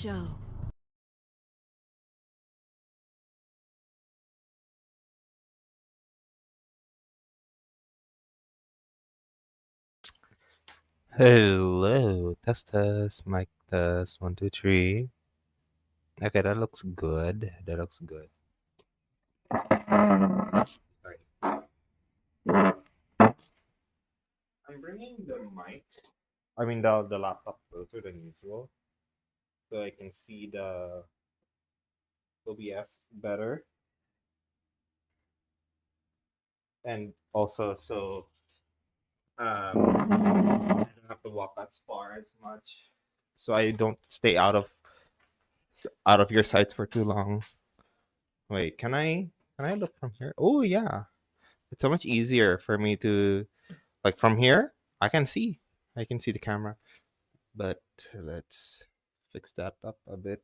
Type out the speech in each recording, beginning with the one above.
show. Hello, test test, mic test, one, two, three. Okay, that looks good. That looks good. Sorry. I'm bringing the mic. I mean the laptop closer than usual, so I can see the OBS better, and also so I don't have to walk as far as much, so I don't stay out of your sights for too long. Wait, can I look from here? Oh yeah, it's so much easier for me to like from here. I can see the camera, but let's fix that up a bit.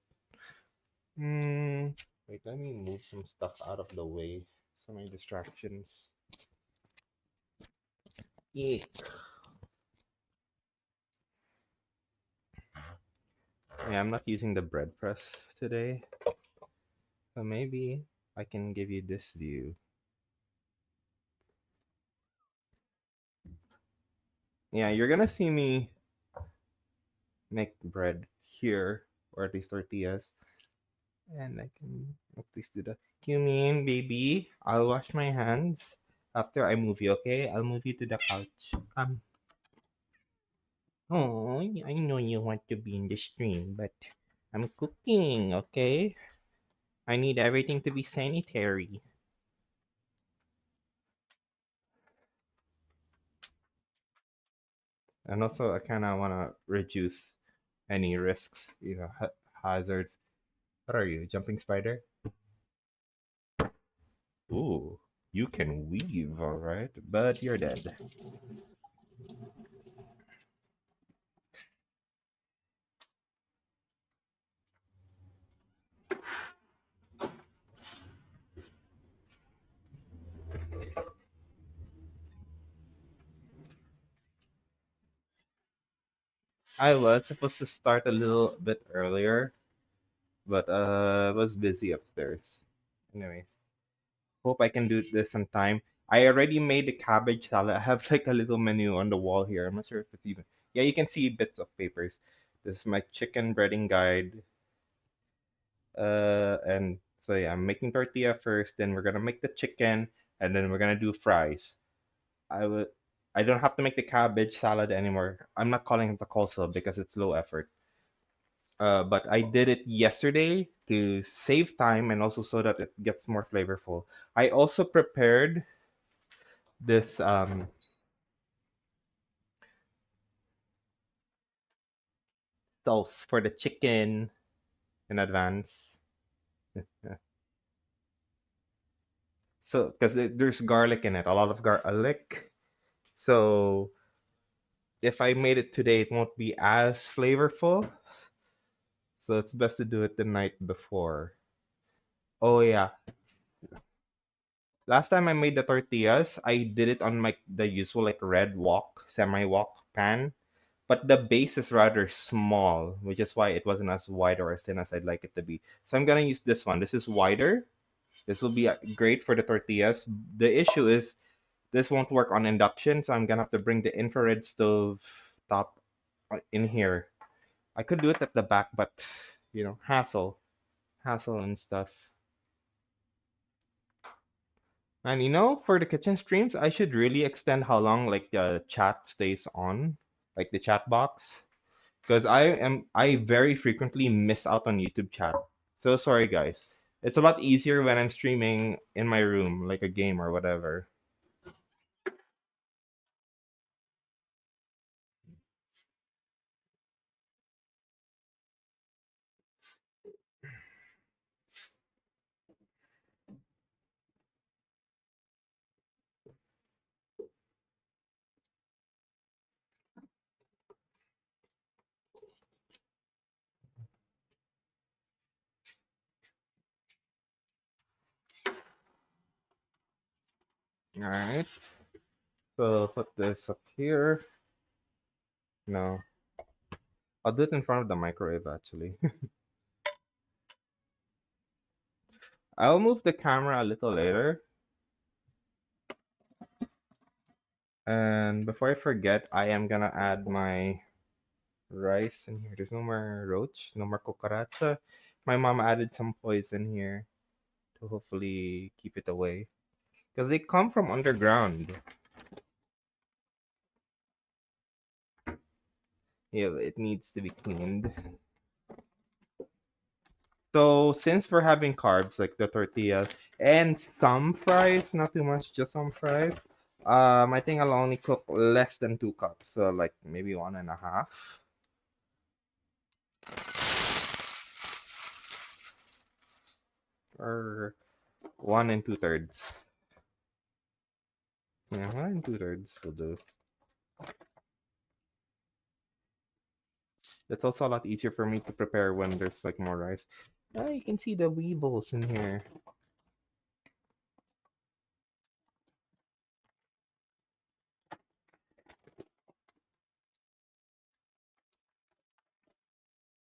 Wait, let me move some stuff out of the way. So many distractions. Yeah. Yeah, I'm not using the bread press today, so maybe I can give you this view. Yeah, you're gonna see me make bread here, or at least tortillas, and I can at least do that. You mean, baby? I'll wash my hands after I move you. Okay, I'll move you to the couch. Oh, I know you want to be in the stream, but I'm cooking. Okay, I need everything to be sanitary. And also I kind of want to reduce any risks, hazards. What are you, jumping spider? Ooh, you can weave, all right, but you're dead. I was supposed to start a little bit earlier, but I was busy upstairs. Anyways, hope I can do this on time. I already made the cabbage salad. I have like a little menu on the wall here. I'm not sure if it's even. Yeah, you can see bits of papers. This is my chicken breading guide. And so yeah, I'm making tortilla first. Then we're gonna make the chicken, and then we're gonna do fries. I would. I don't have to make the cabbage salad anymore. I'm not calling it the coleslaw because it's low effort. But I did it yesterday to save time and also so that it gets more flavorful. I also prepared this sauce for the chicken in advance. So because there's garlic in it, a lot of garlic. So if I made it today, it won't be as flavorful. So it's best to do it the night before. Oh yeah, last time I made the tortillas, I did it on my the usual like red wok, semi wok pan. But the base is rather small, which is why it wasn't as wide or as thin as I'd like it to be. So I'm gonna use this one. This is wider. This will be great for the tortillas. The issue is this won't work on induction, so I'm gonna have to bring the infrared stove top in here. I could do it at the back, but hassle and stuff. And for the kitchen streams, I should really extend how long like the chat stays on, like the chat box. Because I very frequently miss out on YouTube chat. So sorry guys. It's a lot easier when I'm streaming in my room, like a game or whatever. Alright. So put this up here. No. I'll do it in front of the microwave actually. I'll move the camera a little later. And before I forget, I am gonna add my rice in here. There's no more roach, no more cucaracha. My mom added some poison here to hopefully keep it away. Because they come from underground. Yeah, it needs to be cleaned. So since we're having carbs like the tortilla and some fries, not too much, just some fries. I think I'll only cook less than 2 cups, so like maybe 1.5, or 1 and 2/3. Yeah, 1 and 2/3 will do. It's also a lot easier for me to prepare when there's like more rice. Oh, you can see the weevils in here.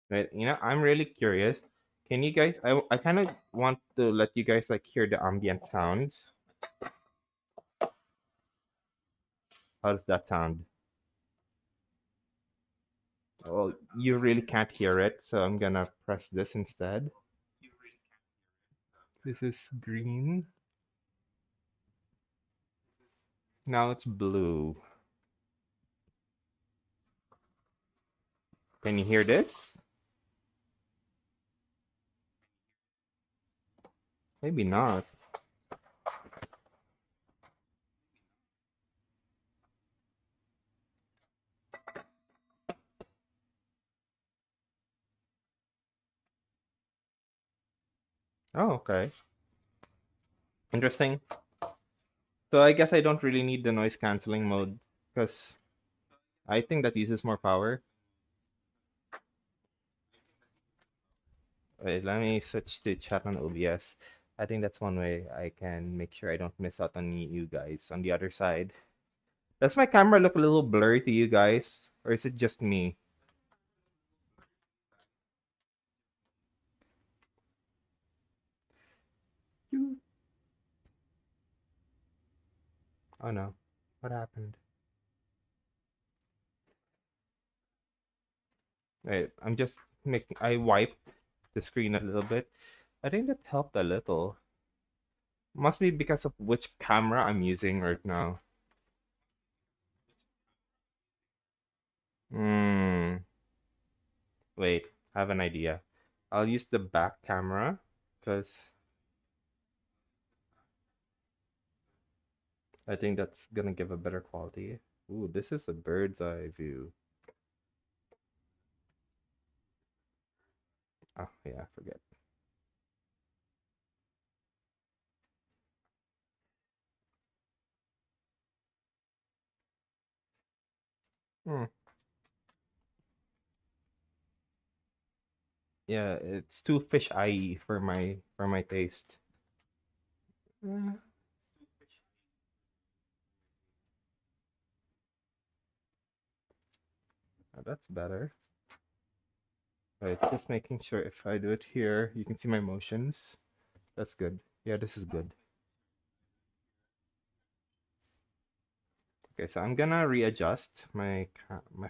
Right? I'm really curious. Can you guys? I kind of want to let you guys like hear the ambient sounds. How does that sound? Oh, you really can't hear it, so I'm gonna press this instead. This is green. Now it's blue. Can you hear this? Maybe not. Oh, okay. Interesting. So I guess I don't really need the noise canceling mode because I think that uses more power. Wait, let me switch to chat on OBS. I think that's one way I can make sure I don't miss out on you guys on the other side. Does my camera look a little blurry to you guys? Or is it just me? Oh no. What happened? Wait, I'm just making. I wiped the screen a little bit. I think that helped a little. Must be because of which camera I'm using right now. Hmm. Wait, I have an idea. I'll use the back camera because I think that's gonna give a better quality. Ooh, this is a bird's eye view. Oh, yeah, I forget. Hmm. Yeah, it's too fish eye for my taste. Uh, that's better. Right, just making sure if I do it here, you can see my motions. That's good. Yeah, this is good. Okay, so I'm gonna readjust my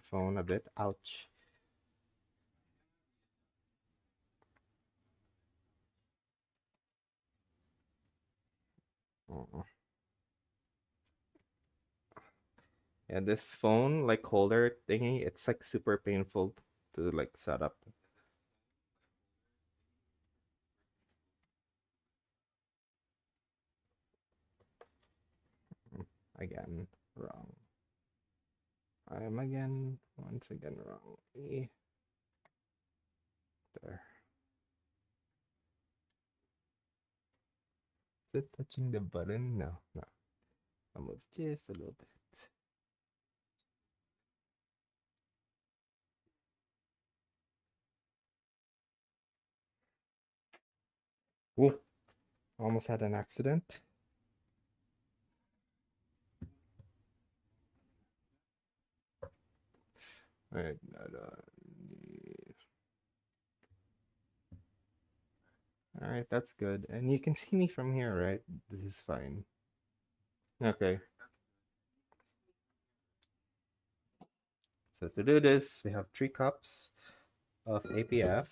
phone a bit. Ouch. Oh. Yeah, this phone like holder thingy, it's like super painful to like set up. Mm, again, wrong. I am again, once again wrong. There. Is it touching the button? No, no. I'll move just a little bit. Ooh, almost had an accident. Alright, All right, that's good. And you can see me from here, right? This is fine. Okay. So to do this, we have 3 cups of APF.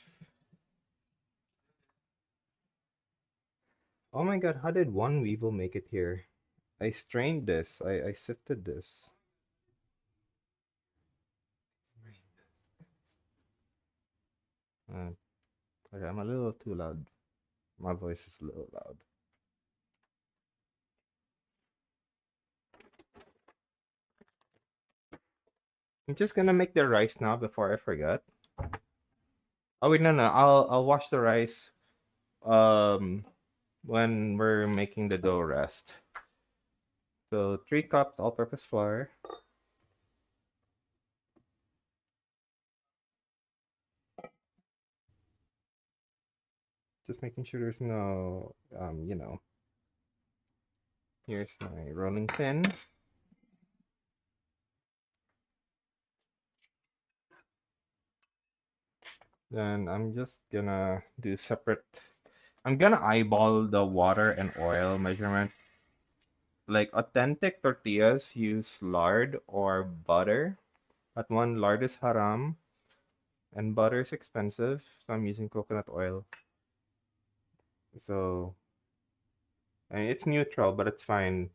Oh my god, how did one weevil make it here? I strained this. I sifted this. Uh, okay, I'm a little too loud. My voice is a little loud. I'm just gonna make the rice now before I forget. Oh wait, no. I'll wash the rice when we're making the dough rest. So 3 cups all-purpose flour. Just making sure there's no here's my rolling pin. Then I'm just gonna do separate. I'm gonna eyeball the water and oil measurement. Like authentic tortillas use lard or butter. But one, lard is haram and butter is expensive. So I'm using coconut oil. So I mean, it's neutral, but it's fine.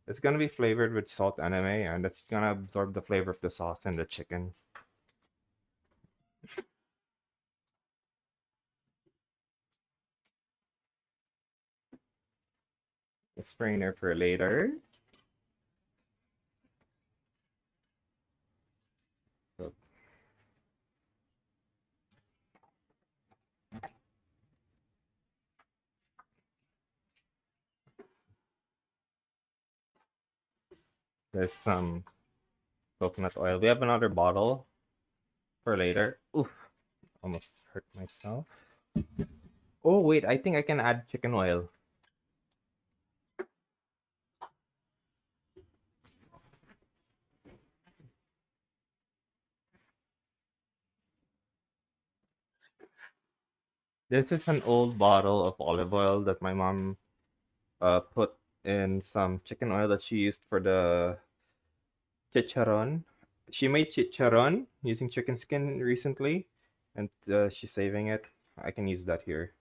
It's gonna be flavored with salt anyway, and it's gonna absorb the flavor of the sauce and the chicken. A strainer for later. So there's some coconut oil. We have another bottle for later. Oof, almost hurt myself. Oh wait, I think I can add chicken oil. This is an old bottle of olive oil that my mom put in some chicken oil that she used for the chicharon. She made chicharon using chicken skin recently, and she's saving it. I can use that here.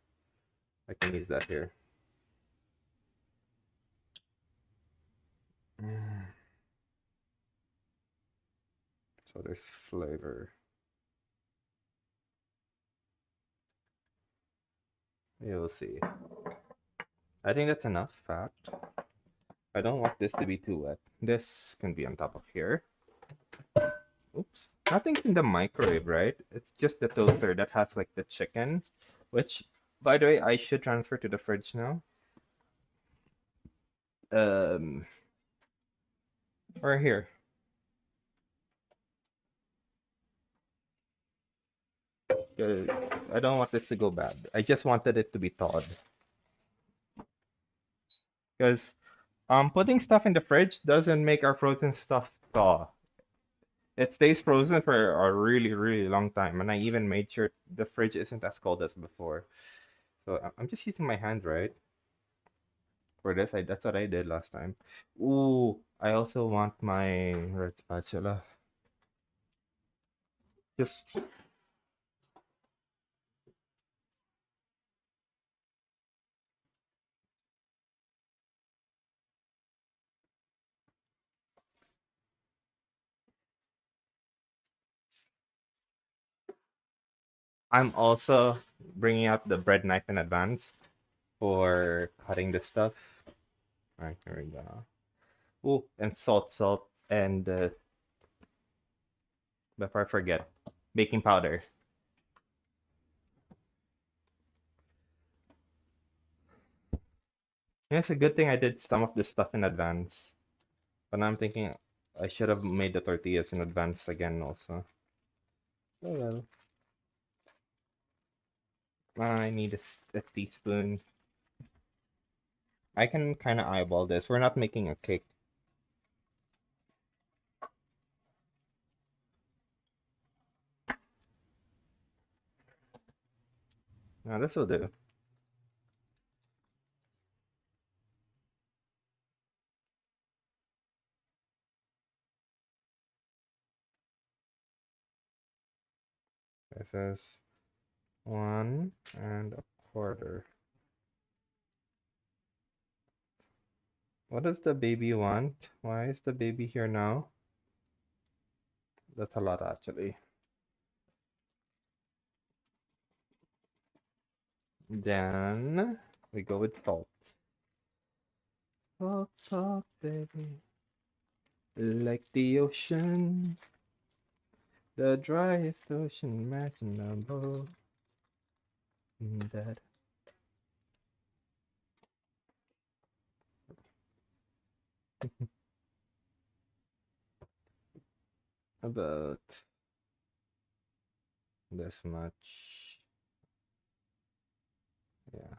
I can use that here. Mm. So there's flavor. You'll see. I think that's enough fat. I don't want this to be too wet. This can be on top of here. Oops. Nothing's in the microwave, right? It's just the toaster that has like the chicken, which, by the way, I should transfer to the fridge now. Um, or here. I don't want this to go bad. I just wanted it to be thawed. Because putting stuff in the fridge doesn't make our frozen stuff thaw. It stays frozen for a really, really long time. And I even made sure the fridge isn't as cold as before. So I'm just using my hands, right? For this, that's what I did last time. Ooh, I also want my red spatula. Just I'm also bringing out the bread knife in advance for cutting this stuff. All right, here we go. Ooh, and salt, and before I forget, baking powder. Yeah, it's a good thing I did some of this stuff in advance. But now I'm thinking I should have made the tortillas in advance again also. Oh well. I need a teaspoon. I can kind of eyeball this. We're not making a cake. Now this will do. This is 1.25. What does the baby want? Why is the baby here now? That's a lot, actually. Then we go with salt. Salt, salt, baby. Like the ocean. The driest ocean imaginable. That. About this much. Yeah.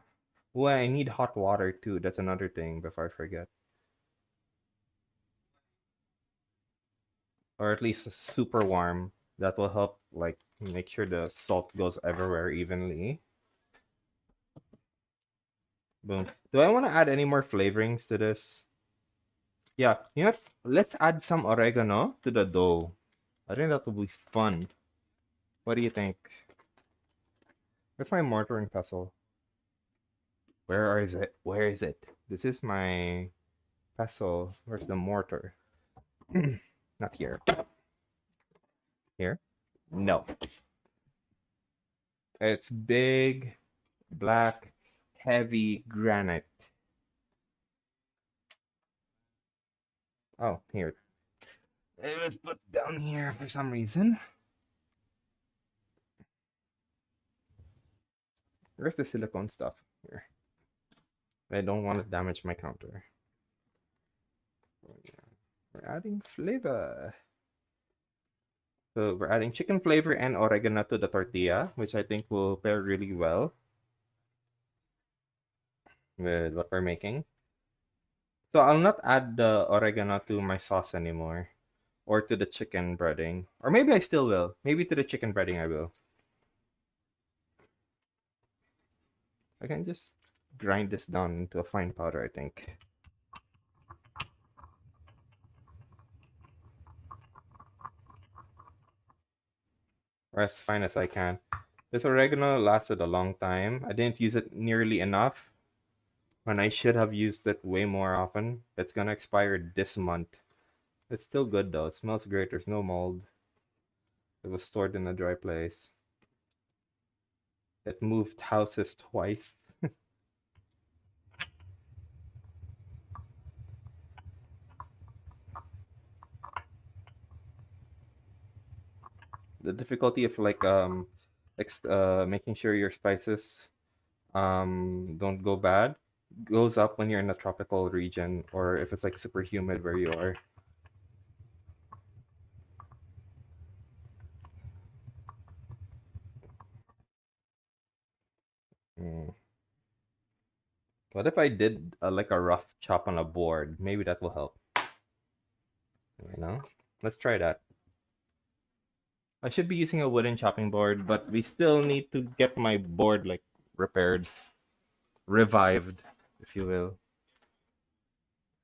Well, I need hot water too. That's another thing before I forget. Or at least super warm. That will help, like, make sure the salt goes everywhere evenly. Boom. Do I want to add any more flavorings to this? Yeah, you know what? Let's add some oregano to the dough. I think that will be fun. What do you think? Where's my mortar and pestle? Where is it? Where is it? This is my pestle. Where's the mortar? Not here. Here? No. It's big, black, heavy granite. Oh, here. It was put down here for some reason. Where's the silicone stuff? Here. I don't want to damage my counter. We're adding flavor. So we're adding chicken flavor and oregano to the tortilla, which I think will pair really well with what we're making. So I'll not add the oregano to my sauce anymore, or to the chicken breading. Or maybe I still will. Maybe to the chicken breading I will. I can just grind this down into a fine powder, I think. Or as fine as I can. This oregano lasted a long time. I didn't use it nearly enough when I should have used it way more often. It's gonna expire this month. It's still good though. It smells great. There's no mold. It was stored in a dry place. It moved houses twice. The difficulty of like making sure your spices don't go bad goes up when you're in a tropical region, or if it's like super humid where you are. Mm. What if I did like a rough chop on a board? Maybe that will help. You know, let's try that. I should be using a wooden chopping board, but we still need to get my board like repaired, revived, if you will.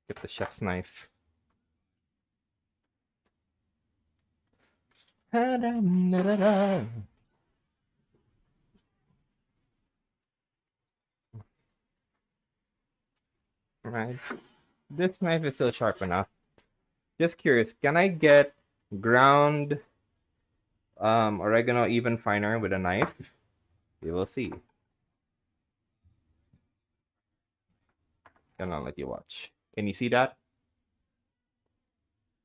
Get the chef's knife. Right. This knife is still sharp enough. Just curious, can I get ground oregano even finer with a knife? We will see. Gonna let you watch. Can you see that?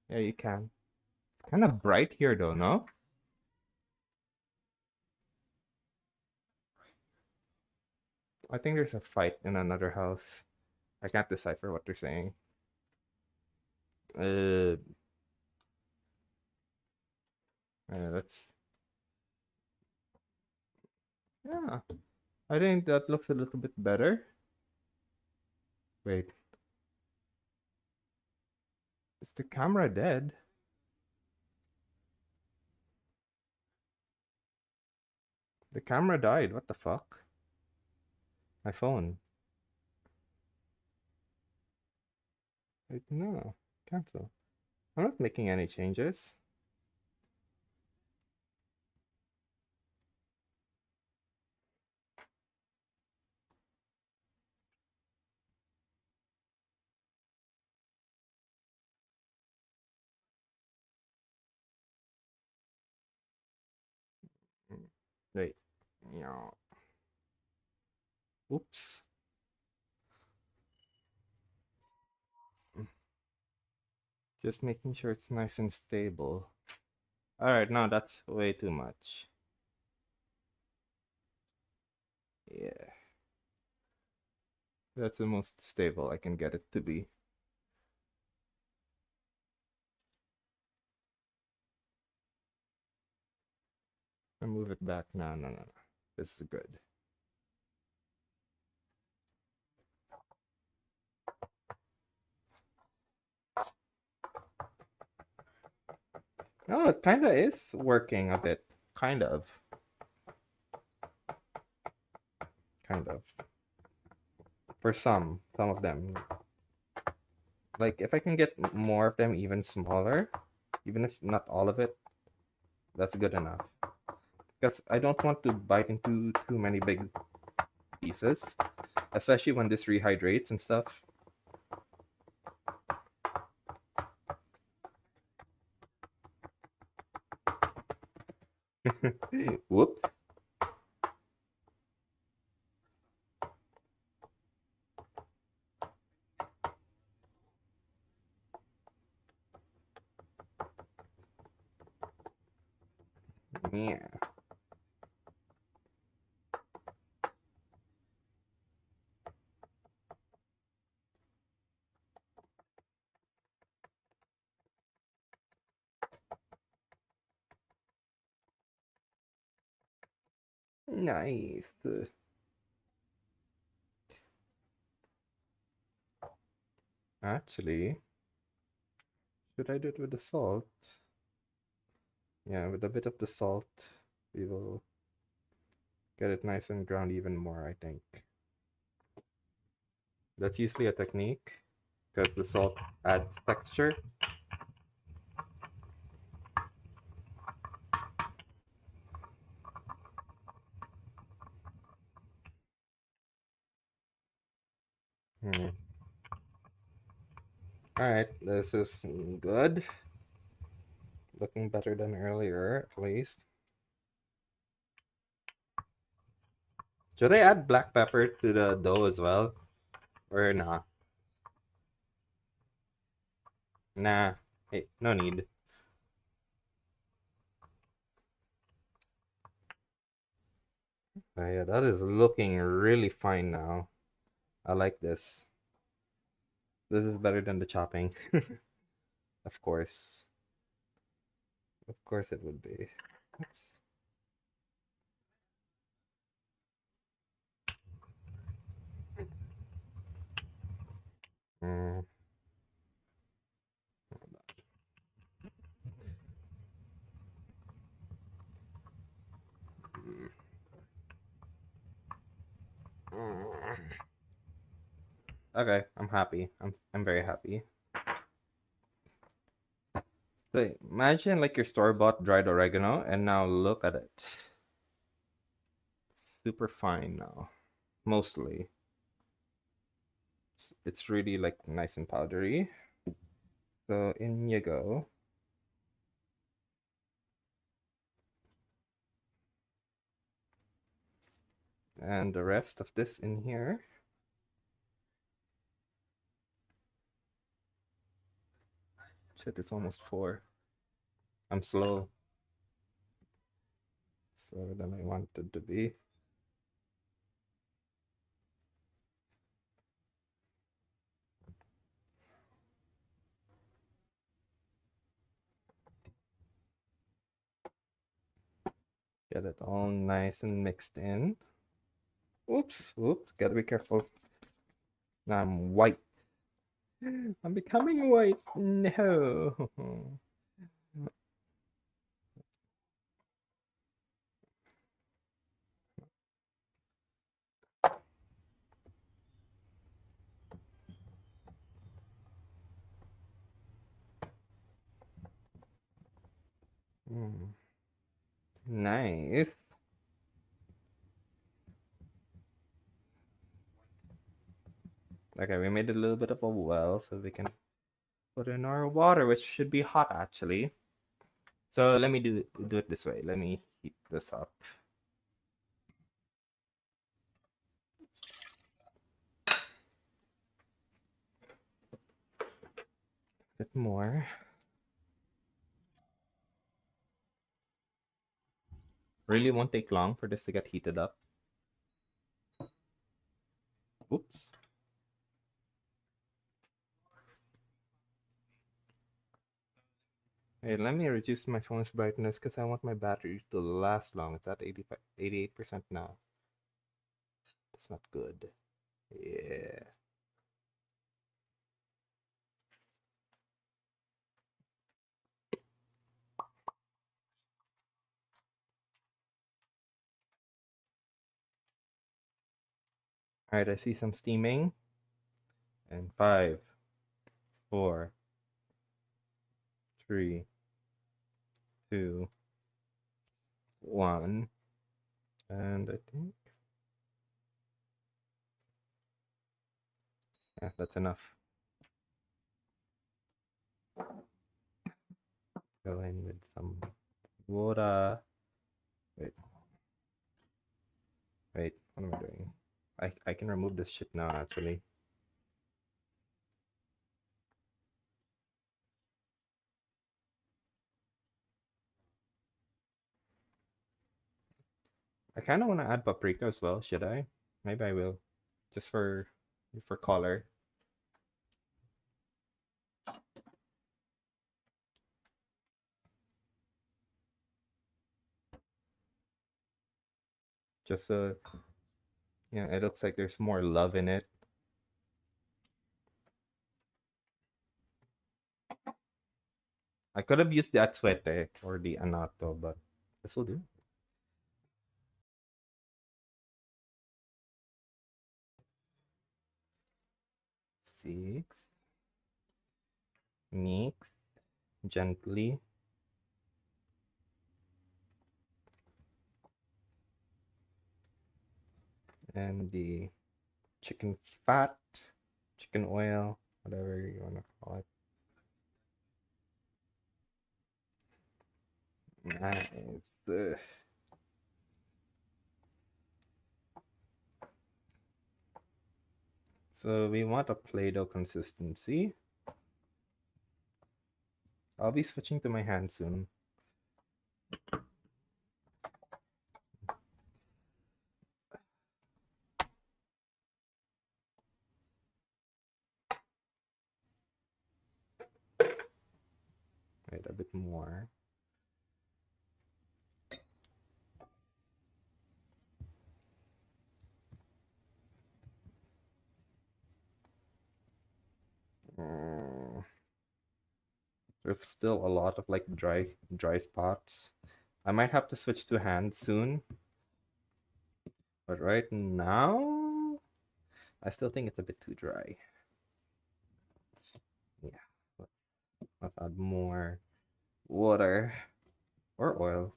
Yeah, you can. It's kind of bright here though, no? I think there's a fight in another house. I can't decipher what they're saying. Uh, that's yeah. I think that looks a little bit better. Wait, is the camera dead? The camera died. What the fuck? My phone. Wait, no. Cancel. I'm not making any changes. Wait. Yeah. Oops. Just making sure it's nice and stable. All right, no, that's way too much. Yeah, that's the most stable I can get it to be. I move it back. No, no, no, no. This is good. Oh, it kind of is working a bit. Kind of. Kind of. For some of them. Like, if I can get more of them even smaller, even if not all of it, that's good enough. Because I don't want to bite into too many big pieces, especially when this rehydrates and stuff. Whoops. Yeah. Nice. Actually, should I do it with the salt? Yeah, with a bit of the salt, we will get it nice and ground even more, I think. That's usually a technique because the salt adds texture. Hmm. All right, this is good. Looking better than earlier, at least. Should I add black pepper to the dough as well? Or nah? Nah. Hey, no need. Yeah, that is looking really fine now. I like this. This is better than the chopping. Of course. Of course it would be. Oops. Mm. Okay, I'm happy. I'm very happy. So imagine like your store-bought dried oregano, and now look at it. It's super fine now. Mostly. It's really like nice and powdery. So in you go. And the rest of this in here. Shit, it's almost 4. I'm slow. Slower than I wanted to be. Get it all nice and mixed in. Oops, oops, gotta be careful. Now I'm white. I'm becoming white. No. Mm, nice. Okay, we made a little bit of a well so we can put in our water, which should be hot actually. So let me do it this way. Let me heat this up. Bit more. Really won't take long for this to get heated up. Oops. Hey, let me reduce my phone's brightness because I want my battery to last long. It's at 88% now. That's not good. Yeah. All right, I see some steaming. And 5, 4, 3, 2, 1. And I think, yeah, that's enough. Go in with some water. Wait. Wait, what am I doing? I can remove this shit now, actually. I kind of want to add paprika as well. Should I? Maybe I will. Just for color. Just yeah, it looks like there's more love in it. I could have used the atsuete or the anato, but this will do. Six. Mix gently. And the chicken fat, chicken oil, whatever you want to call it. Nice. Ugh. So we want a Play-Doh consistency. I'll be switching to my hand soon. Wait, a bit more. There's still a lot of like dry spots. I might have to switch to hand soon. But right now, I still think it's a bit too dry. Yeah. Let's add more water or oil.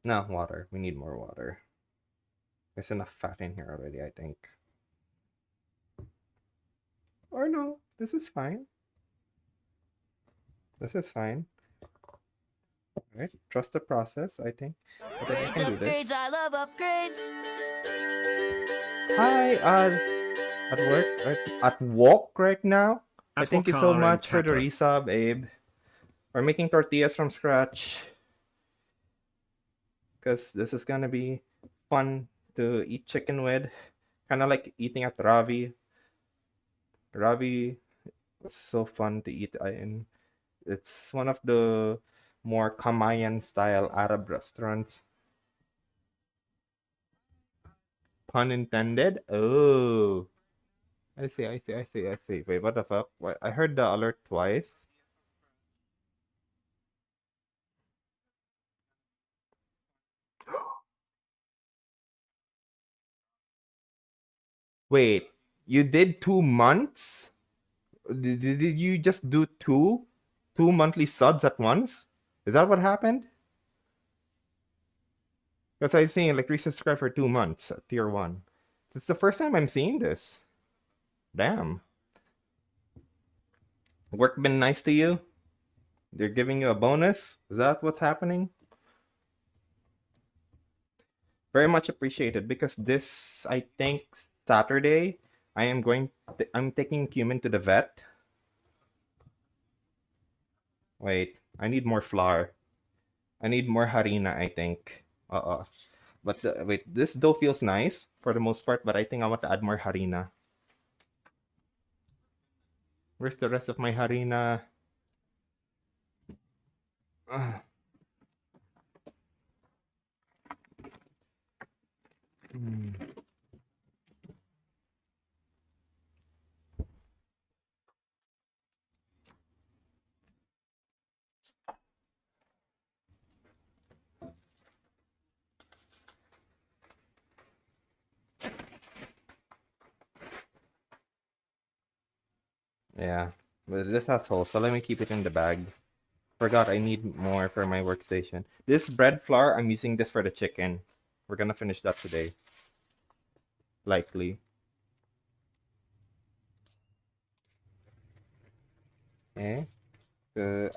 No, water. We need more water. There's enough fat in here already, I think. Or no, this is fine. This is fine. All right, trust the process, I think. I think I can do this. I love upgrades. Hi, at work, at walk right now. Thank you so much for the resub, Abe. We're making tortillas from scratch because this is gonna be fun to eat chicken with. Kind of like eating at Ravi. Ravi was so fun to eat in. It's one of the more Kamayan style Arab restaurants. Pun intended. Oh, I see. Wait, what the fuck? What? I heard the alert twice. Wait, you did 2 months? Did you just do two monthly subs at once? Is that what happened? Because I seen like resubscribe for 2 months at tier 1. It's the first time I'm seeing this. Damn. Work been nice to you? They're giving you a bonus? Is that what's happening? Very much appreciated because this, I think, Saturday, I'm taking Cumin to the vet. Wait, I need more flour. I need more harina, I think. But wait, this dough feels nice for the most part, but I think I want to add more harina. Where's the rest of my harina? Ah, mm. Yeah, but this has holes, so let me keep it in the bag. Forgot I need more for my workstation. This bread flour, I'm using this for the chicken. We're gonna finish that today, likely. Okay,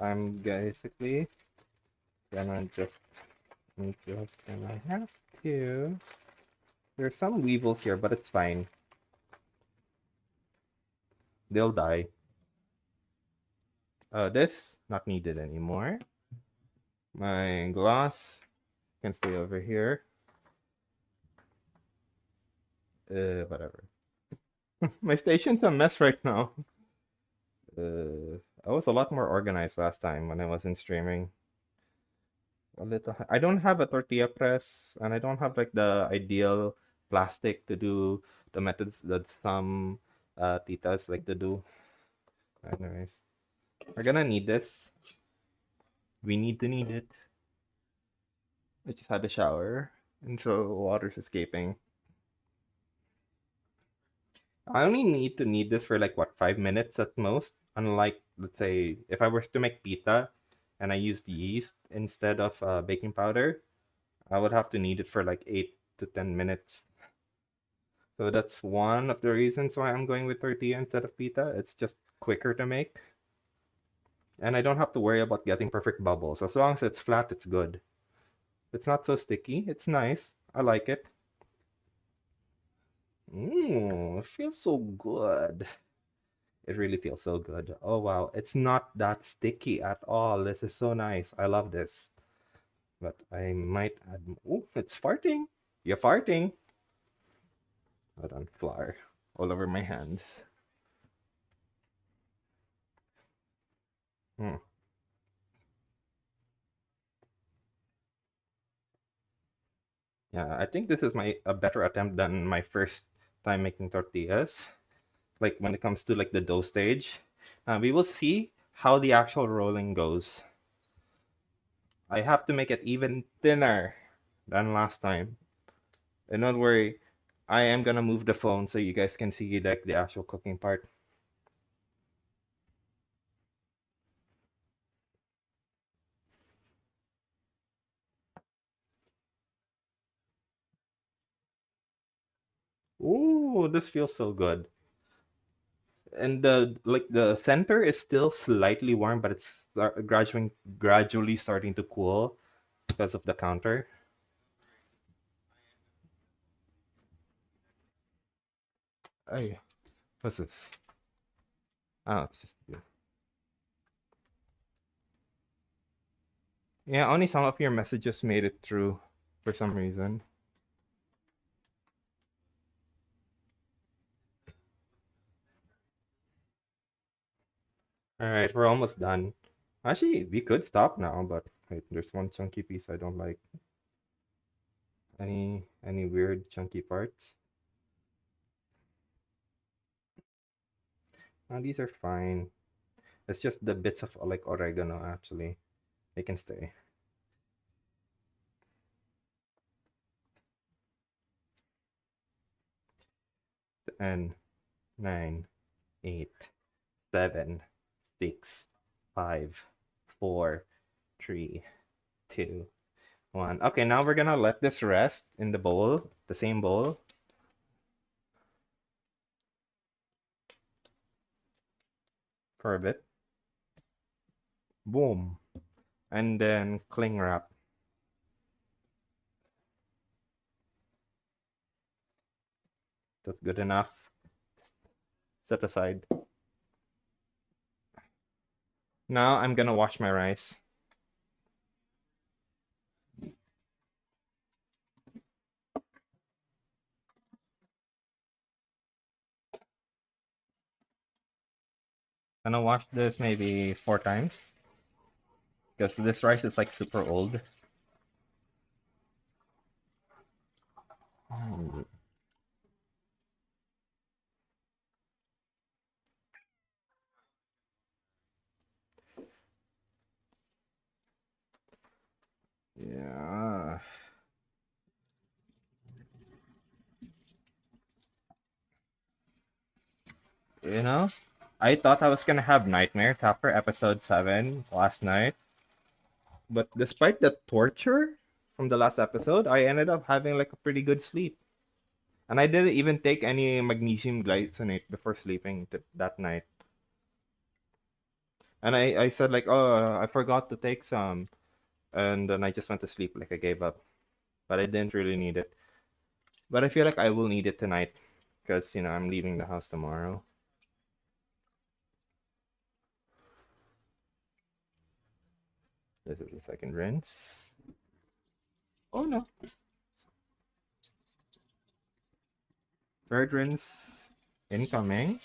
I'm basically gonna just gonna have to. There's some weevils here, but it's fine. They'll die. This not needed anymore. My glass can stay over here. Whatever. My station's a mess right now. I was a lot more organized last time when I wasn't streaming. A little. I don't have a tortilla press, and I don't have like the ideal plastic to do the methods that some titas like to do. Anyways, we're gonna need this. We need it. I just had a shower, and so water's escaping. I only need this for like what 5 minutes at most. Unlike let's say if I was to make pita, and I used yeast instead of baking powder, I would have to need it for like 8 to 10 minutes. So that's one of the reasons why I'm going with tortilla instead of pita. It's just quicker to make, and I don't have to worry about getting perfect bubbles. As long as it's flat, it's good. It's not so sticky. It's nice. I like it. It feels so good. It really feels so good. Oh wow, it's not that sticky at all. This is so nice. I love this. But I might add. Oh, it's farting. You're farting. Hold on, flour all over my hands. Hmm. Yeah, I think this is my a better attempt than my first time making tortillas. Like when it comes to like the dough stage, we will see how the actual rolling goes. I have to make it even thinner than last time. And don't worry, I am gonna move the phone so you guys can see like the actual cooking part. Ooh, this feels so good. And the center is still slightly warm, but it's gradually starting to cool because of the counter. Hey, what's this? Oh, it's just yeah. Only some of your messages made it through for some reason. All right, we're almost done. Actually, we could stop now, but wait, there's one chunky piece I don't like. Any weird chunky parts? These are fine. It's just the bits of like oregano actually. They can stay. 10, 9, 8, 7, 6, 5, 4, 3, 2, 1. Okay, now we're gonna let this rest in the bowl, the same bowl, for a bit. Boom. And then cling wrap. That's good enough. Set aside. Now I'm gonna wash my rice. Gonna wash this maybe 4 times because this rice is like super old. Yeah. You know, I thought I was gonna have nightmares after episode 7 last night, but despite the torture from the last episode, I ended up having like a pretty good sleep. And I didn't even take any magnesium glycinate before sleeping that night. And I said like, oh, I forgot to take some, and then I just went to sleep like I gave up. But I didn't really need it. But I feel like I will need it tonight because I'm leaving the house tomorrow. This is the second rinse. Oh no. Third rinse incoming.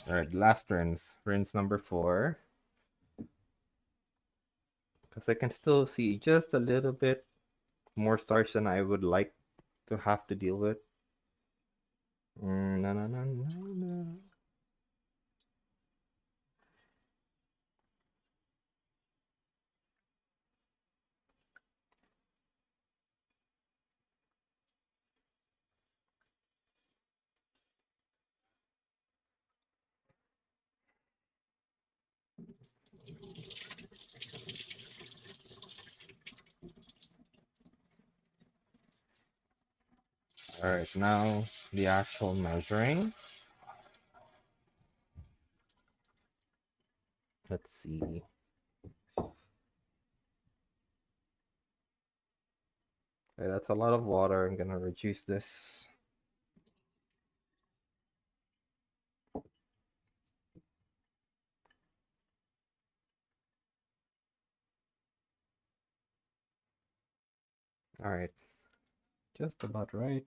All right, last rinse. Rinse number 4. Because I can still see just a little bit more starch than I would like to have to deal with. No, no, no, no, no. All right, now the actual measuring. Let's see. Okay, that's a lot of water. I'm gonna reduce this. All right, just about right.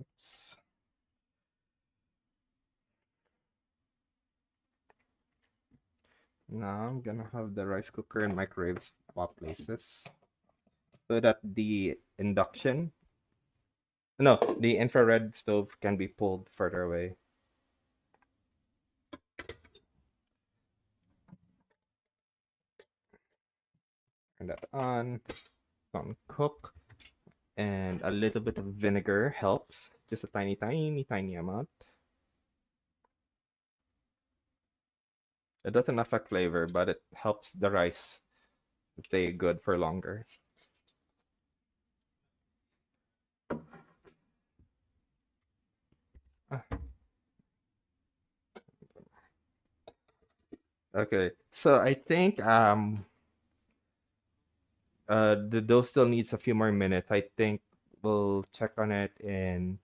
Oops. Now I'm gonna have the rice cooker and microwave swap places so that the the infrared stove can be pulled further away. Turn that on cook, and a little bit of vinegar helps. Just a tiny, tiny, tiny amount. It doesn't affect flavor, but it helps the rice stay good for longer. Ah, okay, so I think the dough still needs a few more minutes. I think we'll check on it in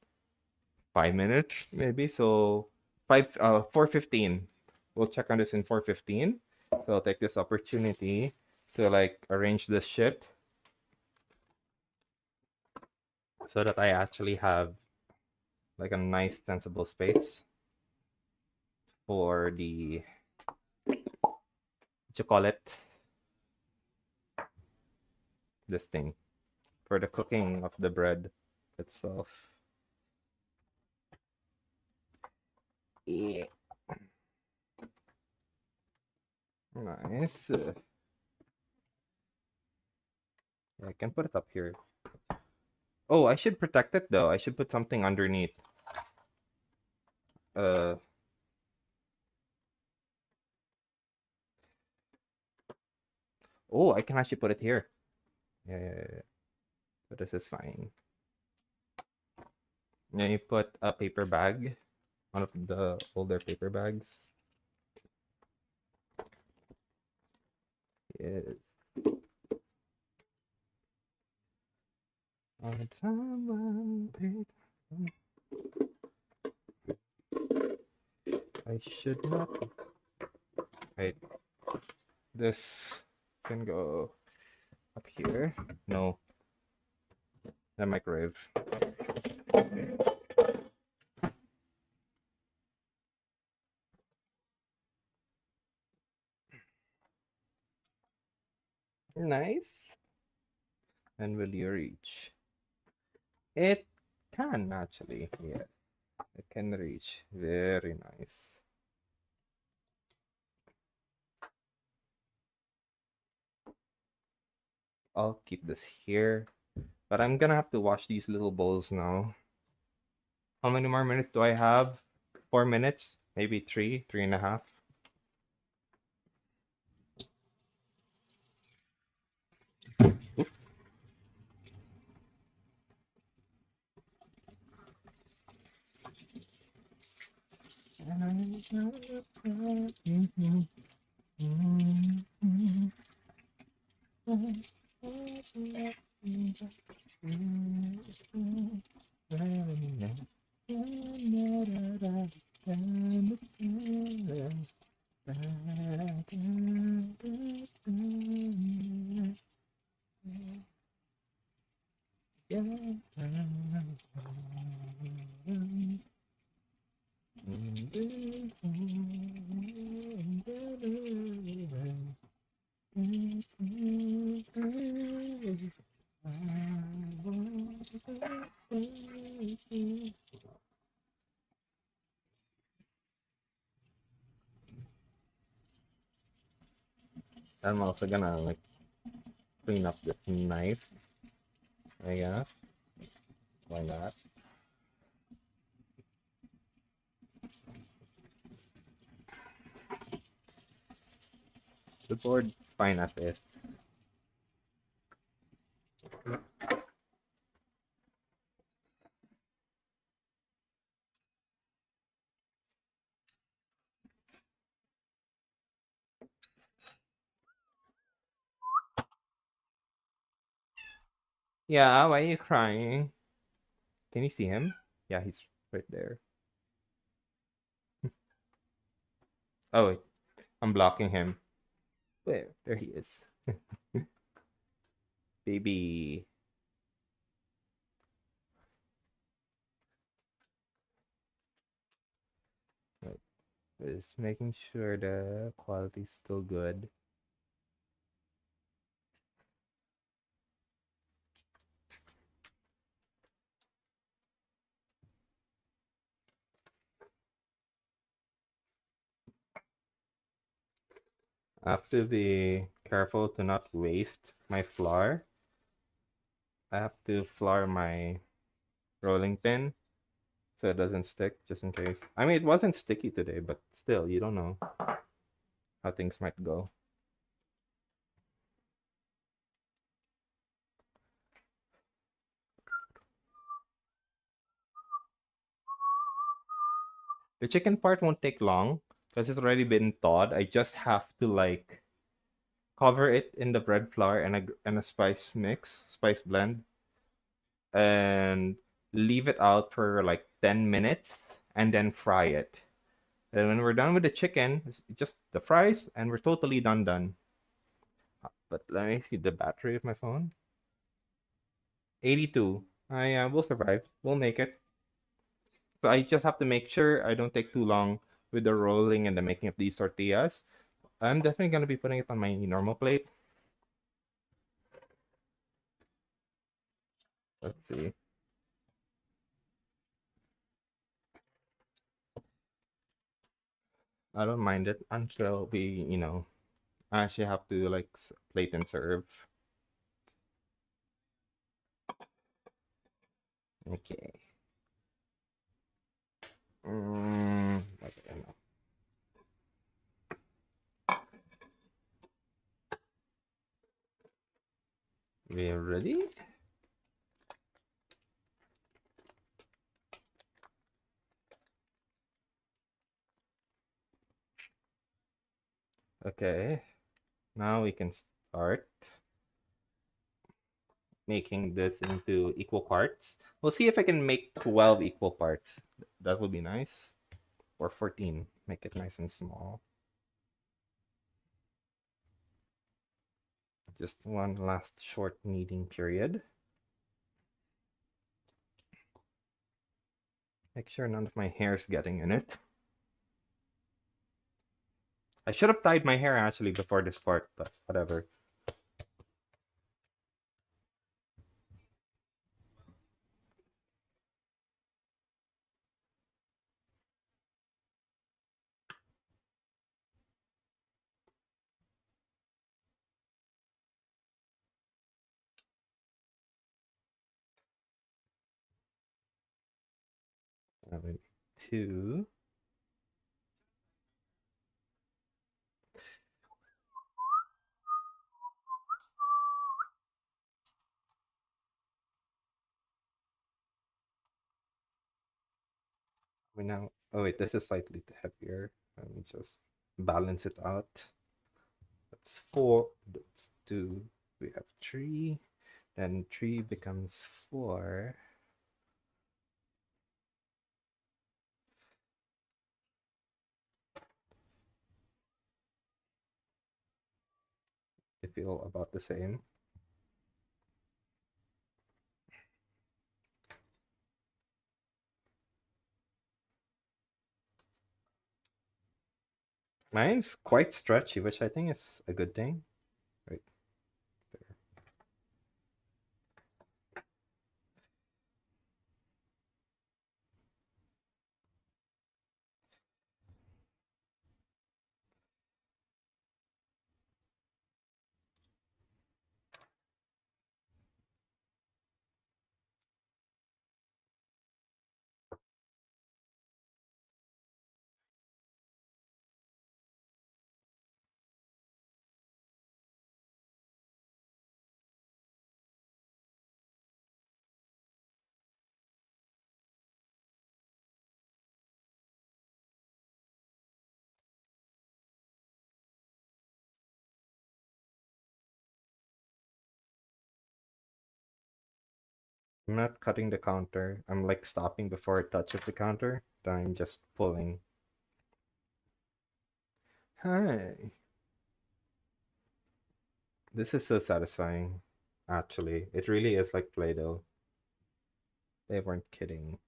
5 minutes, maybe. So 4:15. We'll check on this in 4:15. So I'll take this opportunity to like arrange this shit so that I actually have like a nice sensible space for the what you call it, this thing, for the cooking of the bread itself. Yeah. nice. I can put it up here. Oh, I should protect it though. I should put something underneath. Uh, oh, I can actually put it here. Yeah. But this is fine. Yeah, you put a paper bag, one of the older paper bags. Yes. On time, I should not. Wait. This can go up here. No, the microwave. Nice. And will you reach? It can actually, yes. It can reach. Very nice. I'll keep this here. But I'm gonna have to wash these little bowls now. How many more minutes do I have? 4 minutes? Maybe three and a half. I'm also gonna like clean up this knife. I guess. Why not? The board fine as is. Yeah, why are you crying? Can you see him? Yeah, he's right there. Oh, wait. I'm blocking him. Where? There he is. Baby. Right. Just making sure the quality's still good. I have to be careful to not waste my flour. I have to flour my rolling pin so it doesn't stick, just in case. I mean, it wasn't sticky today, but still, you don't know how things might go. The chicken part won't take long because it's already been thawed. I just have to like cover it in the bread flour and a spice mix, spice blend, and leave it out for like 10 minutes and then fry it. And when we're done with the chicken, it's just the fries and we're totally done. But let me see the battery of my phone. 82. I will survive. We'll make it. So I just have to make sure I don't take too long with the rolling and the making of these tortillas. I'm definitely gonna be putting it on my normal plate. Let's see. I don't mind it until we, I actually have to like plate and serve. Okay. Okay, no. We ready? Okay. Now we can start making this into equal parts. We'll see if I can make 12 equal parts. That would be nice. Or 14. Make it nice and small. Just one last short kneading period. Make sure none of my hair is getting in it. I should have tied my hair actually before this part, but whatever. Two. We now. Oh wait, this is slightly heavier. Let me just balance it out. That's 4. That's 2. We have 3. Then 3 becomes 4. They feel about the same. Mine's quite stretchy, which I think is a good thing. Right there. I'm not cutting the counter. I'm like stopping before it touches the counter. Then I'm just pulling. Hi. This is so satisfying, actually. It really is like Play-Doh. They weren't kidding.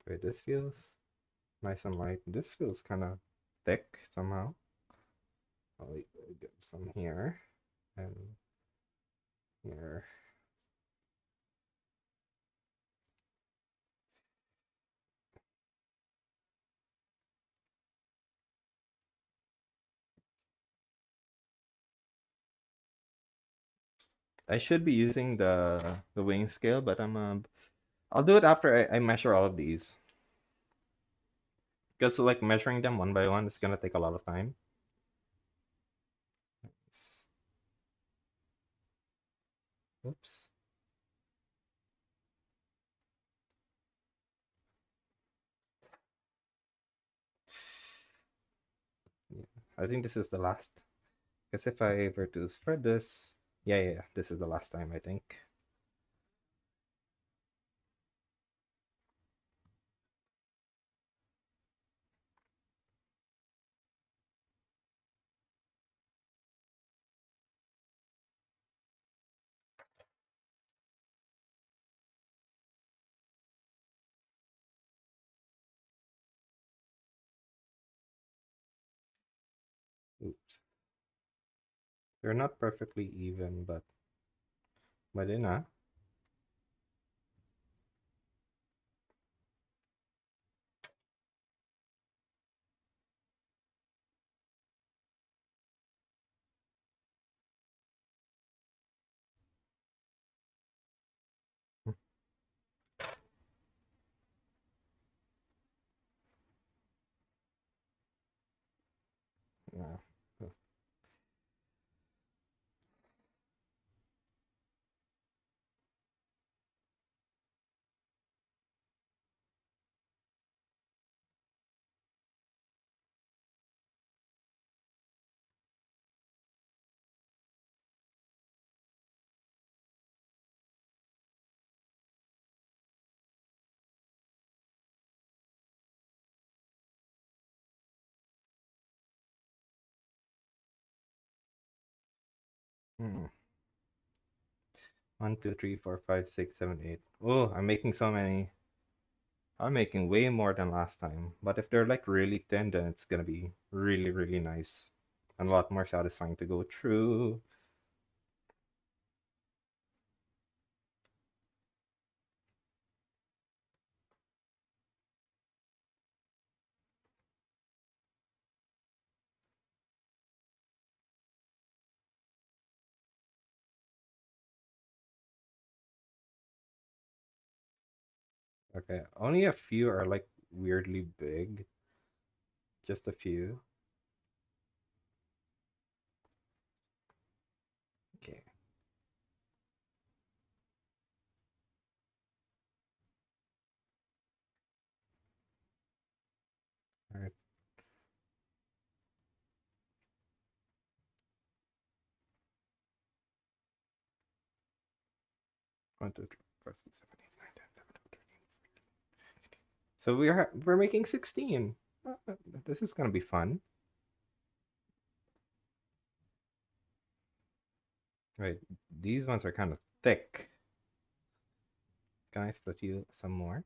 Wait, this feels nice and light. This feels kind of thick somehow. I'll get some here and here. I should be using the weighing scale, but I'll do it after I measure all of these. Because like measuring them one by one is gonna take a lot of time. Oops. Yeah, I think this is the last. Because if I were to spread this, yeah, this is the last time I think. Oops. They're not perfectly even, but enough. Hmm. 1, 2, 3, 4, 5, 6, 7, 8. Oh, I'm making so many. I'm making way more than last time. But if they're like really thin, then it's gonna be really, really nice. And a lot more satisfying to go through. Okay. Only a few are like weirdly big. Just a few. Okay. All right. 1, 2, 3, 4, 5, 6, 7, 8, 9, 10, 11, 12, 13. So we're making 16. This is gonna be fun. Right. These ones are kind of thick. Can I split you some more?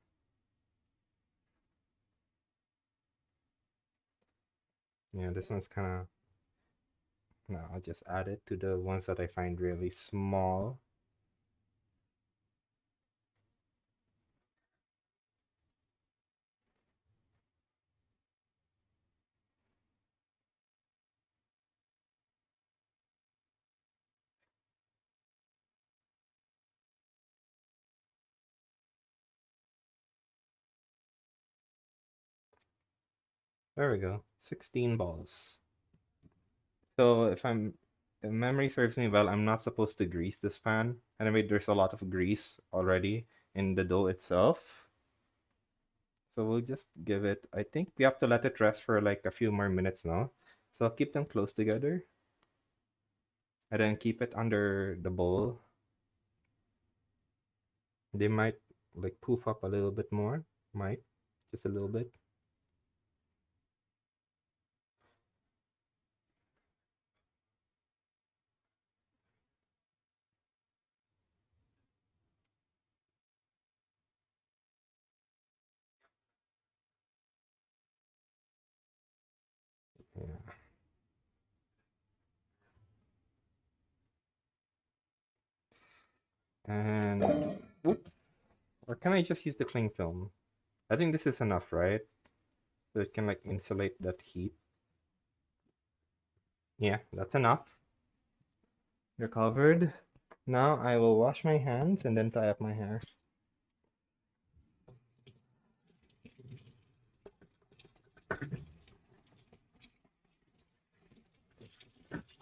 Yeah, this one's kind of. No, I'll just add it to the ones that I find really small. There we go. 16 balls. So if memory serves me well, I'm not supposed to grease this pan. Anyway, there's a lot of grease already in the dough itself. So we'll just give it, I think we have to let it rest for like a few more minutes now. So I'll keep them close together and then keep it under the bowl. They might like poof up a little bit more. Might. Just a little bit. Yeah. And oops. Or can I just use the cling film? I think this is enough, right? So it can like insulate that heat. Yeah, that's enough. You're covered. Now I will wash my hands and then tie up my hair.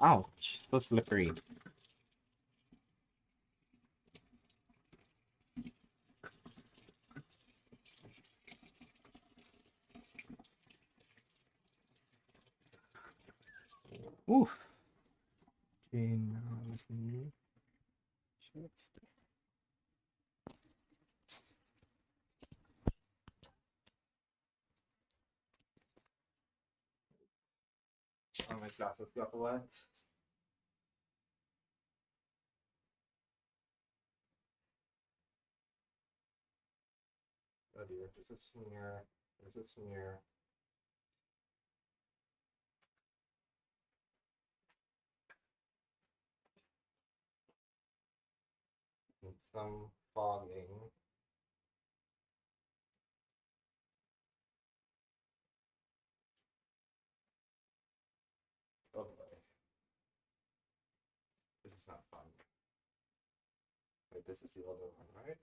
Ouch, so slippery. Oof. Okay, now let me just. Oh, my glasses got wet. Oh dear, there's a smear. There's a smear. And some fogging. Oh boy, this is not fun. Wait, this is the other one, right?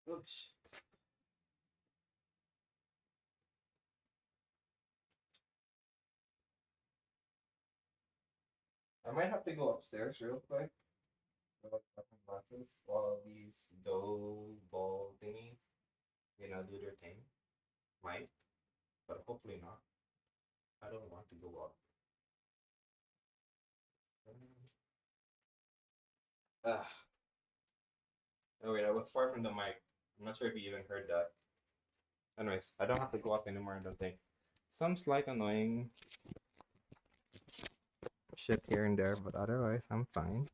Oops. I might have to go upstairs real quick. Like my glasses while these dough ball thingies, do their thing. Might, but hopefully not. I don't want to go up. Ugh. Oh wait, I was far from the mic. I'm not sure if you even heard that. Anyways, I don't have to go up anymore, I don't think. Some slight annoying shit here and there, but otherwise I'm fine.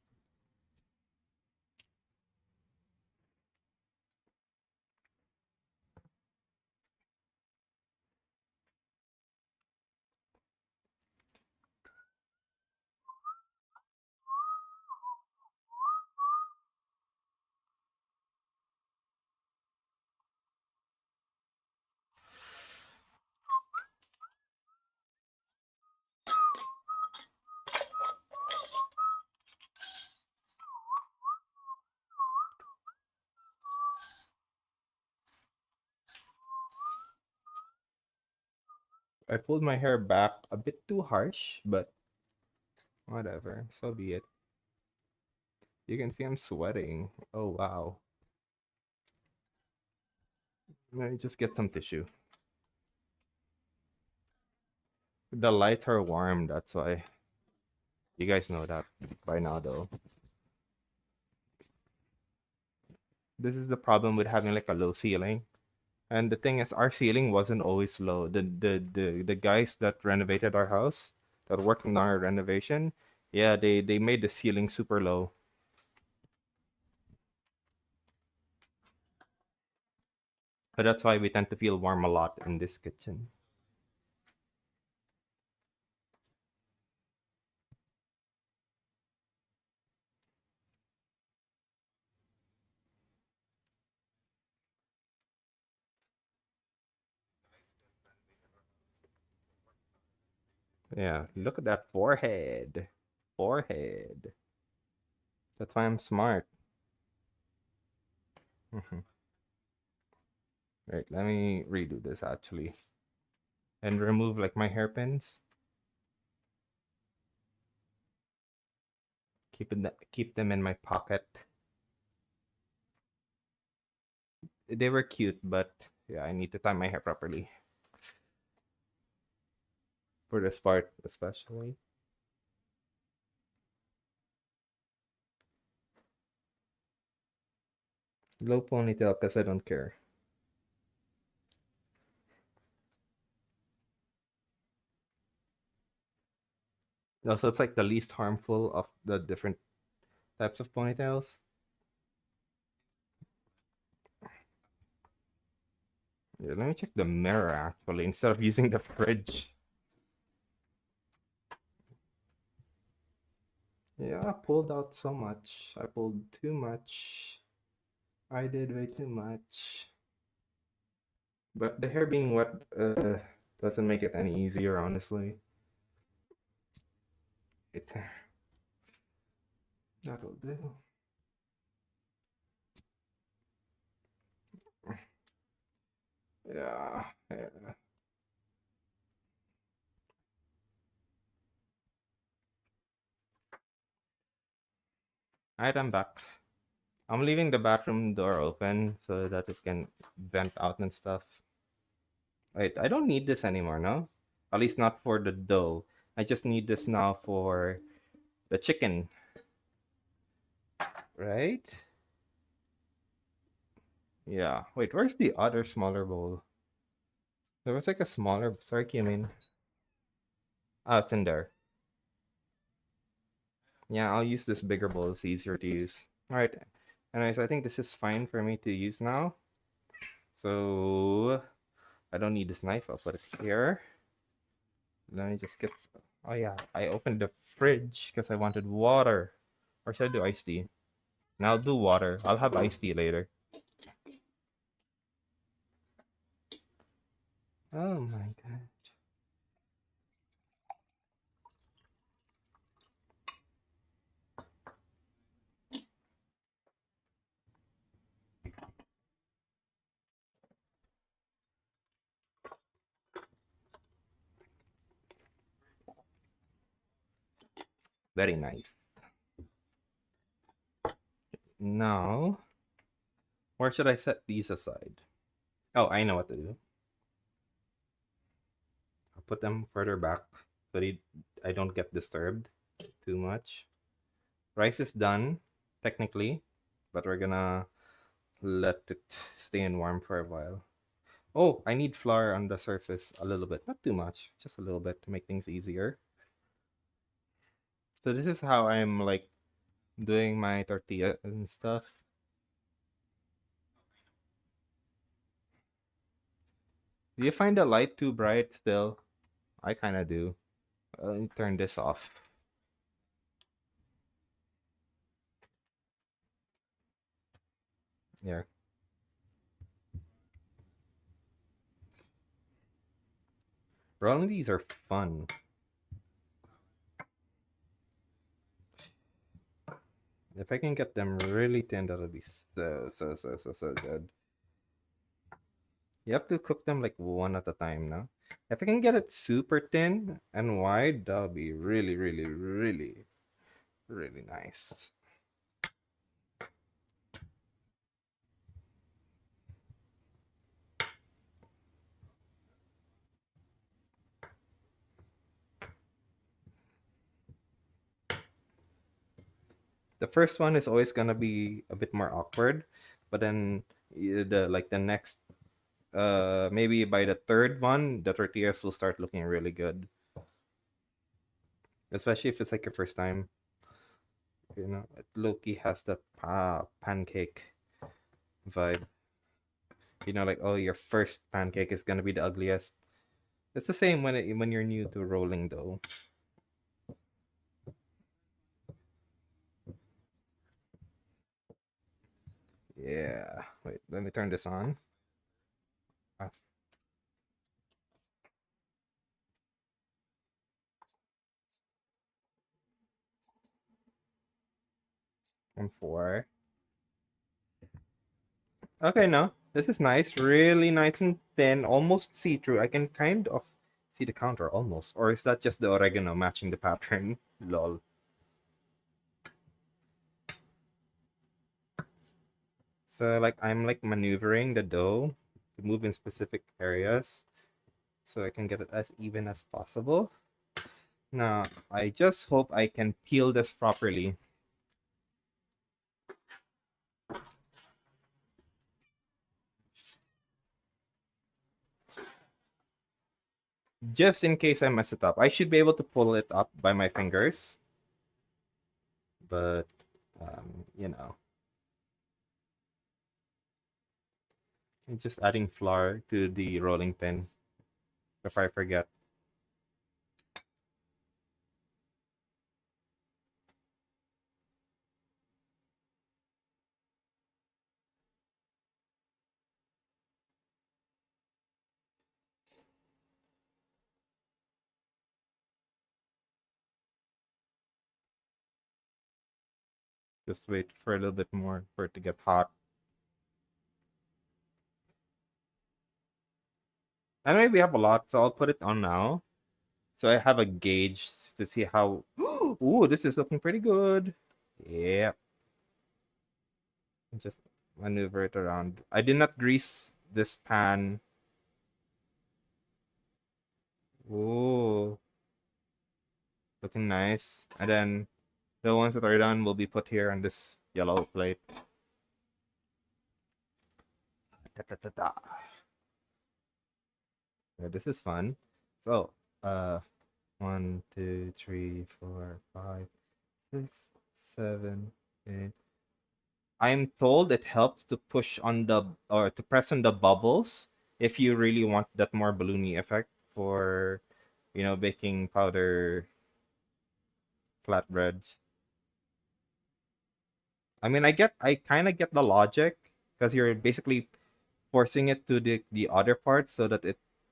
I pulled my hair back a bit too harsh, but whatever, so be it. You can see I'm sweating. Oh wow. Let me just get some tissue. The lights are warm, that's why. You guys know that by now, though. This is the problem with having like a low ceiling. And the thing is, our ceiling wasn't always low. The guys that renovated our house, that worked on our renovation, yeah, they made the ceiling super low. But that's why we tend to feel warm a lot in this kitchen. Yeah, look at that forehead. Forehead. That's why I'm smart. Mhm. Right, let me redo this actually. And remove like my hairpins. Keep them in my pocket. They were cute, but yeah, I need to tie my hair properly for this part, especially. Low ponytail because I don't care. Also, it's like the least harmful of the different types of ponytails. Yeah, let me check the mirror actually instead of using the fridge. Yeah, I pulled out so much. I pulled too much. I did way too much. But the hair being wet doesn't make it any easier, honestly. It, that'll do. Yeah, yeah. Alright, I'm back. I'm leaving the bathroom door open so that it can vent out and stuff. Wait, I don't need this anymore, no? At least not for the dough. I just need this now for the chicken, right? Yeah. Wait, where's the other smaller bowl? There was like a smaller, sorry, I mean. Oh, it's in there. Yeah, I'll use this bigger bowl. It's easier to use. All right. Anyways, I think this is fine for me to use now. So I don't need this knife. I'll put it here. Let me just get. Oh yeah, I opened the fridge because I wanted water. Or should I do iced tea? Now I'll do water. I'll have iced tea later. Oh my god. Very nice. Now, where should I set these aside? Oh, I know what to do. I'll put them further back so I don't get disturbed too much. Rice is done. technically, but we're gonna let it stay in warm for a while. Oh, I need flour on the surface a little bit, not too much, just a little bit to make things easier. So this is how I'm like doing my tortilla and stuff. Do you find the light too bright still? I kind of do. Let me turn this off. Yeah. Rolling these are fun. If I can get them really thin, that'll be so good. You have to cook them like one at a time now. If I can get it super thin and wide, that'll be really nice. The first one is always gonna be a bit more awkward, but then the next maybe by the third one, the tortillas will start looking really good. Especially if it's like your first time. You know, Loki has that pancake vibe. You know, like, oh, your first pancake is gonna be the ugliest. It's the same when you're new to rolling though. Yeah. Wait, let me turn this on. Ah, on four. Okay, no. This is nice. Really nice and thin, almost see-through. I can kind of see the counter almost. Or is that just the oregano matching the pattern? Lol. So like I'm like maneuvering the dough to move in specific areas so I can get it as even as possible. Now, I just hope I can peel this properly. Just in case I mess it up. I should be able to pull it up by my fingers. But, you know, I'm just adding flour to the rolling pin before I forget. Just wait for a little bit more for it to get hot. Anyway, we have a lot, so I'll put it on now. So I have a gauge to see how. Ooh, this is looking pretty good. Yeah. Just maneuver it around. I did not grease this pan. Ooh, looking nice. And then the ones that are done will be put here on this yellow plate. Da, da, da, da. Yeah, this is fun. So, uh, 1, 2, 3, 4, 5, 6, 7, 8. I'm told it helps to push on the or to press on the bubbles if you really want that more balloony effect for, baking powder flatbreads. I mean, I kind of get the logic because you're basically forcing it to the other part so that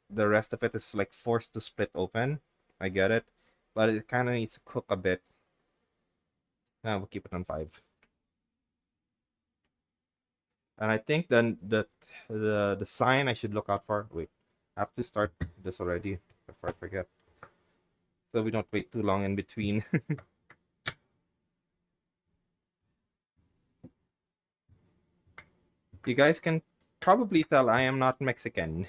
the rest of it is like forced to split open. I get it, but it kind of needs to cook a bit. Now we'll keep it on 5. And I think then that the sign I should look out for. Wait, I have to start this already before I forget, so we don't wait too long in between. You guys can probably tell I am not Mexican.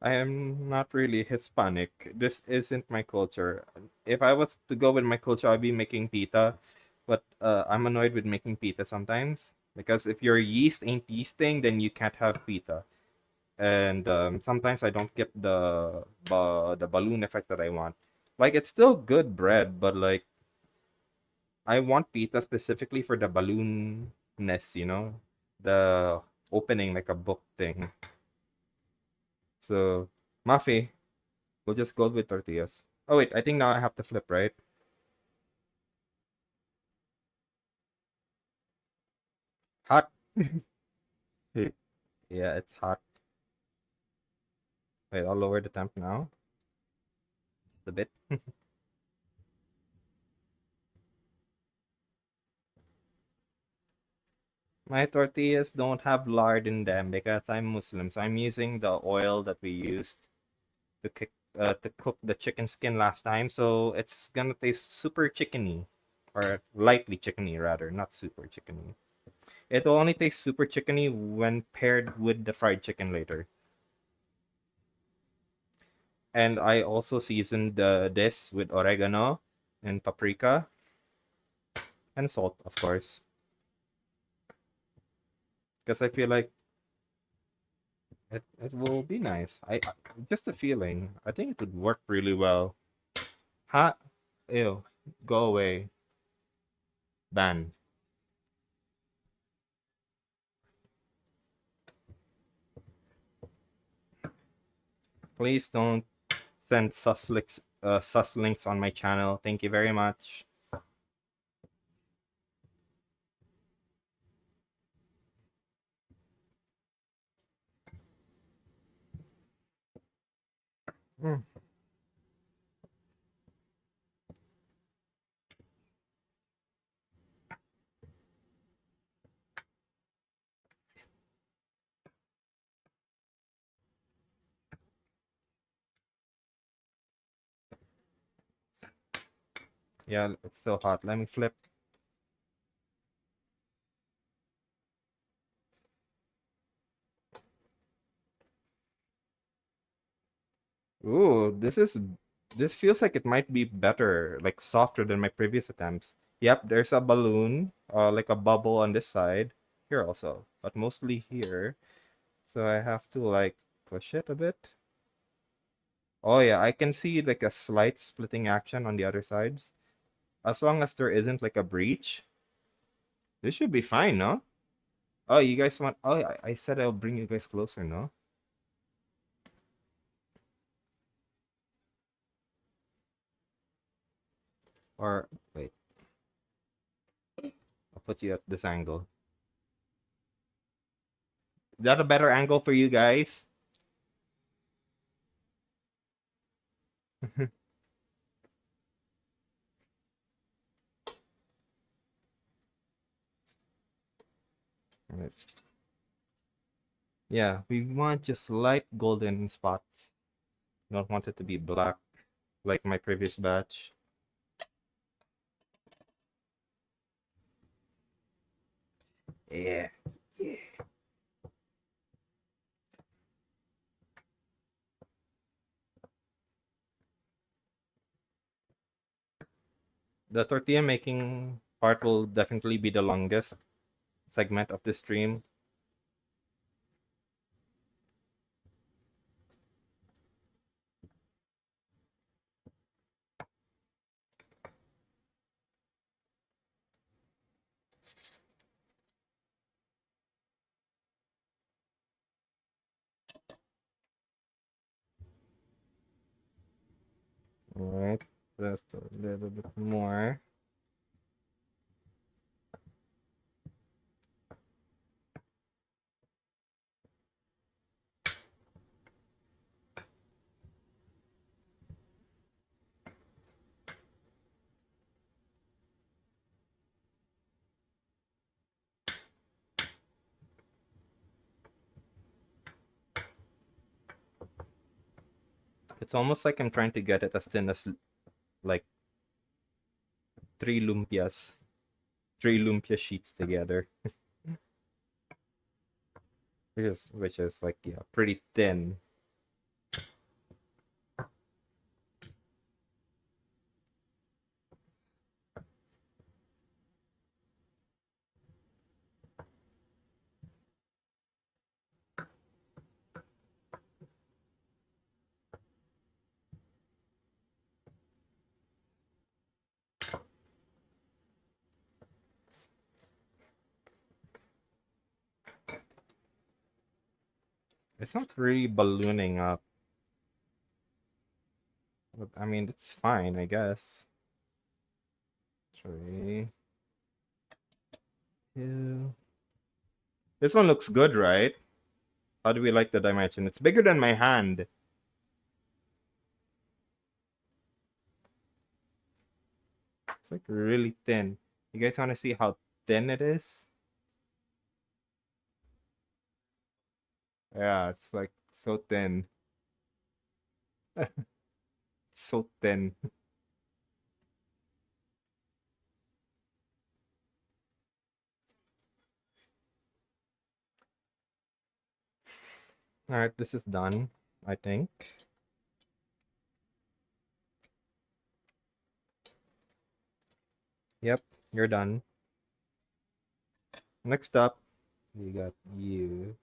I am not really Hispanic. This isn't my culture. If I was to go with my culture, I'd be making pita. But I'm annoyed with making pita sometimes because if your yeast ain't yeasting, then you can't have pita. And sometimes I don't get the balloon effect that I want. Like it's still good bread, but like I want pita specifically for the balloonness, the opening like a book thing. So, Mafi, we'll just go with tortillas. Oh wait, I think now I have to flip, right? Hot. Yeah, it's hot. Wait, I'll lower the temp now. Just a bit. My tortillas don't have lard in them because I'm Muslim, so I'm using the oil that we used to cook the chicken skin last time. So it's gonna taste super chickeny, or lightly chickeny rather, not super chickeny. It'll only taste super chickeny when paired with the fried chicken later. And I also seasoned this with oregano and paprika and salt, of course, because I feel like it will be nice. Just a feeling. I think it would work really well. Hot, ew, go away, ban. Please don't send sus links on my channel. Thank you very much. Mm. Yeah, it's still hot. Let me flip. Ooh, this feels like it might be better, like softer than my previous attempts. Yep, there's a balloon, like a bubble on this side. Here also, but mostly here. So I have to like push it a bit. Oh yeah, I can see like a slight splitting action on the other sides. As long as there isn't like a breach, this should be fine, no? Oh, you guys want? Oh, I said I'll bring you guys closer, no? Or wait, I'll put you at this angle. Is that a better angle for you guys? Right. Yeah, we want just light golden spots. We don't want it to be black like my previous batch. Yeah. The tortilla making part will definitely be the longest segment of this stream. All right, just a little bit more. It's almost like I'm trying to get it as thin as like three lumpias, three lumpia sheets together, which is like yeah, pretty thin. It's not really ballooning up. But, I mean, it's fine, I guess. 3, 2. This one looks good, right? How do we like the dimension? It's bigger than my hand. It's like really thin. You guys want to see how thin it is? Yeah, it's like so thin. It's so thin. All right, this is done, I think. Yep, you're done. Next up, we got you.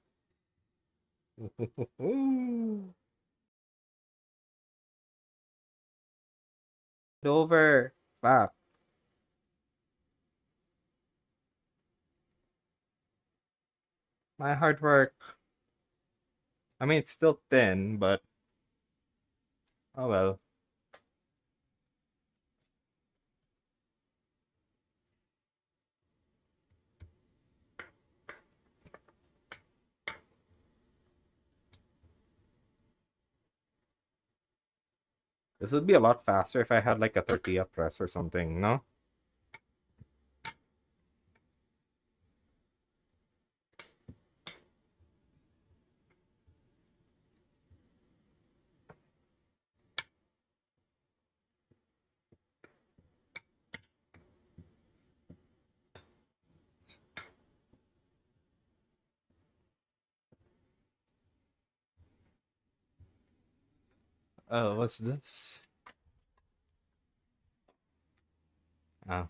Over. Fuck. My hard work. I mean, it's still thin, but oh well. This would be a lot faster if I had like a tortilla press or something, no? Oh, what's this? Oh.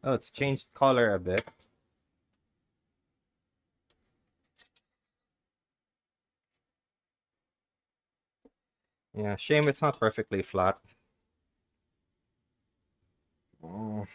Oh, it's changed color a bit. Yeah, shame it's not perfectly flat. Oh.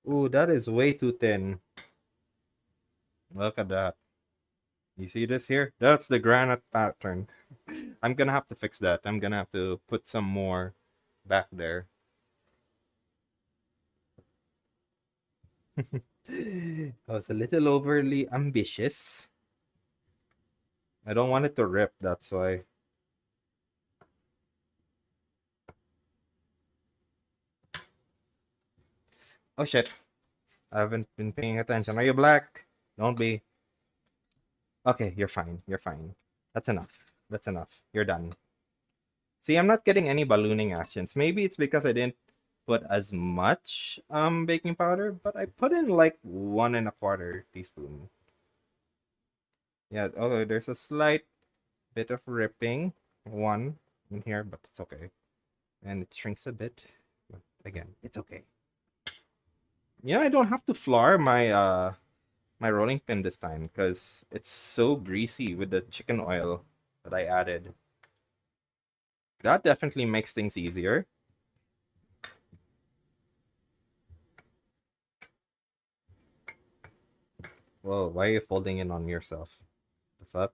Ooh, that is way too thin. Look at that. You see this here? That's the granite pattern. I'm gonna have to fix that. I'm gonna have to put some more back there. I was a little overly ambitious. I don't want it to rip, that's why. Oh shit. I haven't been paying attention. Are you black? Don't be. Okay, you're fine. You're fine. That's enough. That's enough. You're done. See, I'm not getting any ballooning actions. Maybe it's because I didn't put as much baking powder, but I put in like 1 1/4 teaspoon. Yeah, okay, there's a slight bit of ripping. One in here, but it's okay. And it shrinks a bit. But again, it's okay. Yeah, I don't have to flour my my rolling pin this time because it's so greasy with the chicken oil that I added. That definitely makes things easier. Whoa, why are you folding in on yourself? The fuck?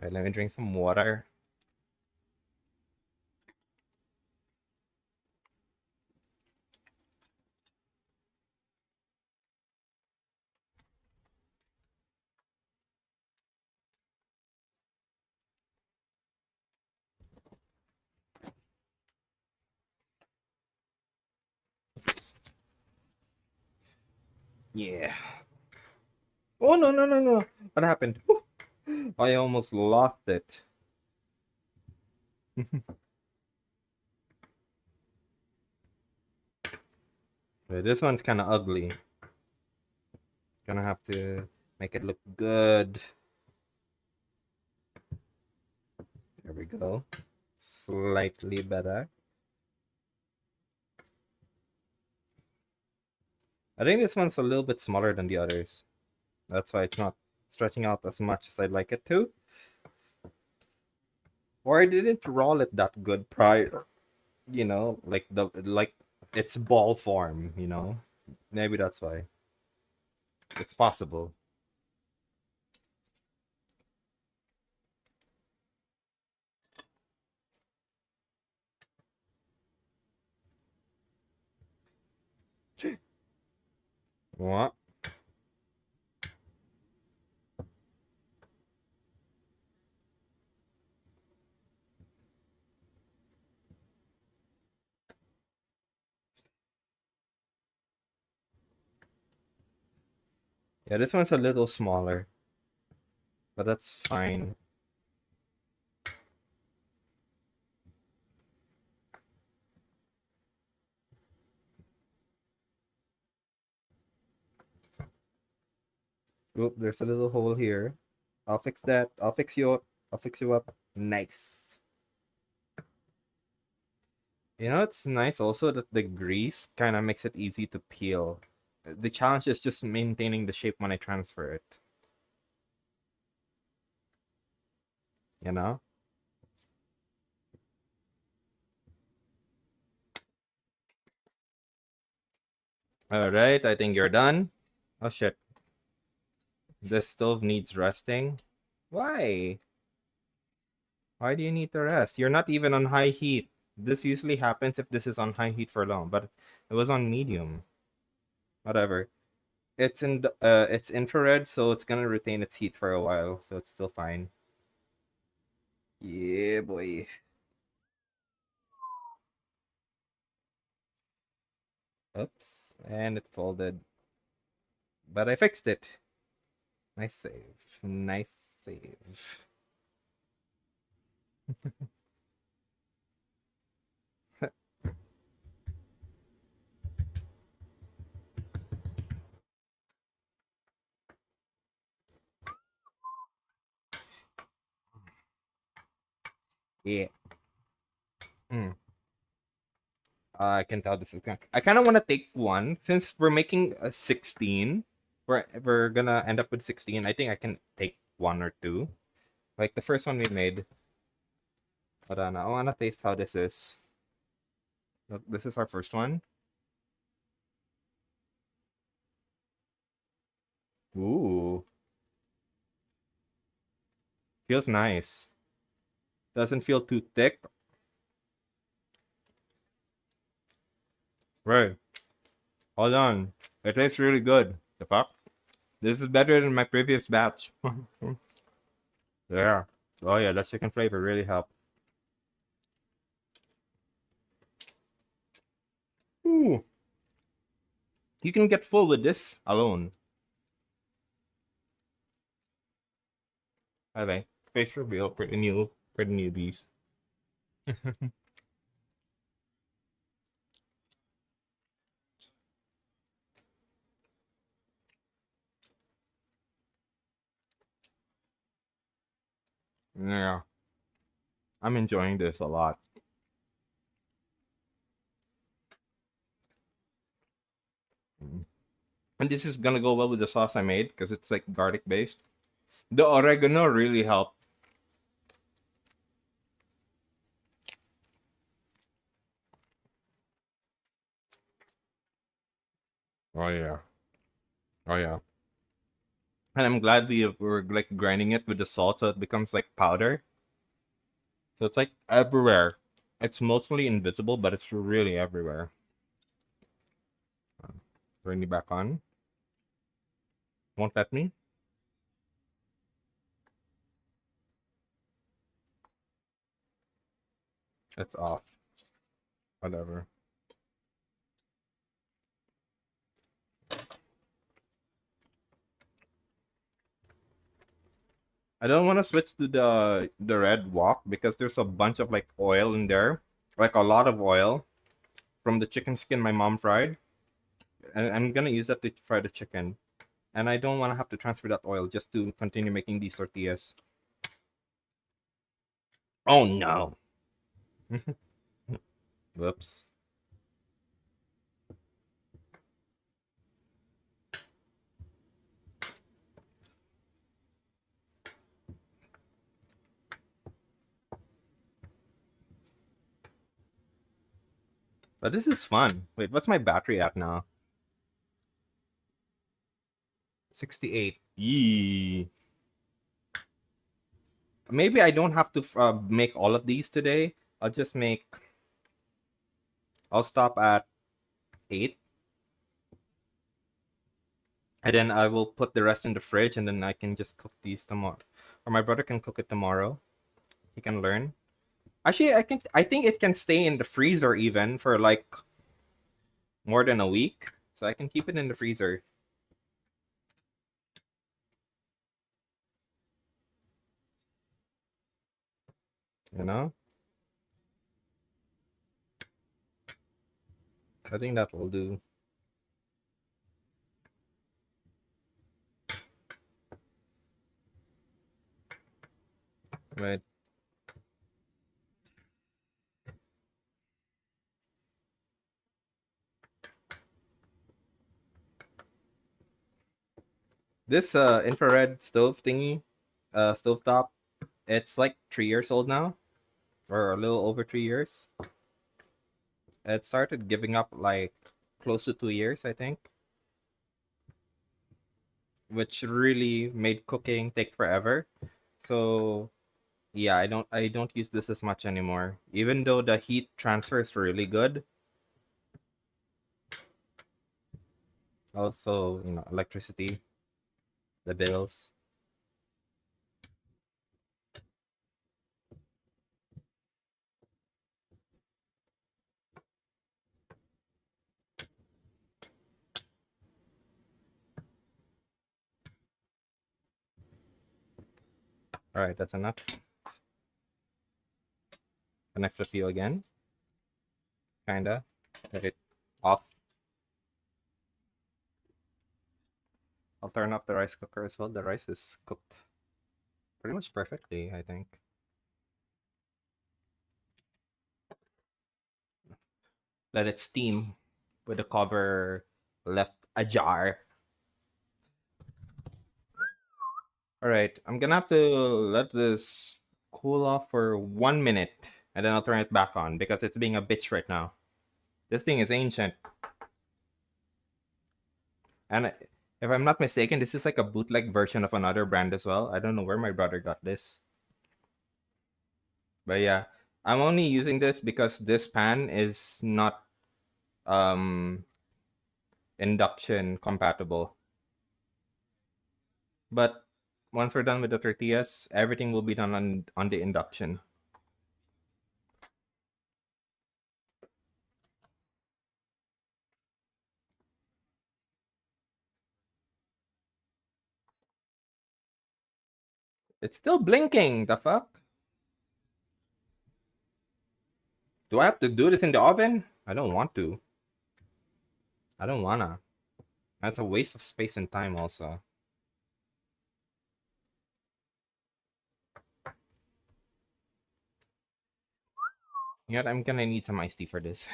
Alright, let me drink some water. Yeah. Oh no no no no! What happened? I almost lost it. Wait, this one's kind of ugly. Gonna have to make it look good. There we go. Slightly better. I think this one's a little bit smaller than the others. That's why it's not stretching out as much as I'd like it to. Or I didn't roll it that good prior. You know, like it's ball form, you know? Maybe that's why. It's possible. What? Yeah, this one's a little smaller, but that's fine. Oop, there's a little hole here. I'll fix that. I'll fix you up. I'll fix you up. Nice. You know, it's nice also that the grease kind of makes it easy to peel. The challenge is just maintaining the shape when I transfer it. You know? Alright, I think you're done. Oh shit. This stove needs resting. Why? Why do you need to rest? You're not even on high heat. This usually happens if this is on high heat for long, but it was on medium. Whatever. It's infrared, so it's gonna retain its heat for a while, so it's still fine. Yeah, boy. Oops, and it folded. But I fixed it. Nice save. Nice save. Yeah. Mm. I can tell this is gonna. I kind of want to take one since we're making a 16. We're gonna end up with 16. I think I can take one or two. Like the first one we made. Hold on, I wanna taste how this is. Look, this is our first one. Ooh, feels nice. Doesn't feel too thick. Right. Hold on. It tastes really good. The fuck? This is better than my previous batch. Yeah. Oh yeah, that chicken flavor really helped. Ooh. You can get full with this alone. By the way, face reveal for the newbies. Yeah, I'm enjoying this a lot. Mm. And this is gonna go well with the sauce I made because it's like garlic based. The oregano really helped. Oh yeah. Oh yeah. And I'm glad we're like grinding it with the salt so it becomes like powder. So it's like everywhere. It's mostly invisible, but it's really everywhere. Bring it back on. Won't let me. It's off. Whatever. I don't want to switch to the red wok because there's a bunch of like oil in there, like a lot of oil from the chicken skin my mom fried, and I'm gonna use that to fry the chicken. And I don't want to have to transfer that oil just to continue making these tortillas. Oh no! Whoops. But this is fun. Wait, what's my battery at now? 68. Yee. Maybe I don't have to make all of these today. I'll just make. I'll stop at 8, and then I will put the rest in the fridge, and then I can just cook these tomorrow, or my brother can cook it tomorrow. He can learn. Actually, I can. I think it can stay in the freezer even for like more than a week, so I can keep it in the freezer. You know, I think that will do. Right. This infrared stove thingy, stove top, it's like 3 years old now, or a little over 3 years. It started giving up like close to 2 years, I think, which really made cooking take forever. So yeah, I don't use this as much anymore. Even though the heat transfer is really good, also electricity, the bills. All right, that's enough. Can I flip you again? Kinda. Let it off. I'll turn up the rice cooker as well. The rice is cooked pretty much perfectly, I think. Let it steam with the cover left ajar. All right, I'm gonna have to let this cool off for 1 minute, and then I'll turn it back on because it's being a bitch right now. This thing is ancient, and if I'm not mistaken, this is like a bootleg version of another brand as well. I don't know where my brother got this, but yeah, I'm only using this because this pan is not um induction compatible. But once we're done with the tortillas, everything will be done on the induction. It's still blinking. The fuck? Do I have to do this in the oven? I don't want to. I don't wanna. That's a waste of space and time also. You know what? I'm gonna need some iced tea for this.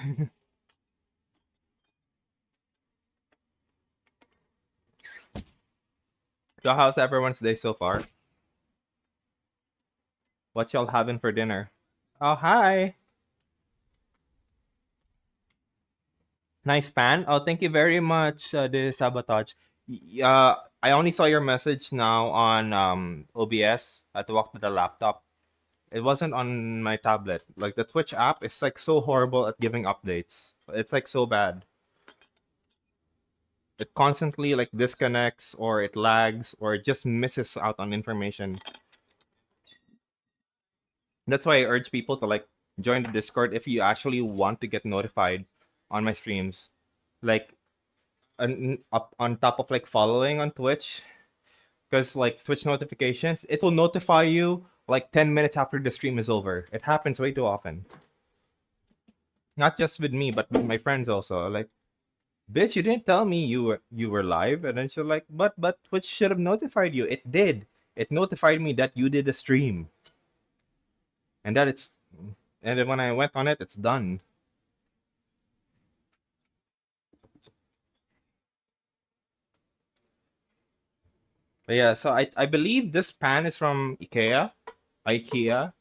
So how's everyone's day so far? What y'all having for dinner? Oh, hi. Nice pan. Oh, thank you very much, the sabotage. I only saw your message now on OBS. I had to walk to the laptop. It wasn't on my tablet. Like the Twitch app is like so horrible at giving updates. It's like so bad. It constantly like disconnects or it lags or it just misses out on information. That's why I urge people to like join the Discord if you actually want to get notified on my streams. Like up on top of like following on Twitch, because like Twitch notifications, it will notify you like 10 minutes after the stream is over. It happens way too often. Not just with me, but with my friends also. Like, bitch, you didn't tell me you were live, and then she's like, but Twitch should have notified you. It did. It notified me that you did a stream, and that it's, and then when I went on it, it's done. But yeah, so I believe this pan is from IKEA. IKEA.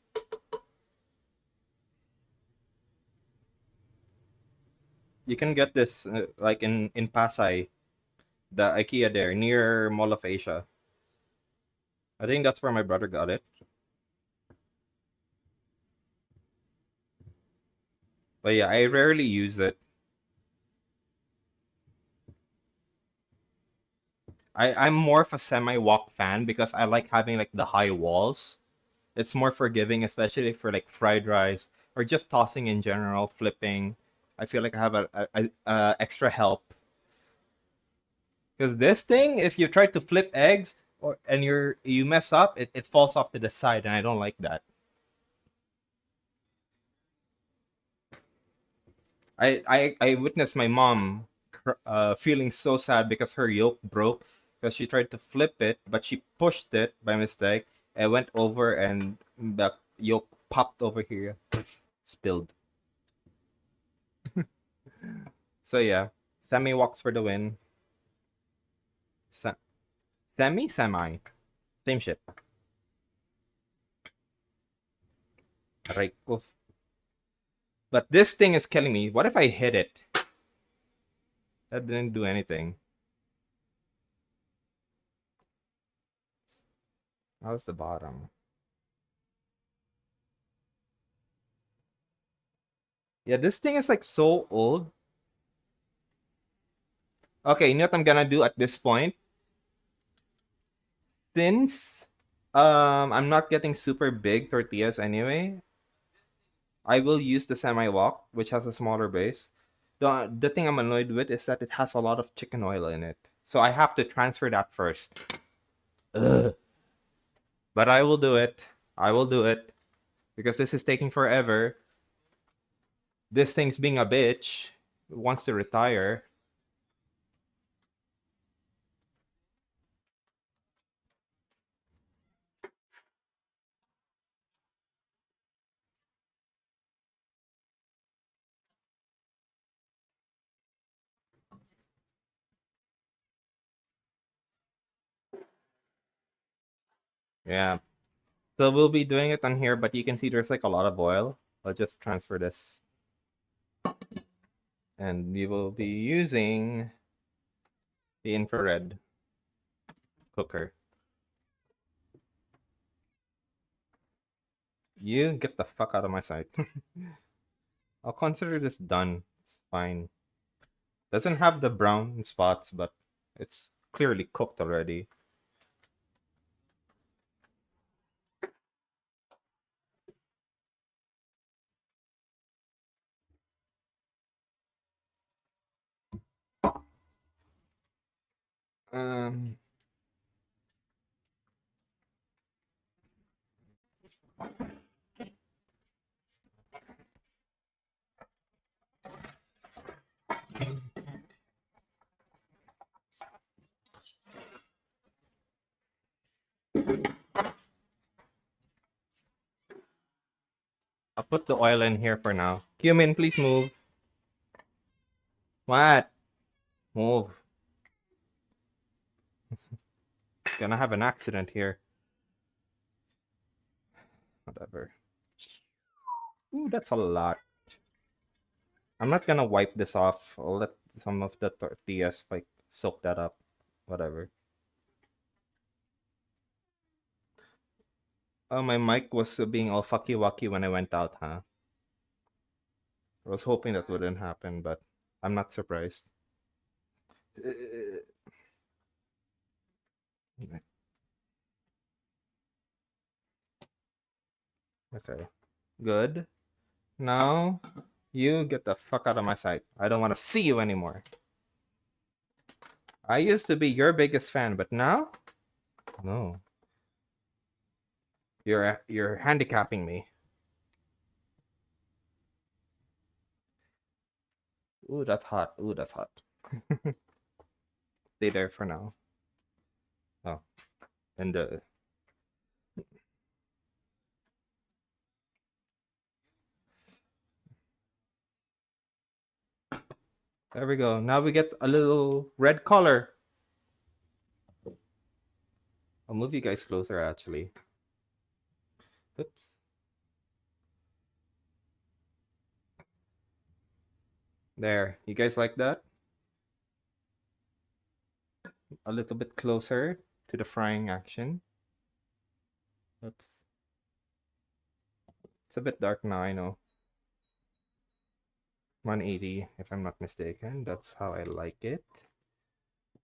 You can get this like in Pasay, the IKEA there near Mall of Asia. I think that's where my brother got it. But yeah, I rarely use it. I'm more of a semi-wok fan because I like having like the high walls. It's more forgiving, especially for like fried rice or just tossing in general, flipping. I feel like I have a extra help. Because this thing, if you try to flip eggs or and you mess up, it falls off to the side, and I don't like that. I witnessed my mom feeling so sad because her yolk broke because she tried to flip it, but she pushed it by mistake and went over, and the yolk popped over here, spilled. So yeah, semi walks for the win. Se- semi, same shit. Right. Oof. But this thing is killing me. What if I hit it? That didn't do anything. How's the bottom? Yeah, this thing is like so old. Okay, you know what I'm gonna do at this point? Since I'm not getting super big tortillas anyway, I will use the semi wok, which has a smaller base. The thing I'm annoyed with is that it has a lot of chicken oil in it. So I have to transfer that first. Ugh. But I will do it. I will do it. Because this is taking forever. This thing's being a bitch. Wants to retire. Yeah. So we'll be doing it on here, but you can see there's like a lot of oil. I'll just transfer this. And we will be using the infrared cooker. You get the fuck out of my sight. I'll consider this done. It's fine. Doesn't have the brown spots, but it's clearly cooked already. Um, I'll put the oil in here for now. Cumin, please move. What? Move. Gonna have an accident here. Whatever. Ooh, that's a lot. I'm not gonna wipe this off. I'll let some of the tortillas like soak that up. Whatever. Oh, my mic was being all fucky wucky when I went out, huh? I was hoping that wouldn't happen, but I'm not surprised. Okay. Good. Now, you get the fuck out of my sight. I don't want to see you anymore. I used to be your biggest fan, but now? No. You're handicapping me. Ooh, that's hot. Ooh, that's hot. Stay there for now. Oh. And there we go. Now we get a little red color. I'll move you guys closer actually. Oops. There. You guys like that? A little bit closer to the frying action. Oops. It's a bit dark now, I know. 180, if I'm not mistaken. That's how I like it.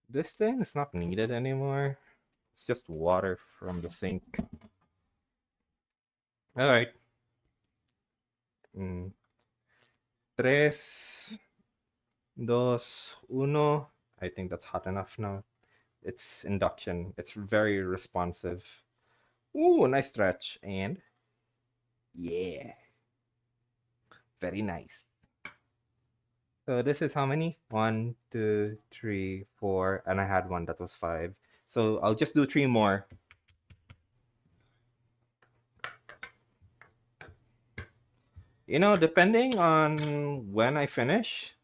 This thing is not needed anymore. It's just water from the sink. All right. 3, 2, 1. I think that's hot enough now. It's induction. It's very responsive. Ooh, nice stretch. And yeah. Very nice. So this is how many? 1, 2, 3, 4. And I had one that was 5. So I'll just do 3 more. You know, depending on when I finish,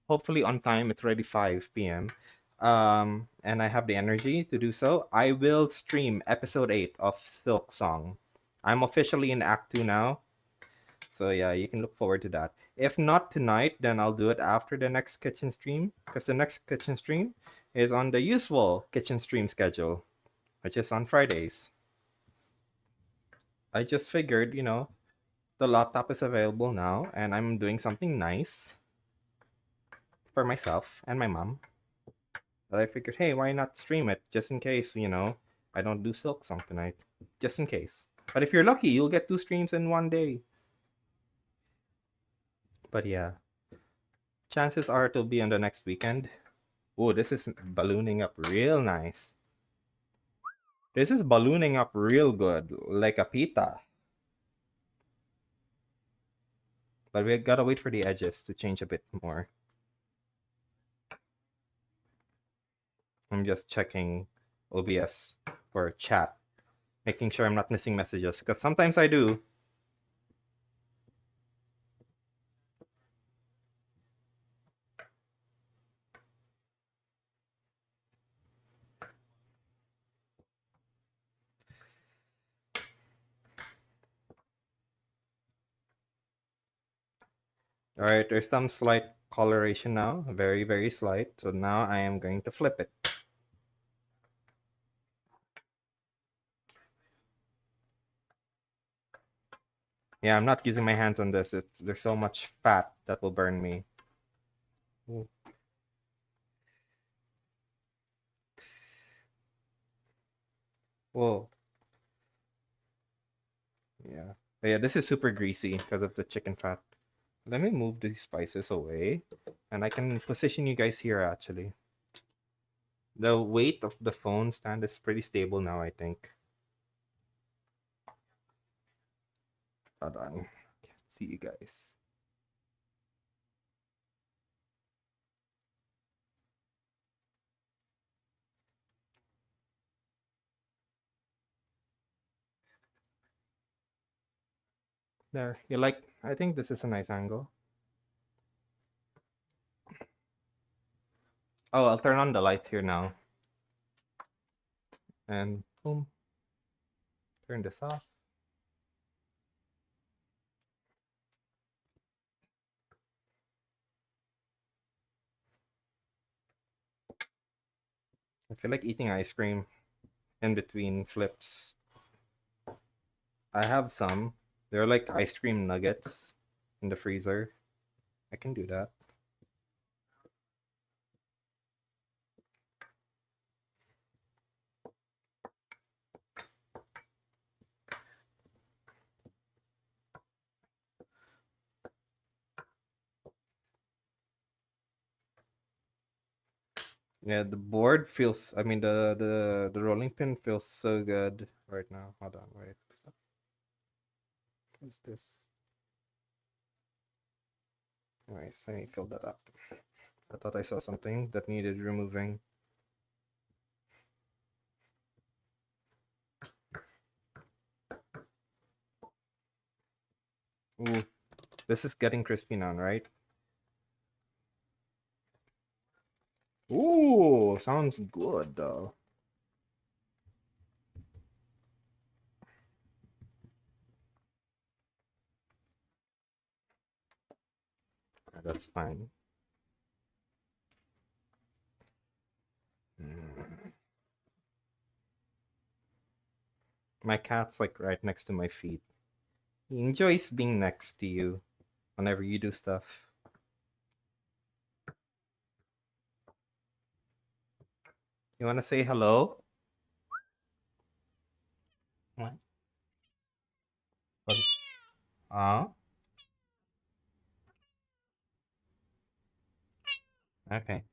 hopefully on time, it's already 5 p.m. And I have the energy to do so, I will stream episode 8 of Silk Song. I'm officially in Act 2 now. So yeah, you can look forward to that. If not tonight, then I'll do it after the next kitchen stream, because the next kitchen stream is on the usual kitchen stream schedule, which is on Fridays. I just figured, you know, the laptop is available now, and I'm doing something nice for myself and my mom. But I figured, hey, why not stream it just in case, you know, I don't do Silk Song tonight. Just in case. But if you're lucky, you'll get 2 streams in one day. But yeah. Chances are it'll be on the next weekend. Oh, this is ballooning up real nice. This is ballooning up real good, like a pita. But we gotta wait for the edges to change a bit more. I'm just checking OBS for chat, making sure I'm not missing messages, because sometimes I do. All right, there's some slight coloration now, very, very slight. So now I am going to flip it. Yeah, I'm not using my hands on this. There's so much fat that will burn me. Ooh. Whoa. Yeah. But yeah, this is super greasy because of the chicken fat. Let me move these spices away, and I can position you guys here actually. The weight of the phone stand is pretty stable now, I think. Hold on. Can't see you guys. There. You like, I think this is a nice angle. Oh, I'll turn on the lights here now. And boom. Turn this off. I feel like eating ice cream in between flips. I have some. They're like ice cream nuggets in the freezer. I can do that. Yeah, the board feels. I mean, the rolling pin feels so good right now. Hold on, wait. What's this? Nice. Let me fill that up. I thought I saw something that needed removing. Ooh, this is getting crispy now, right? Ooh, sounds good though. That's fine. Mm. My cat's like right next to my feet. He enjoys being next to you whenever you do stuff. You want to say hello? What? What? Oh, okay.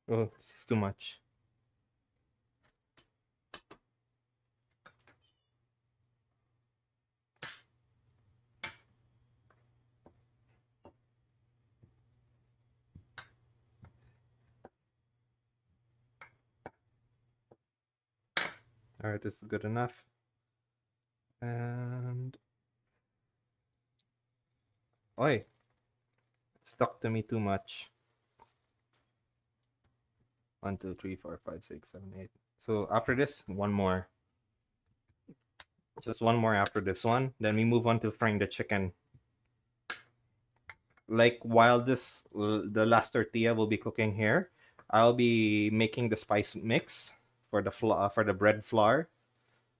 Oh, this is too much. All right, this is good enough. And oi, it stuck to me too much. 1, 2, 3, 4, 5, 6, 7, 8. So after this, one more. Just one more after this one. Then we move on to frying the chicken. Like while the last tortilla will be cooking here, I'll be making the spice mix for for the bread flour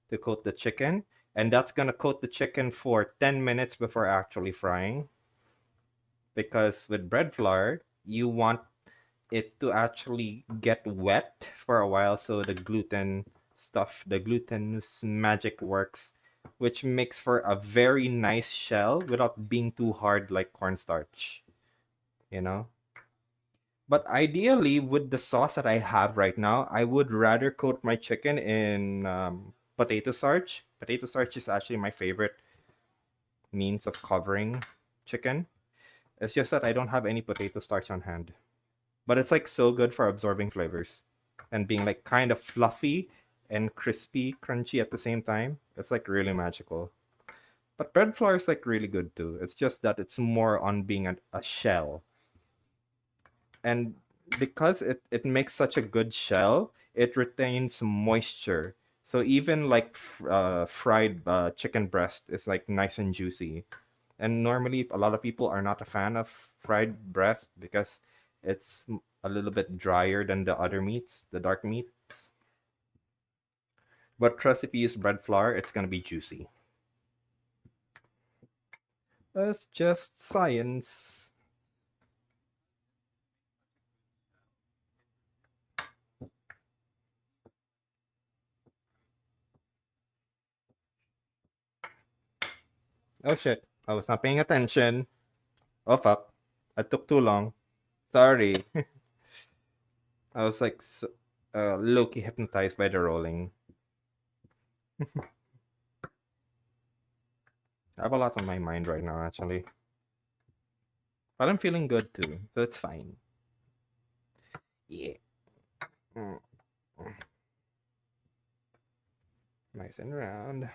to coat the chicken, and that's gonna coat the chicken for 10 minutes before actually frying. Because with bread flour, you want it to actually get wet for a while, so the gluten stuff, the glutinous magic works, which makes for a very nice shell without being too hard like cornstarch. You know. But ideally, with the sauce that I have right now, I would rather coat my chicken in potato starch. Potato starch is actually my favorite means of covering chicken. It's just that I don't have any potato starch on hand. But it's like so good for absorbing flavors and being like kind of fluffy and crispy, crunchy at the same time. It's like really magical. But bread flour is like really good too. It's just that it's more on being a shell. And because it makes such a good shell, it retains moisture. So even like fried chicken breast is like nice and juicy. And normally, a lot of people are not a fan of fried breast because it's a little bit drier than the other meats, the dark meats. But trust, if you use bread flour, it's gonna be juicy. That's just science. Oh shit! I was not paying attention. Oh fuck! I took too long. Sorry. I was like low key hypnotized by the rolling. I have a lot on my mind right now, actually. But I'm feeling good too, so it's fine. Yeah. Mm. Nice and round.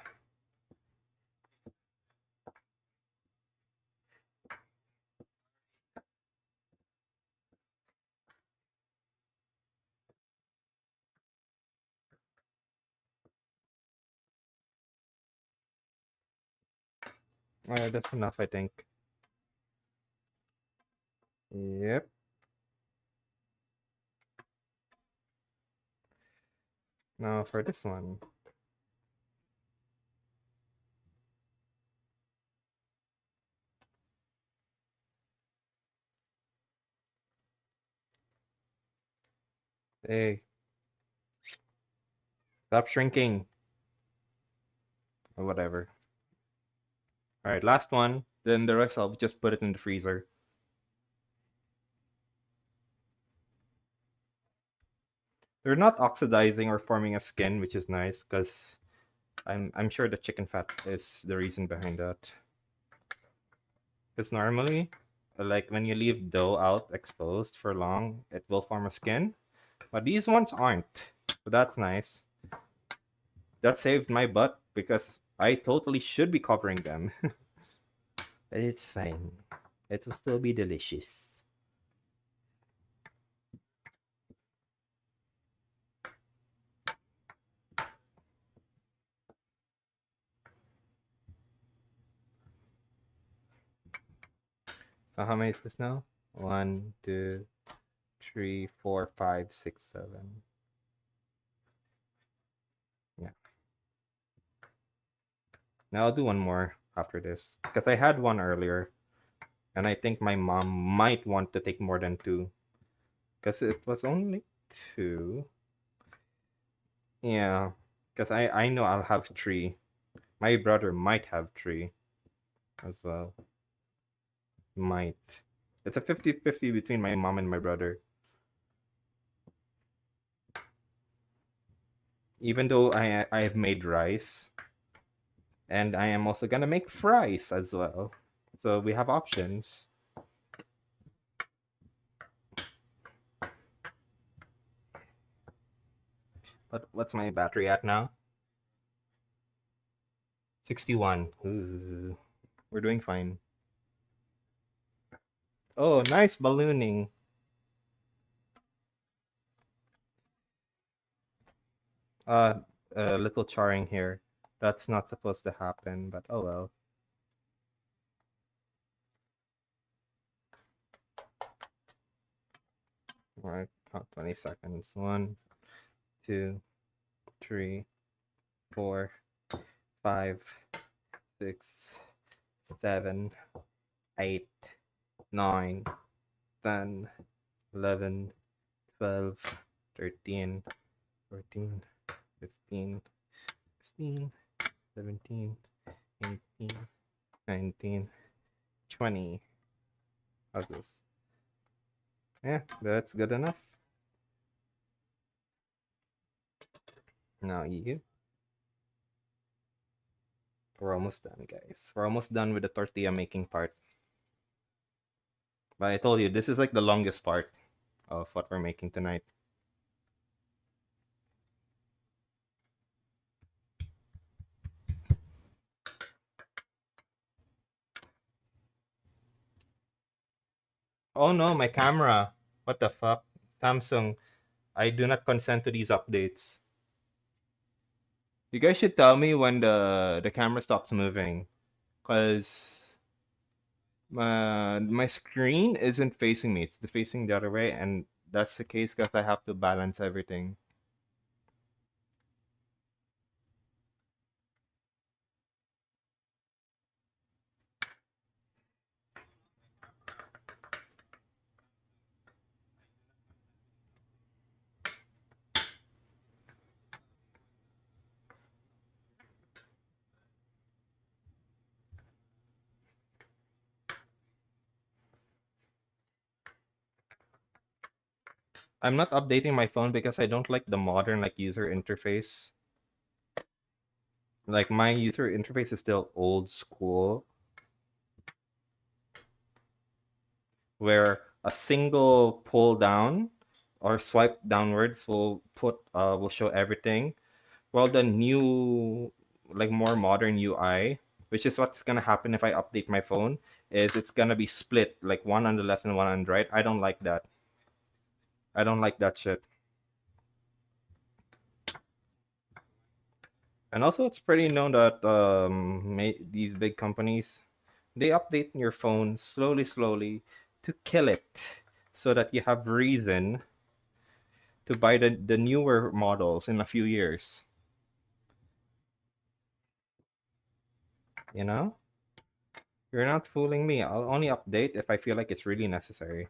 That's enough, I think. Yep. Now for this one. Hey, stop shrinking. Or whatever. Alright, last one. Then the rest I'll just put it in the freezer. They're not oxidizing or forming a skin, which is nice, because I'm sure the chicken fat is the reason behind that. Because normally, like when you leave dough out exposed for long, it will form a skin. But these ones aren't. So that's nice. That saved my butt because I totally should be covering them. But it's fine. It will still be delicious. So how many is this now? 1, 2, 3, 4, 5, 6, 7. Yeah. Now I'll do one more after this because I had one earlier, and I think my mom might want to take more than two because it was only two. Yeah, because I know I'll have three. My brother might have three as well. Might. It's a 50-50 between my mom and my brother. Even though I've made rice, and I am also gonna make fries as well. So we have options. But what's my battery at now? 61. Ooh, we're doing fine. Oh, nice ballooning. Uh, a little charring here. That's not supposed to happen, but oh well. All right, count 20 seconds. 1, 2, 3, 4, 5, 6, 7, 8, 9, 10, 11, 12, 13, 14, 15, 16, 17, 18, 19, 20. How's this? Yeah, that's good enough. Now you. We're almost done, guys. We're almost done with the tortilla making part. But I told you, this is like the longest part of what we're making tonight. Oh no, my camera. What the fuck? Samsung, I do not consent to these updates. You guys should tell me when the camera stops moving. Because my screen isn't facing me. It's facing the other way. And that's the case because I have to balance everything. I'm not updating my phone because I don't like the modern like user interface. Like my user interface is still old school, where a single pull down or swipe downwards will show everything. Well, the new, like more modern UI, which is what's gonna happen if I update my phone, is it's gonna be split, like one on the left and one on the right. I don't like that. I don't like that shit. And also, it's pretty known that these big companies, they update your phone slowly, slowly to kill it, so that you have reason to buy the newer models in a few years. You know, you're not fooling me. I'll only update if I feel like it's really necessary.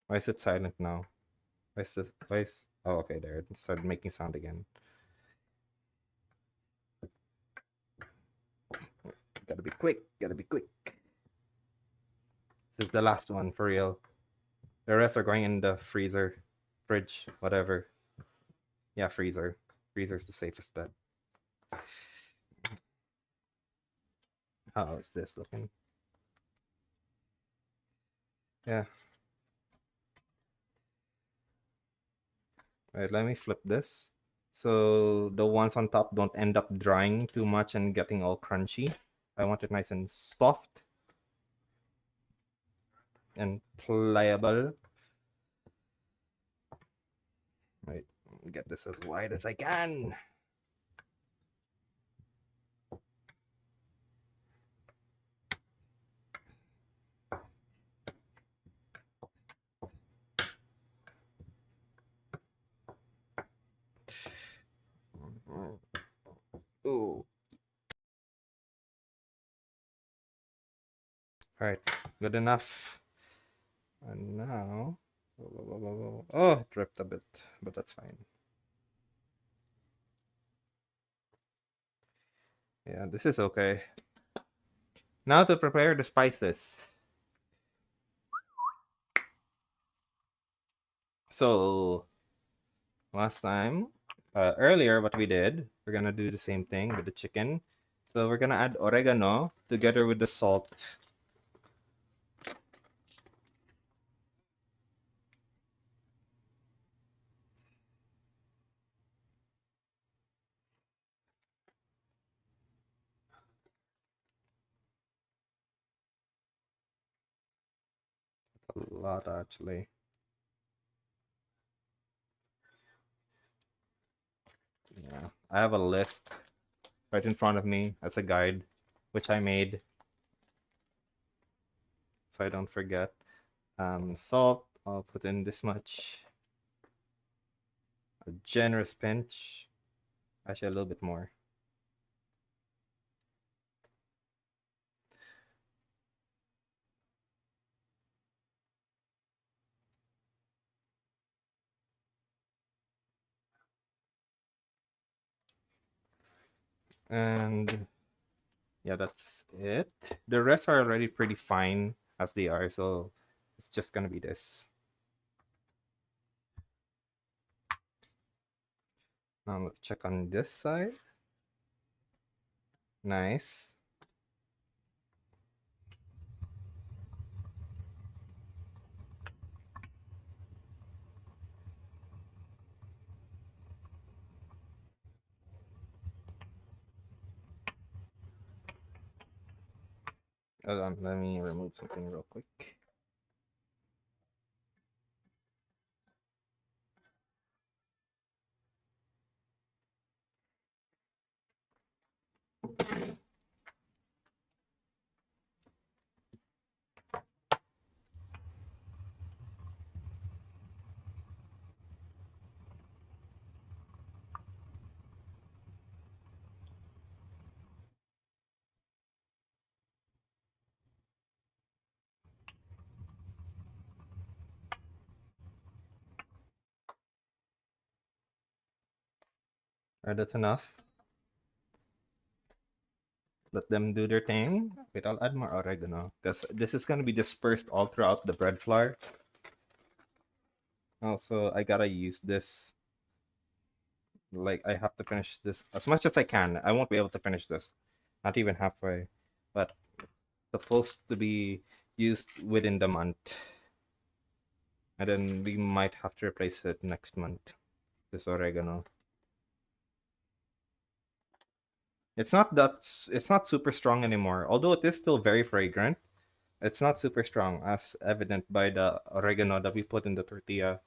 Why is it silent now? Why is this? Why is? Oh, okay, there. It started making sound again. Gotta be quick. Gotta be quick. This is the last one for real. The rest are going in the freezer, fridge, whatever. Yeah, freezer. Freezer's the safest bet. How is this looking? Yeah. All right, let me flip this. So the ones on top don't end up drying too much and getting all crunchy. I want it nice and soft and pliable. Right, get this as wide as I can. Ooh. All right, good enough. And now, oh, it dripped a bit, but that's fine. Yeah, this is okay. Now to prepare the spices. So last time, earlier, what we did, we're gonna do the same thing with the chicken. So we're gonna add oregano together with the salt. A lot actually. Yeah, I have a list right in front of me as a guide, which I made so I don't forget. Salt, I'll put in this much. A generous pinch. Actually, a little bit more. And yeah, that's it. The rest are already pretty fine as they are, so it's just gonna be this. Now let's check on this side. Nice. Hold on, let me remove something real quick. Alright, that's enough. Let them do their thing. Wait, I'll add more oregano because this is gonna be dispersed all throughout the bread flour. Also, I gotta use this. Like, I have to finish this as much as I can. I won't be able to finish this, not even halfway, but it's supposed to be used within the month, and then we might have to replace it next month. This oregano. It's not super strong anymore. Although it is still very fragrant, it's not super strong, as evident by the oregano that we put in the tortilla.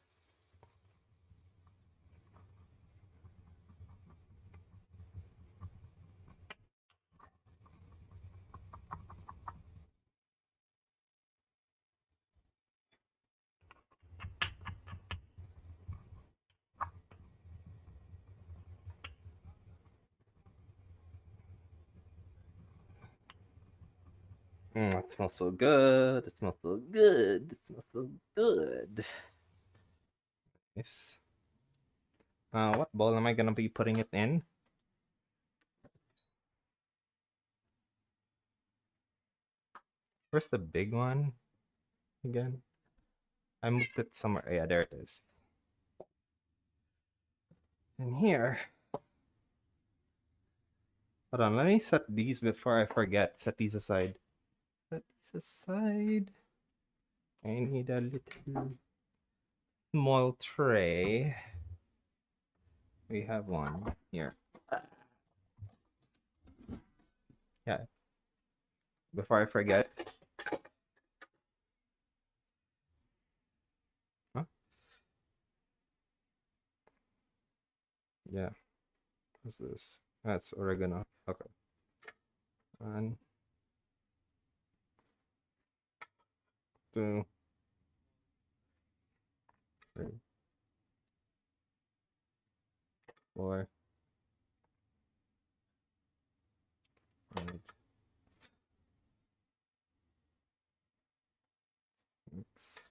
It smells so good. It smells so good. It smells so good. Yes. What bowl am I gonna be putting it in? Where's the big one again? I moved it somewhere. Yeah, there it is. In here. Hold on, let me set these before I forget. Set these aside. Set these aside. I need a little small tray. We have one here. Yeah. Before I forget. Huh? Yeah. What's this? That's oregano. Okay. One, two, three, four, five, six,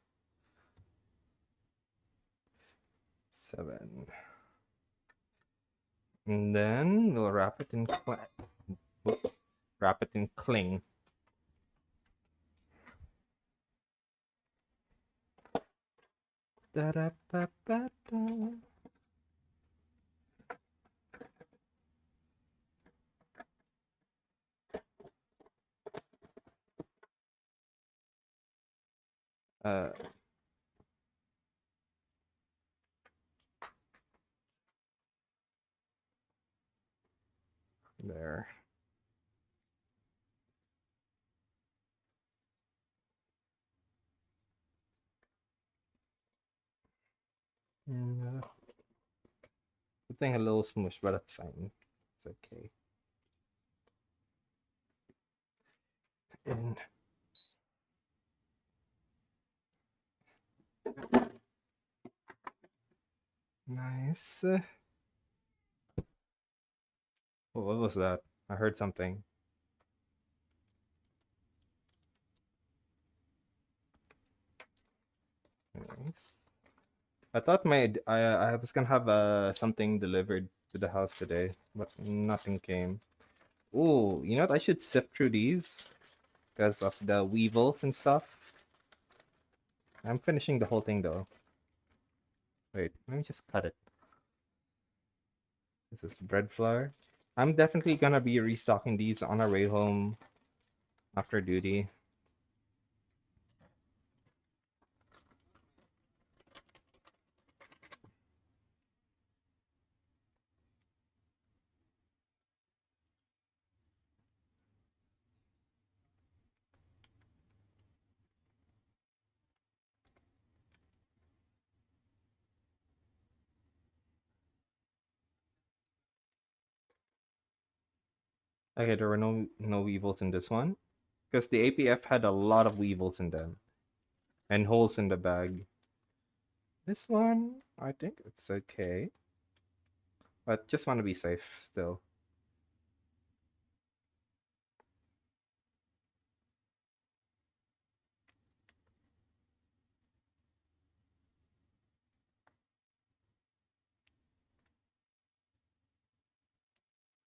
seven. And then we'll wrap it in wrap it in cling. Da-da-ba-ba-da. Uh, there. The thing a little smush, but that's fine. It's okay. And nice. Oh, what was that? I heard something. Nice. I thought I was gonna have something delivered to the house today, but nothing came. Oh, you know what? I should sift through these because of the weevils and stuff. I'm finishing the whole thing though. Wait, let me just cut it. This is bread flour. I'm definitely gonna be restocking these on our way home after duty. Okay, there were no weevils in this one because the APF had a lot of weevils in them and holes in the bag. This one, I think it's okay, but just want to be safe still.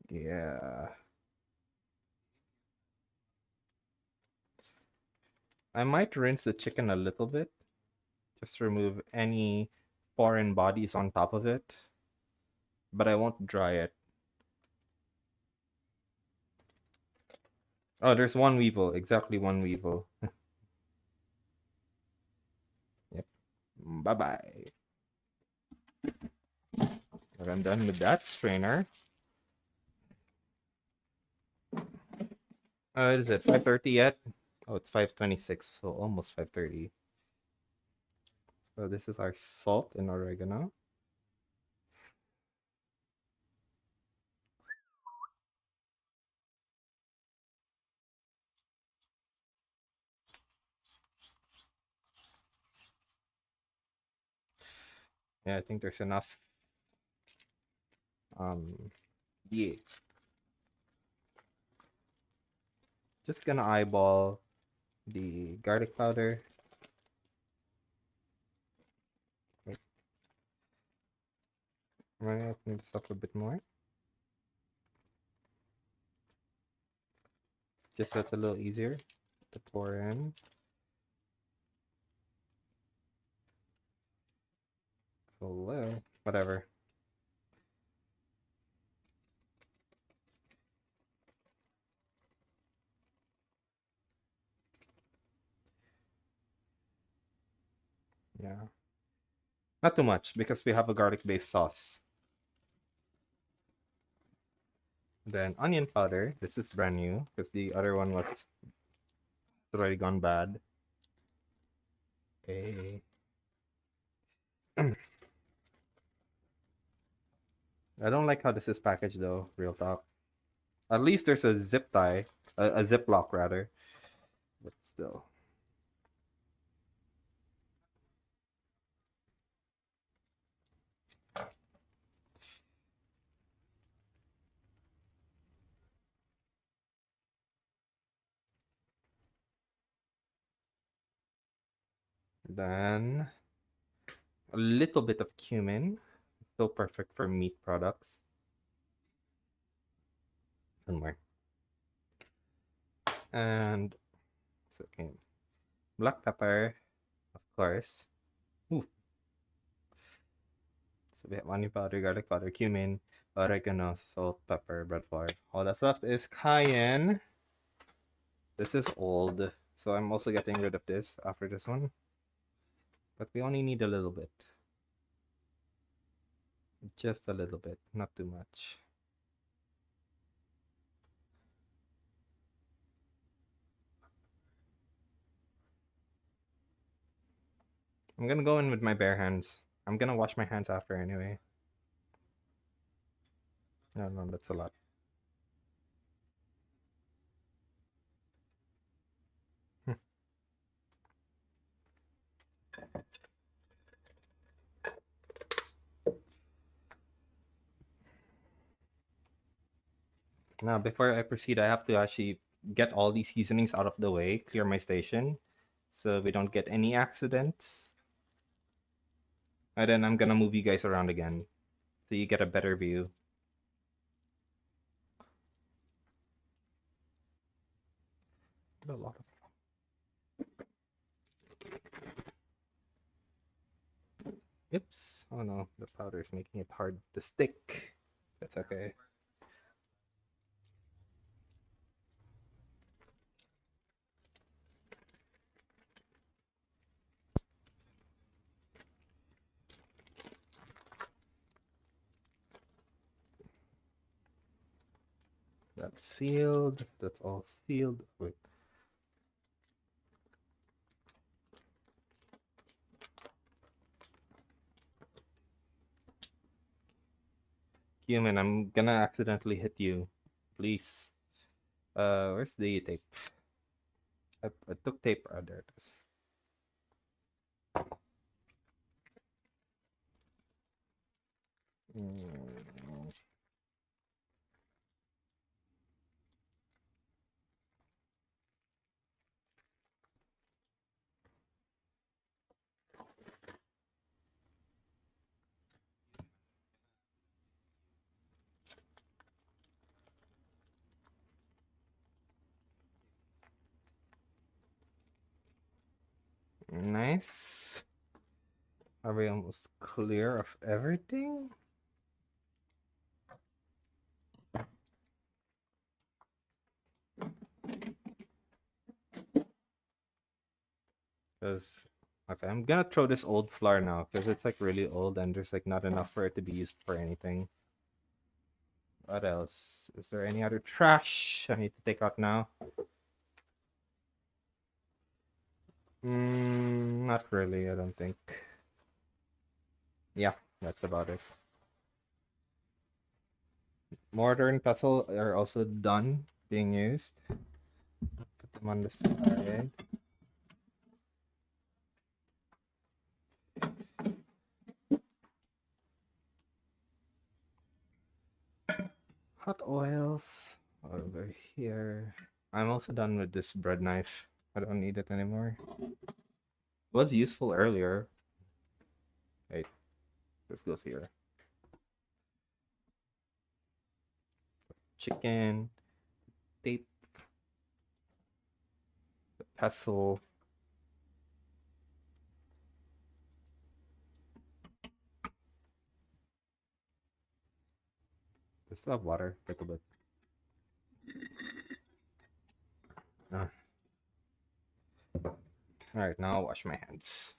Yeah. I might rinse the chicken a little bit just to remove any foreign bodies on top of it, but I won't dry it. Oh, there's one weevil, exactly one weevil. Yep. Bye bye. I'm done with that strainer. Is it 5:30 yet? Oh, it's 5:26, so almost 5:30. So this is our salt and oregano. Yeah, I think there's enough. Yeah. Just gonna eyeball the garlic powder. Wait, am I opening this up a bit more? Just so it's a little easier to pour in. So, whatever. Yeah. Not too much because we have a garlic-based sauce. Then onion powder. This is brand new because the other one was already gone bad. Okay. I don't like how this is packaged though, real talk. At least there's a zip tie, a ziplock rather, but still. Then a little bit of cumin. So perfect for meat products. And more. And so, okay. Black pepper, of course. Ooh. So we have onion powder, garlic powder, cumin, oregano, salt, pepper, bread flour. All that's left is cayenne. This is old, so I'm also getting rid of this after this one. But we only need a little bit. Just a little bit, not too much. I'm gonna go in with my bare hands. I'm gonna wash my hands after anyway. No, that's a lot. Now, before I proceed, I have to actually get all these seasonings out of the way, clear my station, so we don't get any accidents. And then I'm gonna move you guys around again, so you get a better view. A lot of. Oops! Oh no, the powder is making it hard to stick. That's okay. That's sealed. That's all sealed. Wait. Human, I'm gonna accidentally hit you. Please. Where's the tape? I took tape. There it is. Mm. Nice. Are we almost clear of everything? Because okay, I'm gonna throw this old flour now because it's like really old and there's like not enough for it to be used for anything. What else? Is there any other trash I need to take out now? Not really, I don't think. Yeah, that's about it. Mortar and pestle are also done being used. Put them on the side. Hot oils over here. I'm also done with this bread knife. I don't need it anymore. It was useful earlier. Wait, this goes here. Chicken, tape, the pestle. There's still have water, take a bit. Ah. Alright, now I'll wash my hands.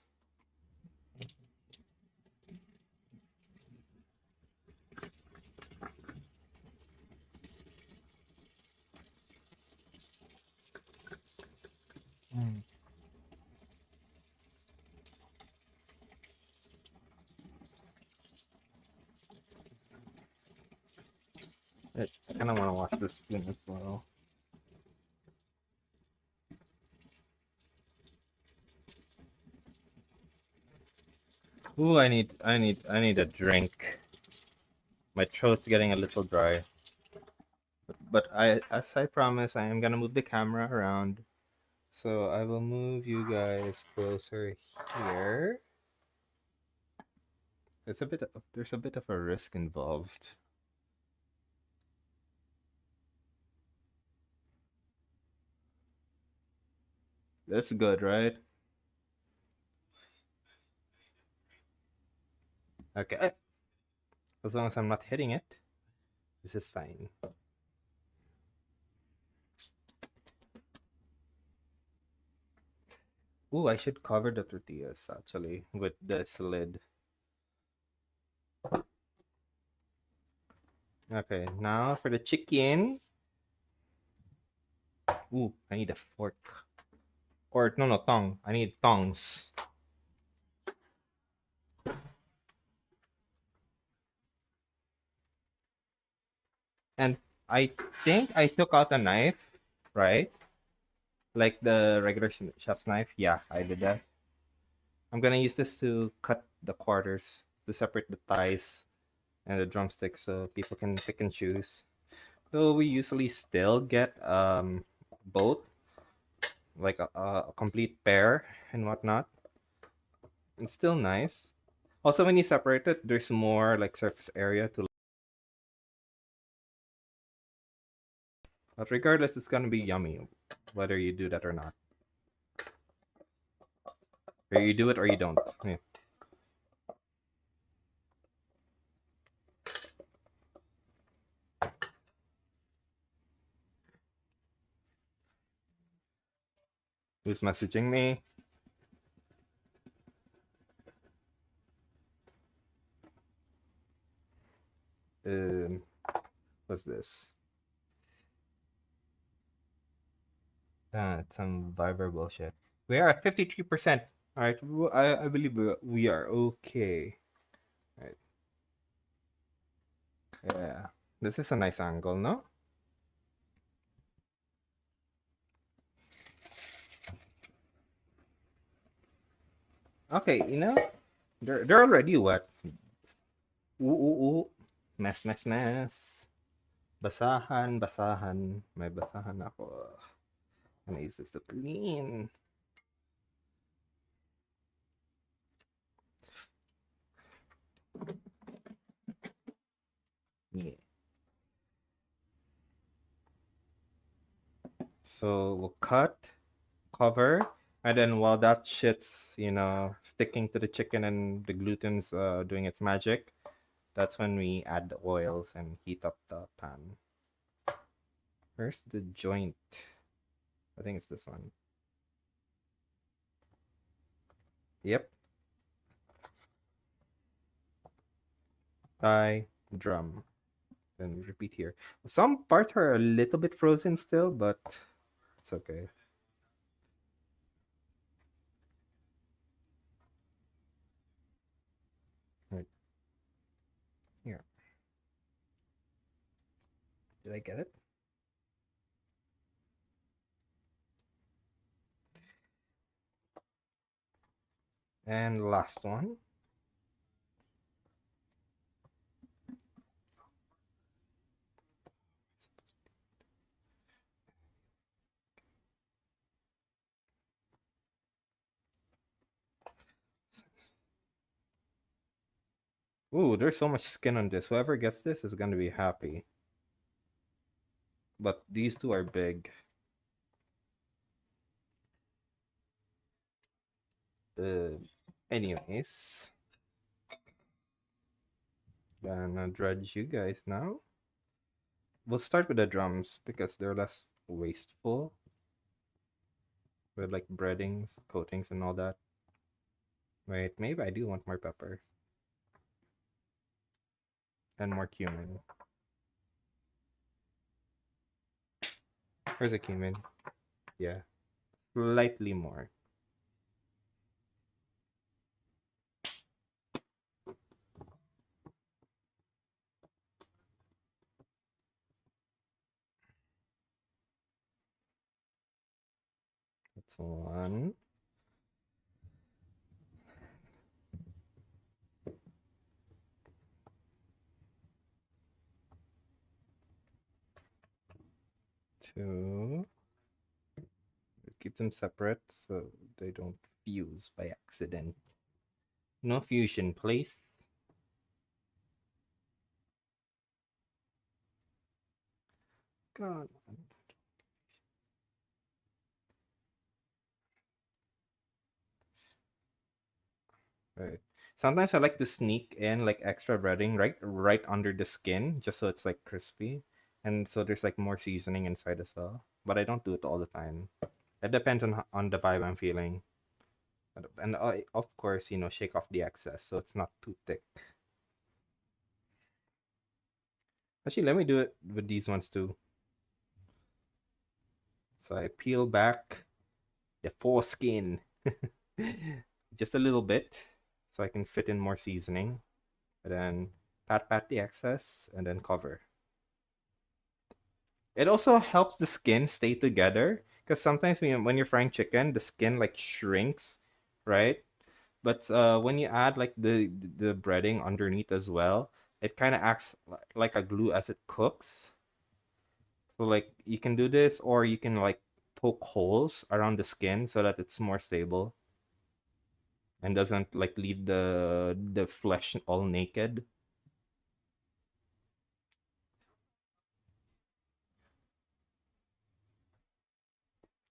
I kind of want to wash this spoon as well. Ooh, I need a drink. My throat's getting a little dry. But as I promised, I am gonna move the camera around. So I will move you guys closer here. There's a bit of a risk involved. That's good, right? Okay. As long as I'm not hitting it, this is fine. Ooh, I should cover the tortillas actually with this lid. Okay, now for the chicken. Ooh, I need a fork. Or no, tongue. I need tongs. And I think I took out a knife, right? Like the regular chef's knife. Yeah, I did that. I'm gonna use this to cut the quarters to separate the thighs and the drumsticks so people can pick and choose. So we usually still get both, like a complete pair and whatnot. It's still nice. Also, when you separate it, there's more like surface area to. But regardless, it's gonna be yummy, whether you do that or not. Or you do it or you don't. Yeah. Who's messaging me? Um, what's this? Some Viber bullshit. We are at 53%. All right, I believe we are okay. All right. Yeah, this is a nice angle, no? Okay, you know, they're already wet. Ooh. Mess. Basahan. May basahan ako. I'm gonna use this to clean. Yeah. So we'll cut, cover, And then while that shit's, sticking to the chicken and the gluten's doing its magic, that's when we add the oils and heat up the pan. Where's the joint? I think it's this one. Yep. Thigh, drum. Then repeat here. Some parts are a little bit frozen still, but it's okay. Right here. Did I get it? And last one. Ooh, there's so much skin on this. Whoever gets this is going to be happy. But these two are big. Anyways. Gonna dredge you guys now. We'll start with the drums because they're less wasteful. With like breadings, coatings, and all that. Wait, maybe I do want more pepper. And more cumin. Where's the cumin? Yeah. Slightly more. That's one. Two. Keep them separate so they don't fuse by accident. No fusion, please. God. Right. Sometimes I like to sneak in like extra breading right under the skin just so it's like crispy. And so there's like more seasoning inside as well. But I don't do it all the time. It depends on the vibe I'm feeling. And of course, shake off the excess so it's not too thick. Actually, let me do it with these ones too. So I peel back the foreskin just a little bit so I can fit in more seasoning. And then pat the excess and then cover. It also helps the skin stay together because sometimes when you're frying chicken, the skin like shrinks, right? But when you add like the breading underneath as well, it kind of acts like a glue as it cooks. So like you can do this, or you can like poke holes around the skin so that it's more stable and doesn't like leave the flesh all naked.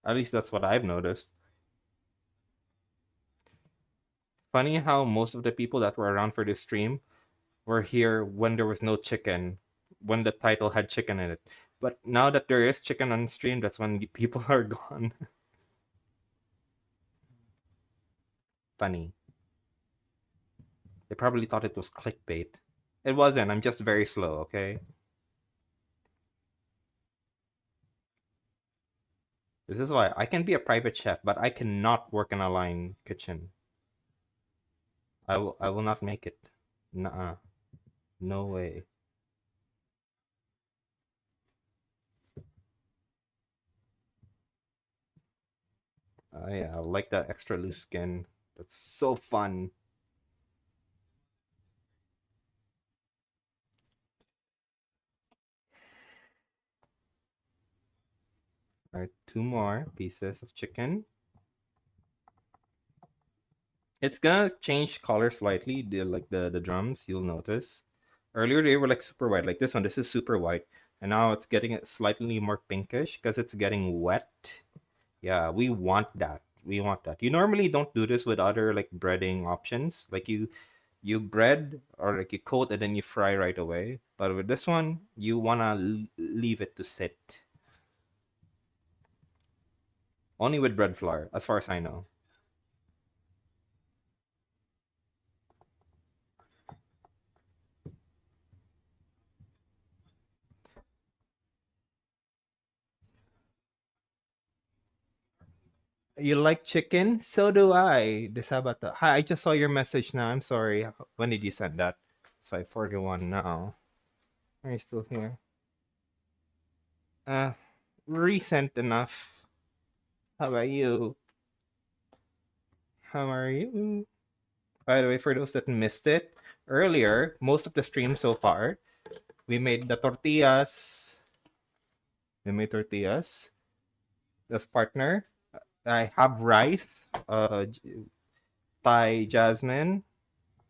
At least that's what I've noticed. Funny how most of the people that were around for this stream were here when there was no chicken, when the title had chicken in it. But now that there is chicken on stream, that's when the people are gone. Funny. They probably thought it was clickbait. It wasn't. I'm just very slow, okay? This is why I can be a private chef, but I cannot work in a line kitchen. I will not make it. Nuh-uh. No way. Yeah, I like that extra loose skin. That's so fun. All right, two more pieces of chicken. It's gonna change color slightly, the drums, you'll notice. Earlier they were like super white, like this one, this is super white. And now it's getting slightly more pinkish because it's getting wet. Yeah, we want that. We want that. You normally don't do this with other like breading options. Like you bread or like you coat and then you fry right away. But with this one, you wanna leave it to sit. Only with bread flour, as far as I know. You like chicken? So do I. The Sabata. Hi, I just saw your message now. I'm sorry. When did you send that? It's 5:41 now. Are you still here? Uh, recent enough. How about you? How are you? By the way, for those that missed it earlier, most of the stream so far, we made the tortillas. We made tortillas. As partner, I have rice. Thai jasmine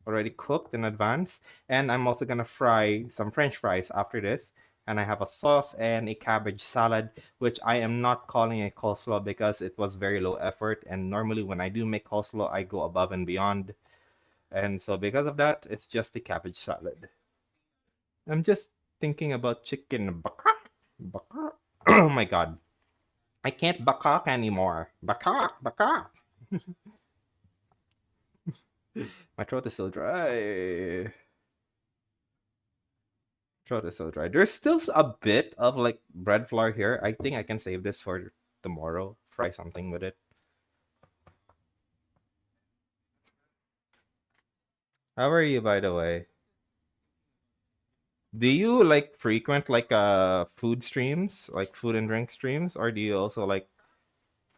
already cooked in advance, and I'm also gonna fry some French fries after this. And I have a sauce and a cabbage salad, which I am not calling a coleslaw because it was very low effort. And normally, when I do make coleslaw, I go above and beyond. And so, because of that, it's just a cabbage salad. I'm just thinking about chicken bakak. Bakak. Oh my god. I can't bakak anymore. Bakak, bakak. My throat is so dry. Throat is so dry. There's still a bit of like bread flour here. I think I can save this for tomorrow. Fry something with it. How are you, by the way? Do you like frequent like food streams, like food and drink streams, or do you also like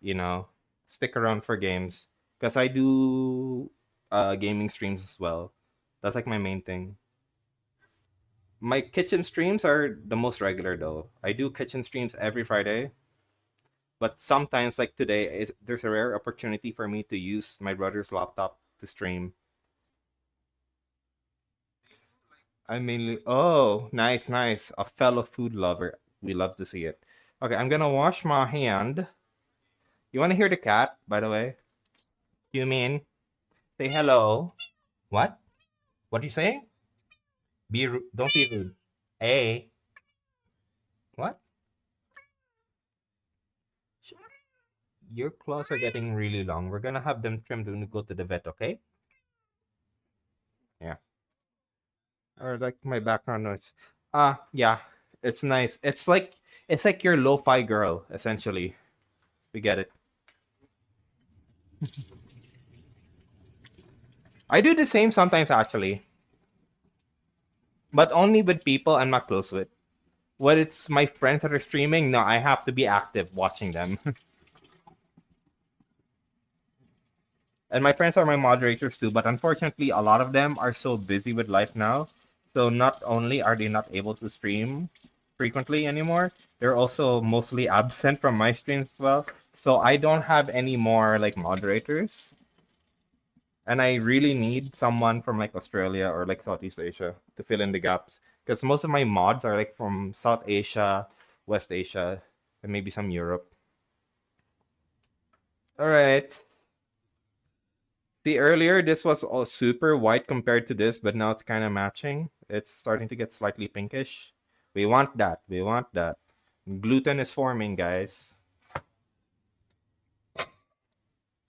you know stick around for games? Because I do gaming streams as well. That's like my main thing. My kitchen streams are the most regular though. I do kitchen streams every Friday, but sometimes like today, there's a rare opportunity for me to use my brother's laptop to stream. I mainly oh nice nice a fellow food lover. We love to see it. Okay, I'm gonna wash my hand. You want to hear the cat, by the way? You mean say hello? What? What are you saying? Don't be rude. Hey, what? Sh- Your claws are getting really long. We're gonna have them trimmed when we go to the vet, okay? Yeah. Or like my background noise. Yeah. It's nice. It's like your lo-fi girl, essentially. We get it. I do the same sometimes actually, but only with people I'm not close with. When it's my friends that are streaming, no, I have to be active watching them. And my friends are my moderators too, but unfortunately, a lot of them are so busy with life now. So not only are they not able to stream frequently anymore, they're also mostly absent from my streams as well. So I don't have any more like moderators. And I really need someone from like Australia or like Southeast Asia to fill in the gaps. Because most of my mods are like from South Asia, West Asia, and maybe some Europe. All right. See, earlier this was all super white compared to this, but now it's kind of matching. It's starting to get slightly pinkish. We want that. We want that. Gluten is forming, guys.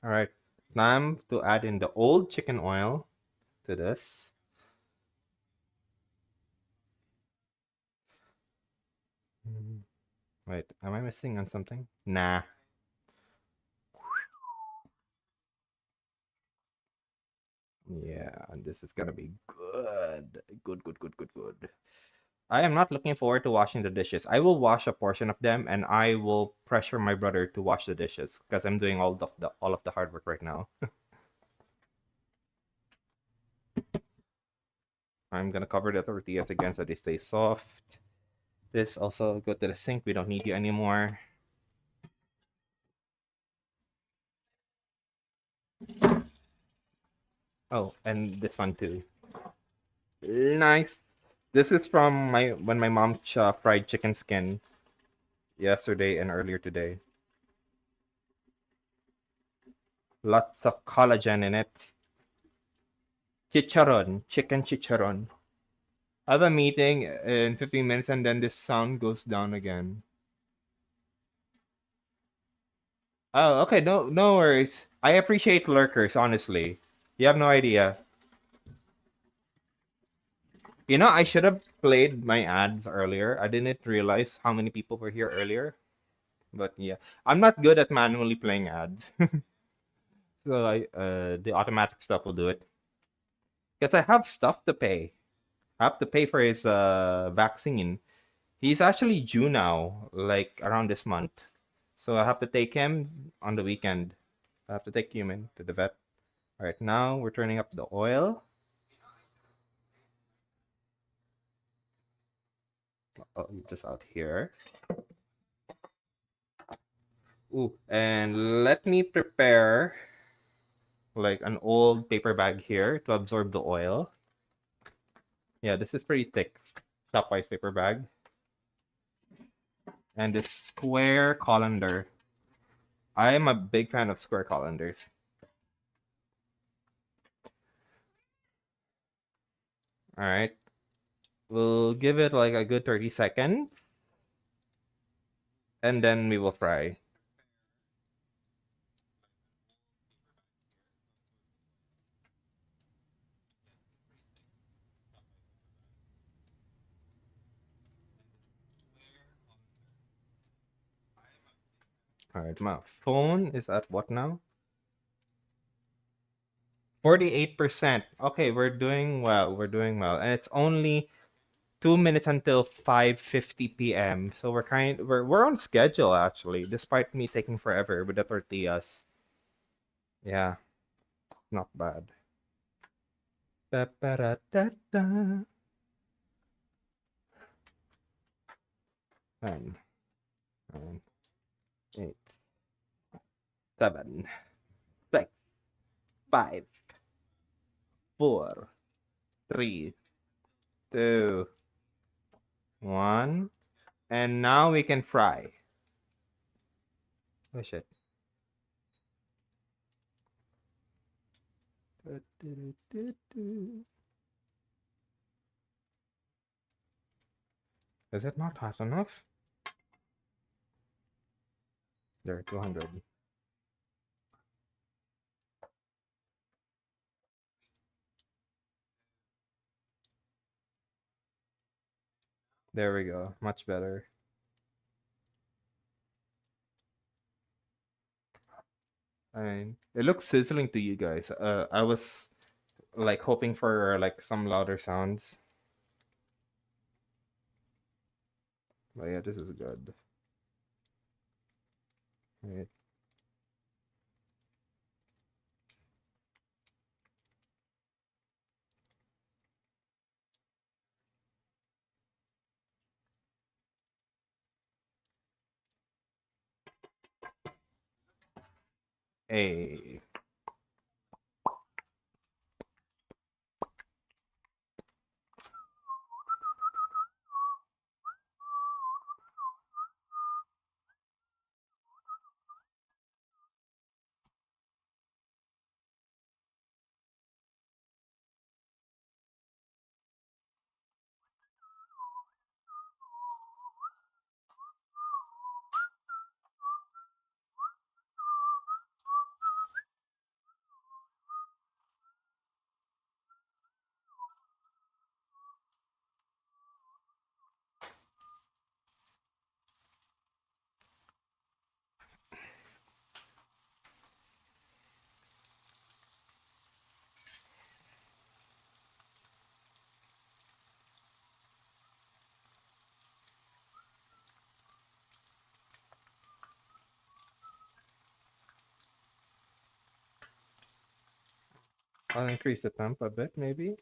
All right. Time to add in the old chicken oil to this. Wait, am I missing on something? Nah. Yeah, this is gonna be good. Good, good, good, good, good. I am not looking forward to washing the dishes. I will wash a portion of them and I will pressure my brother to wash the dishes because I'm doing all of the hard work right now. I'm gonna cover the tortillas again so they stay soft. This also go to the sink. We don't need you anymore. Oh, and this one too. Nice. This is from my when my mom fried chicken skin yesterday and earlier today. Lots of collagen in it. Chicharon, chicken chicharon. I have a meeting in 15 minutes and then this sound goes down again. Oh, okay. No worries. I appreciate lurkers, honestly. You have no idea. You know, I should have played my ads earlier. I didn't realize how many people were here earlier. But yeah, I'm not good at manually playing ads. So the automatic stuff will do it. Because I have stuff to pay. I have to pay for his vaccine. He's actually due now, like around this month. So I have to take him on the weekend. I have to take Human to the vet. All right, now we're turning up the oil. Oh, just out here. Ooh, and let me prepare like an old paper bag here to absorb the oil. Yeah, this is pretty thick. Shopwise paper bag. And this square colander. I am a big fan of square colanders. All right. We'll give it like a good 30 seconds. And then we will fry. All right, my phone is at what now? 48%. Okay, we're doing well. We're doing well. And it's only 2 minutes until 5:50 p.m. So we're on schedule actually, despite me taking forever with the tortillas. Yeah, not bad. Da-ba-da-da-da. 9, 9, 8, 7, 6, 5, 4, 3, 2, 1. And now we can fry. Oh shit. Is it not hot enough? There, 200. There we go. Much better. I mean, it looks sizzling to you guys. I was like hoping for like some louder sounds. But yeah, this is good. Right. Hey. I'll increase the temp a bit, maybe.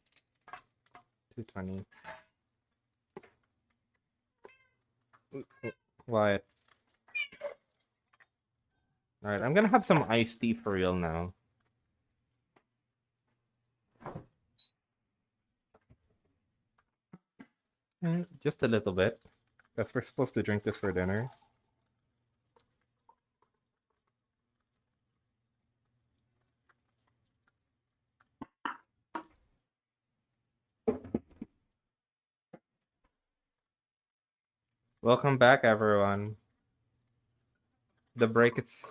220. What? Alright, I'm gonna have some iced tea for real now. Just a little bit. Because we're supposed to drink this for dinner. Welcome back, everyone. The break is.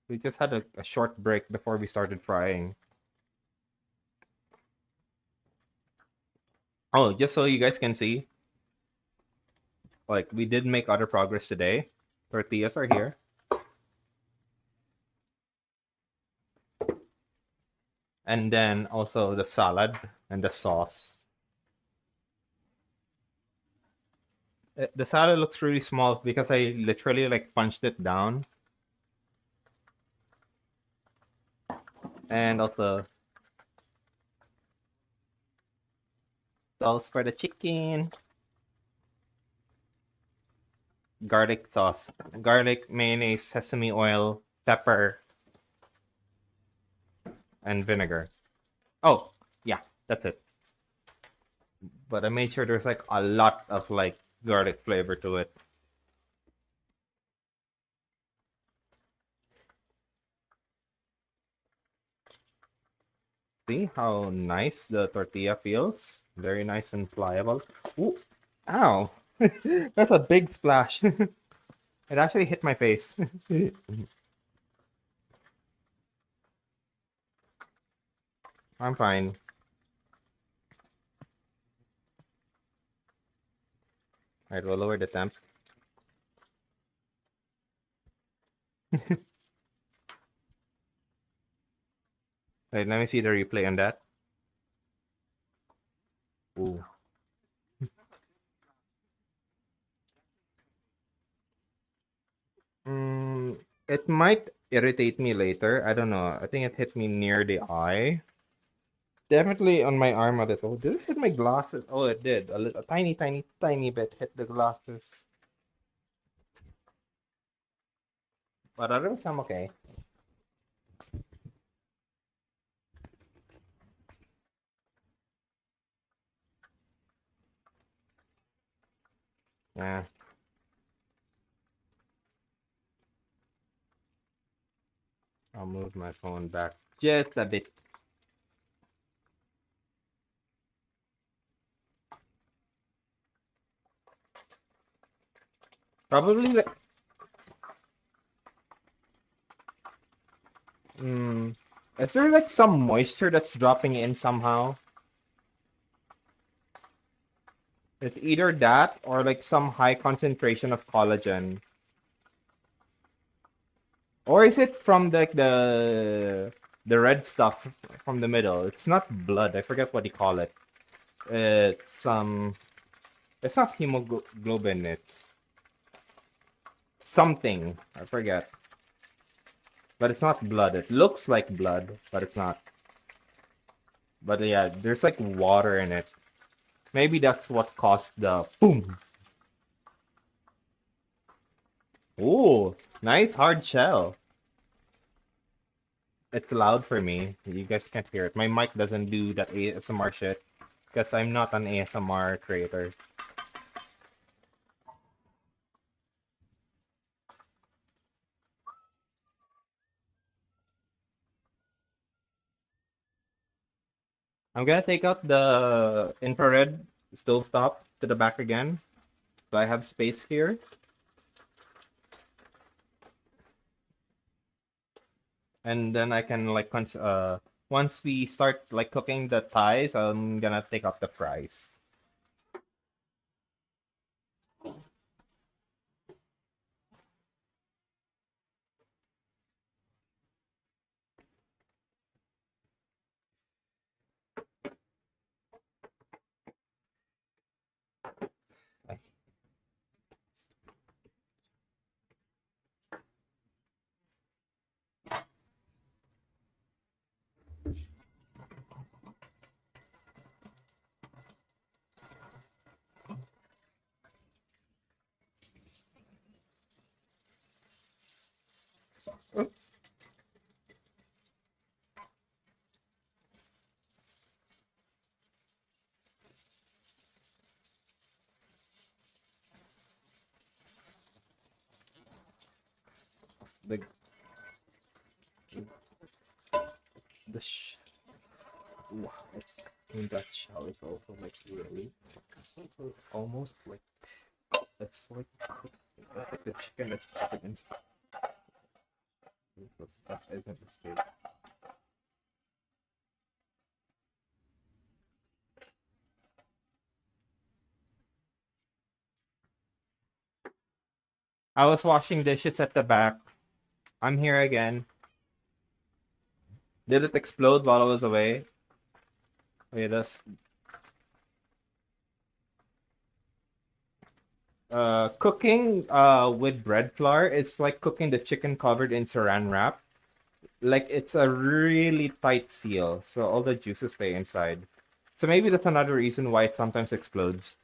We just had a short break before we started frying. Oh, just so you guys can see, like, we did make other progress today. Tortillas are here. And then also the salad and the sauce. The salad looks really small because I literally like punched it down. And also sauce for the chicken. Garlic sauce. Garlic, mayonnaise, sesame oil, pepper, and vinegar. Oh, yeah, that's it. But I made sure there's like a lot of like garlic flavor to it. See how nice the tortilla feels? Very nice and pliable. Ooh, ow. That's a big splash. It actually hit my face. I'm fine. Alright, we'll lower the temp. Wait, let me see the replay on that. Ooh. It might irritate me later. I don't know. I think it hit me near the eye. Definitely on my arm a little. Did it hit my glasses? Oh, it did. A tiny, tiny, tiny bit hit the glasses. But otherwise, I'm okay. Yeah. I'll move my phone back just a bit. Probably like. Is there like some moisture that's dropping in somehow? It's either that or like some high concentration of collagen. Or is it from like the red stuff from the middle? It's not blood. I forget what you call it. It's not hemoglobin. It's something. I forget. But it's not blood. It looks like blood, but it's not. But yeah, there's like water in it. Maybe that's what caused the boom. Ooh, nice hard shell. It's loud for me. You guys can't hear it. My mic doesn't do that ASMR shit because I'm not an ASMR creator. I'm gonna take out the infrared stovetop to the back again. So I have space here. And then I can like once we start like cooking the thighs, I'm gonna take out the fries. Oops. The the sh wow, that shell is also like really so it's almost like It's like the chicken that's covered in stuff isn't escape. I was washing dishes at the back. I'm here again. Did it explode while I was away? Wait, that's cooking with bread flour. It's like cooking the chicken covered in saran wrap. Like it's a really tight seal, so all the juices stay inside. So maybe that's another reason why it sometimes explodes.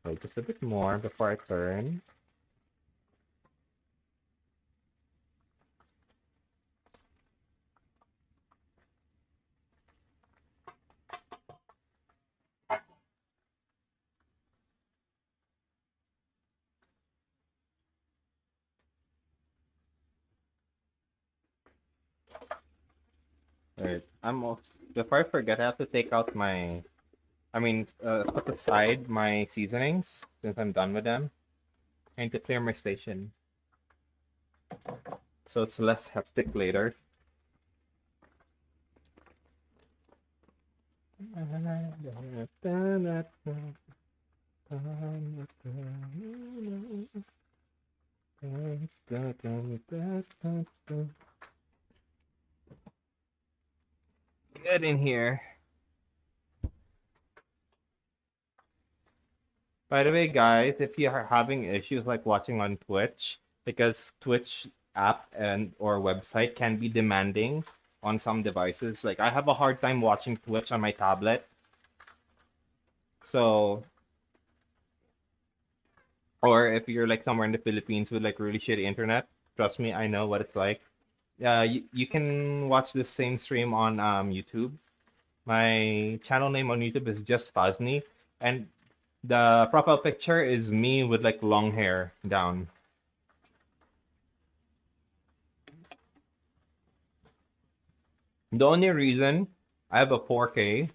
Wait, just a bit more before I turn. Wait, I'm also, before I forget, I have to take out my, put aside my seasonings since I'm done with them. I need to clear my station so it's less hectic later. Get in here. By the way, guys, if you are having issues like watching on Twitch, because Twitch app and or website can be demanding on some devices. Like I have a hard time watching Twitch on my tablet. So, or if you're like somewhere in the Philippines with like really shitty internet, trust me, I know what it's like. You can watch the same stream on YouTube. My channel name on YouTube is just Fazni, and the profile picture is me with like long hair down. The only reason I have a 4K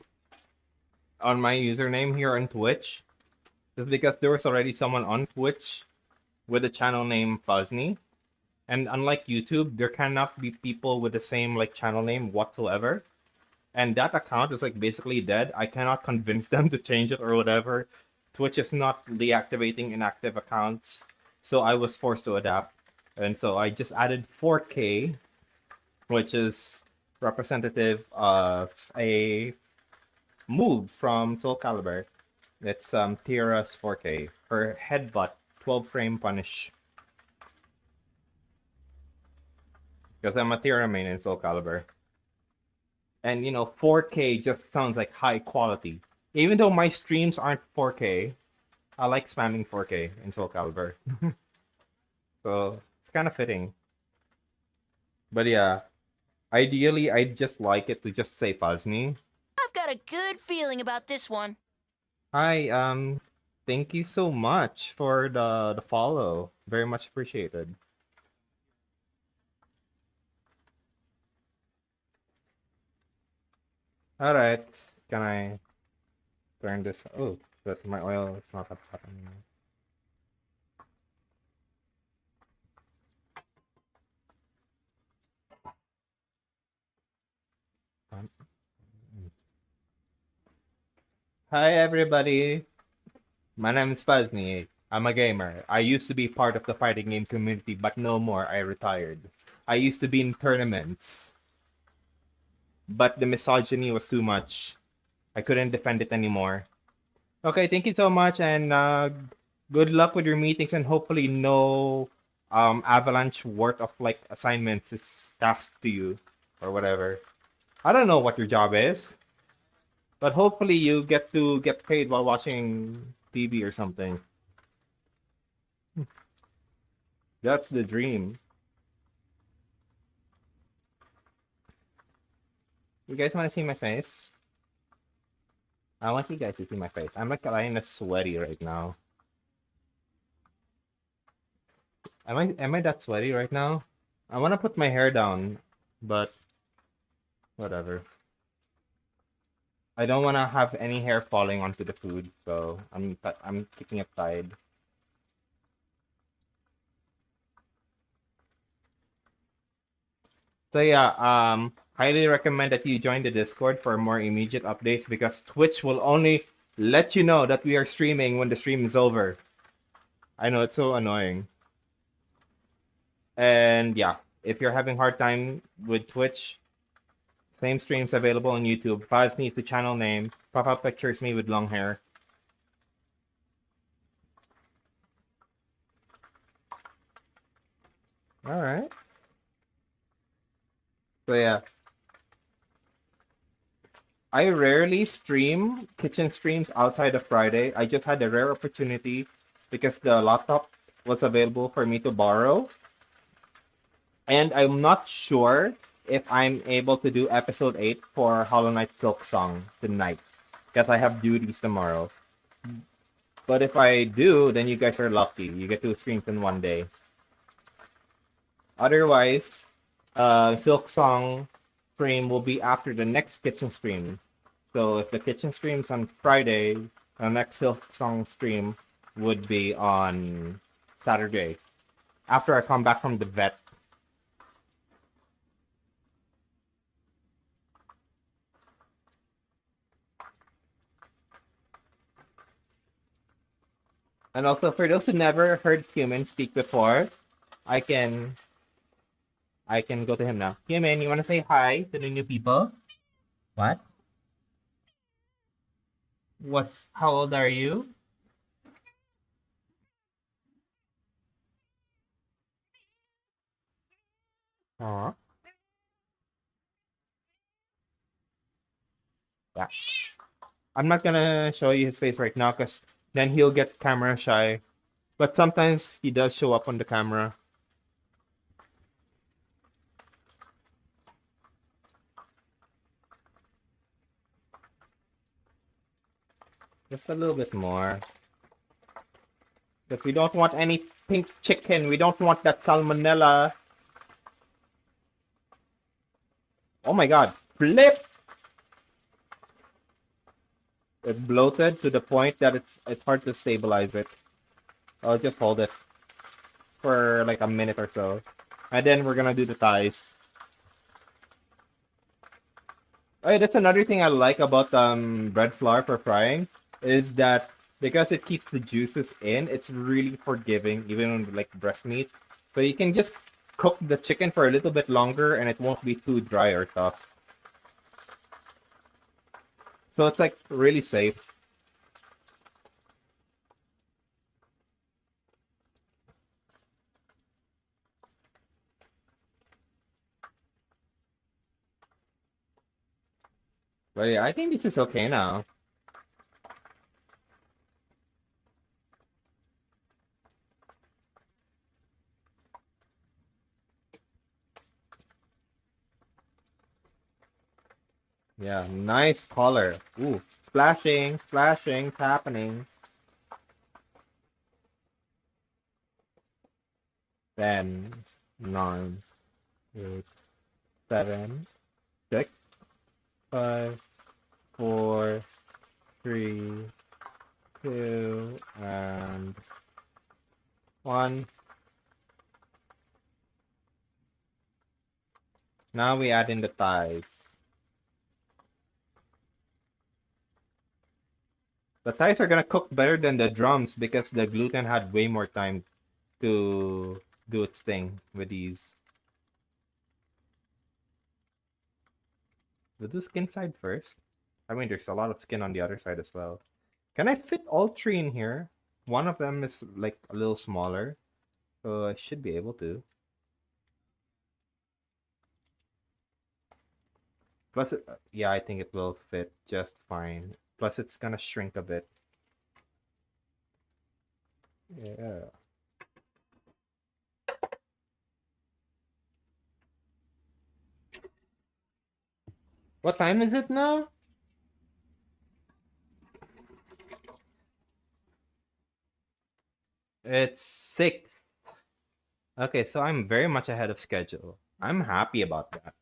on my username here on Twitch is because there was already someone on Twitch with the channel name Fazni. And unlike YouTube, there cannot be people with the same like channel name whatsoever. And that account is like basically dead. I cannot convince them to change it or whatever. Twitch is not deactivating inactive accounts. So I was forced to adapt. And so I just added 4K, which is representative of a move from Soul Calibur. It's Tira's 4K. Her headbutt 12 frame punish. Because I'm a Tira main in Soul Calibur. And 4K just sounds like high quality. Even though my streams aren't 4K, I like spamming 4K in Soul Calibur. So it's kind of fitting. But yeah, ideally I'd just like it to just say Fazni. I've got a good feeling about this one. Hi, thank you so much for the follow. Very much appreciated. All right, can I turn this? Oh, but my oil is not that hot anymore. Hi everybody, my name is Fazni. I'm a gamer. I used to be part of the fighting game community, but no more. I retired. I used to be in tournaments, but the misogyny was too much. I couldn't defend it anymore. Okay, thank you so much, and good luck with your meetings, and hopefully no avalanche worth of like assignments is tasked to you or whatever. I don't know what your job is, but hopefully you get to get paid while watching TV or something. That's the dream. You guys want to see my face? I want you guys to see my face. I'm like kind of sweaty right now. Am I that sweaty right now? I want to put my hair down, but whatever. I don't want to have any hair falling onto the food, so I'm keeping it tied. So yeah, highly recommend that you join the Discord for more immediate updates because Twitch will only let you know that we are streaming when the stream is over. I know it's so annoying. And yeah, if you're having hard time with Twitch, same streams available on YouTube. Fazni is the channel name. Pop-up pictures me with long hair. All right. So yeah, I rarely stream kitchen streams outside of Friday. I just had a rare opportunity because the laptop was available for me to borrow. And I'm not sure if I'm able to do episode 8 for Hollow Knight Silk Song tonight because I have duties tomorrow. But if I do, then you guys are lucky. You get 2 streams in one day. Otherwise, Silk Song stream will be after the next kitchen stream. So if the kitchen stream's on Friday, the next Silk Song stream would be on Saturday after I come back from the vet. And also, for those who never heard Human speak before, I can go to him now. Human, you want to say hi to the new people? What? How old are you? Aw. Yeah. I'm not gonna show you his face right now because then he'll get camera shy. But sometimes he does show up on the camera. Just a little bit more. Because we don't want any pink chicken. We don't want that salmonella. Oh my god. Flip! It bloated to the point that it's hard to stabilize it. I'll just hold it for like a minute or so. And then we're gonna do the thighs. Oh, that's another thing I like about bread flour for frying is that because it keeps the juices in, it's really forgiving, even on like breast meat. So you can just cook the chicken for a little bit longer and it won't be too dry or tough. So it's like really safe. But yeah, I think this is okay now. Yeah, nice color. Ooh, splashing, splashing, happening. 10, 9, 8, 7, 6, 5, 4, 3, 2, and 1. Now we add in the thighs. The thighs are gonna cook better than the drums because the gluten had way more time to do its thing with these. We'll do skin side first. I mean, there's a lot of skin on the other side as well. Can I fit all 3 in here? One of them is like a little smaller, so I should be able to. Plus, yeah, I think it will fit just fine. Plus, it's gonna shrink a bit. Yeah. What time is it now? It's 6. Okay, so I'm very much ahead of schedule. I'm happy about that.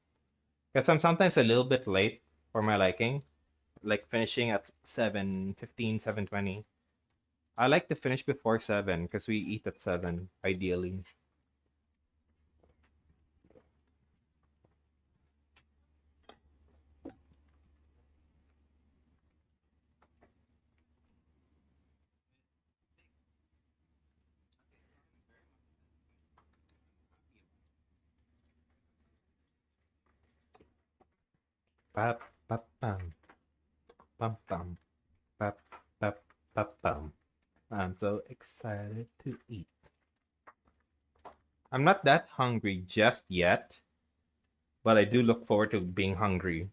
Because I'm sometimes a little bit late for my liking. like finishing at 7:15, 7:20. I like to finish before 7 because we eat at 7, ideally. Pap, pap, pam, pam, pam, pap, pap, pap, pam. I'm so excited to eat. I'm not that hungry just yet, but I do look forward to being hungry.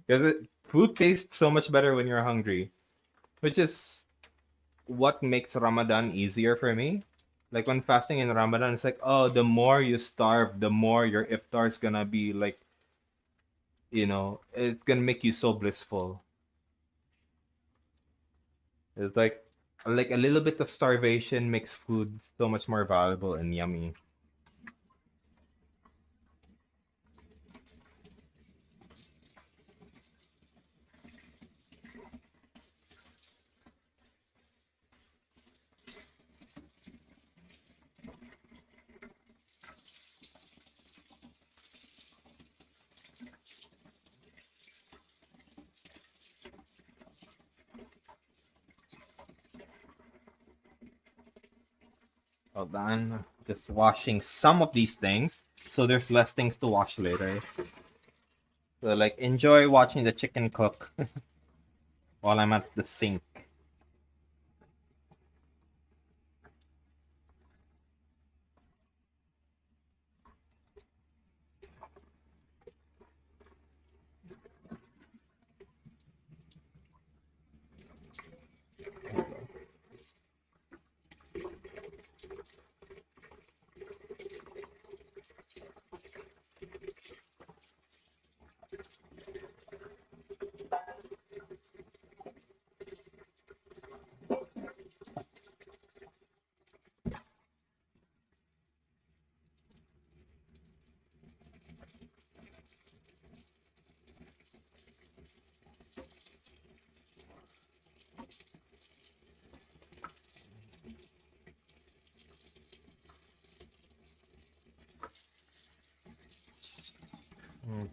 Because food tastes so much better when you're hungry, which is what makes Ramadan easier for me. Like when fasting in Ramadan, it's like, oh, the more you starve, the more your iftar is gonna be like, it's gonna make you so blissful. It's like a little bit of starvation makes food so much more valuable and yummy. Hold on, just washing some of these things, so there's less things to wash later. So like enjoy watching the chicken cook while I'm at the sink. Mm.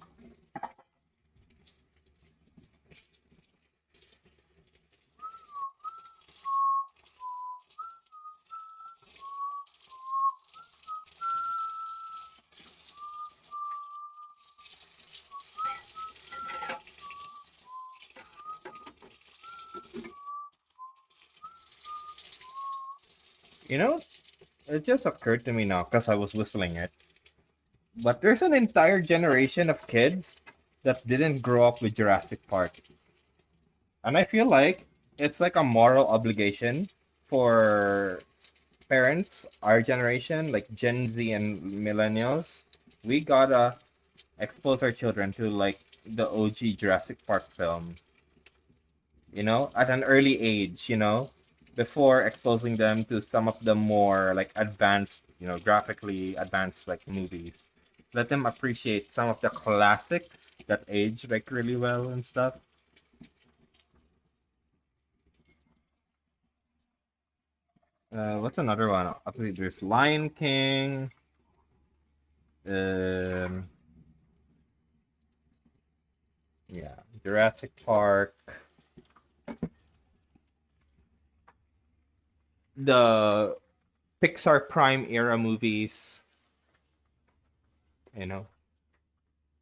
You know, it just occurred to me now because I was whistling it. But there's an entire generation of kids that didn't grow up with Jurassic Park. And I feel like it's like a moral obligation for parents, our generation, like Gen Z and millennials. We gotta expose our children to like the OG Jurassic Park film, at an early age, before exposing them to some of the more like advanced, graphically advanced like movies. Let them appreciate some of the classics that age like really well and stuff. What's another one? Obviously, there's Lion King. Um, yeah, Jurassic Park. The Pixar Prime era movies. You know,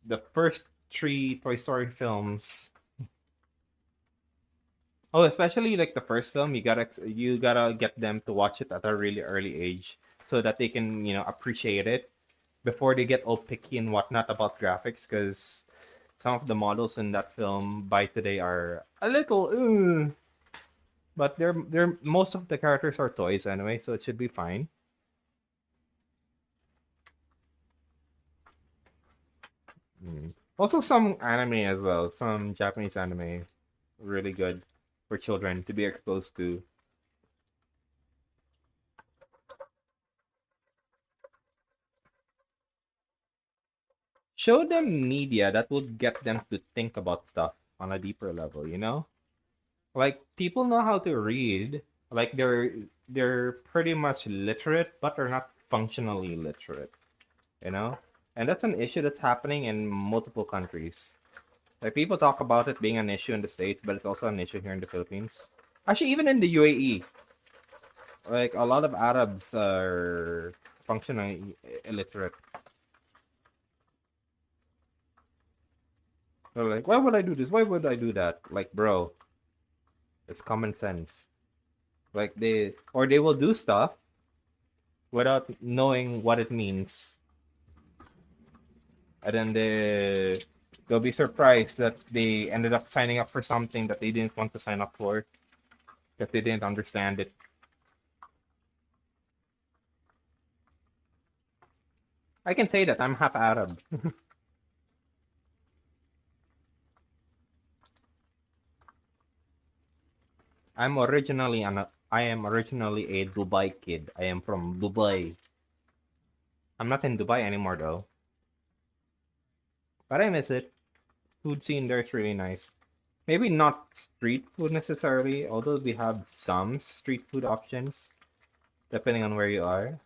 the first three Toy Story films. Oh, especially like the first film, you gotta get them to watch it at a really early age so that they can appreciate it before they get all picky and whatnot about graphics. Because some of the models in that film by today are a little, but they're most of the characters are toys anyway, so it should be fine. Also, some anime as well, some Japanese anime, really good for children to be exposed to. Show them media that would get them to think about stuff. on a deeper level, you know? Like people know how to read. Like they're pretty much literate, but they're not functionally literate, you know? And that's an issue that's happening in multiple countries. Like people talk about it being an issue in the States, but it's also an issue here in the Philippines. Actually, even in the UAE, like a lot of Arabs are functionally illiterate. They're like, why would I do this? Why would I do that? Like, bro, it's common sense. Like they will do stuff without knowing what it means, and then they'll be surprised that they ended up signing up for something that they didn't want to sign up for, that they didn't understand it. I can say that I'm half Arab. I am originally a Dubai kid. I am from Dubai. I'm not in Dubai anymore though, but I miss it. Food scene there is really nice. Maybe not street food necessarily, although we have some street food options depending on where you are.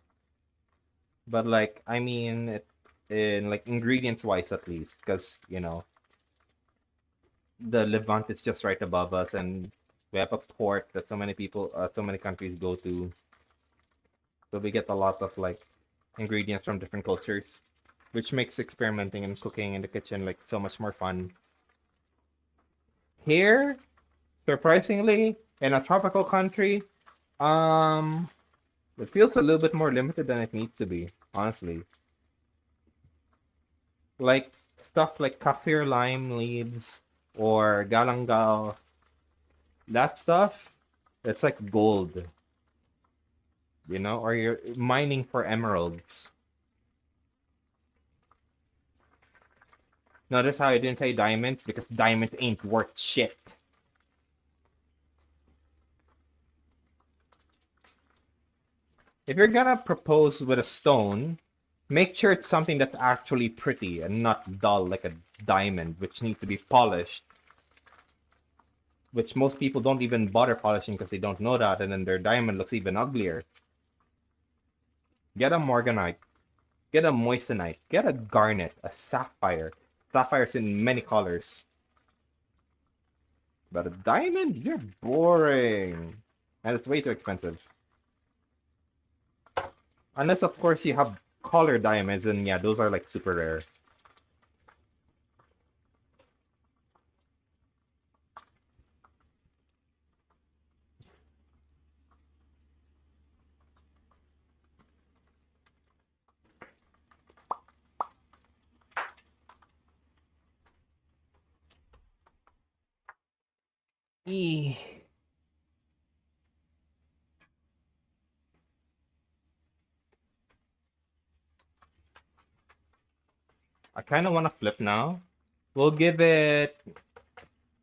But like, I mean, in like ingredients wise at least, because you know the Levant is just right above us, and we have a port that so many people, so many countries go to. So we get a lot of like ingredients from different cultures, which makes experimenting and cooking in the kitchen like so much more fun. Here, surprisingly, in a tropical country, it feels a little bit more limited than it needs to be, honestly. Like stuff like kaffir lime leaves or galangal, that stuff, it's like gold, you know, or you're mining for emeralds. Notice how I didn't say diamonds, because diamonds ain't worth shit. If you're gonna propose with a stone, make sure it's something that's actually pretty and not dull like a diamond, which needs to be polished. Which most people don't even bother polishing because they don't know that, and then their diamond looks even uglier. Get a morganite, get a moissanite, get a garnet, a sapphire. Sapphires in many colors. But a diamond? You're boring. And it's way too expensive. Unless, of course, you have colored diamonds, and yeah, those are like super rare. E. I kind of want to flip now. We'll give it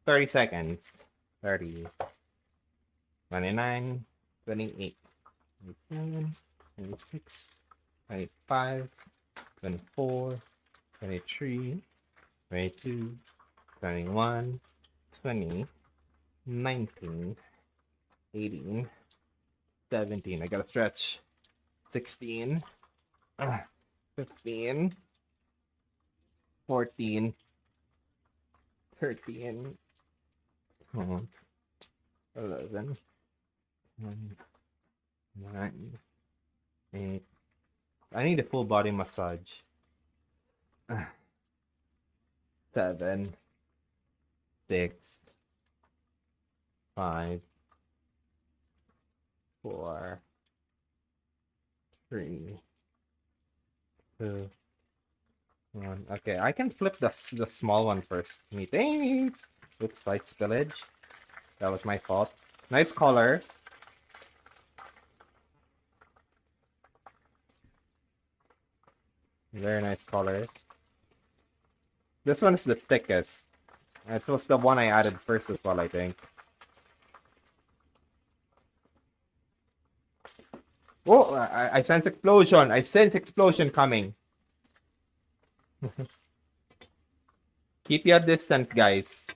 30 seconds. 30, 29, 28, 27, 26, 25, 24, 23, 22, 21, 20, 19, 18, 17. I gotta stretch. 16, 15, 14, 13, 11, 9, 8. I need a full body massage. 7, 6, 5, 4, 3, 2, 1. Okay, I can flip the small one first. Me thanks. Oops, slight spillage. That was my fault. Nice color. Very nice color. This one is the thickest. It was the one I added first as well, I think. Oh, I sense explosion. I sense explosion coming. Keep your distance, guys.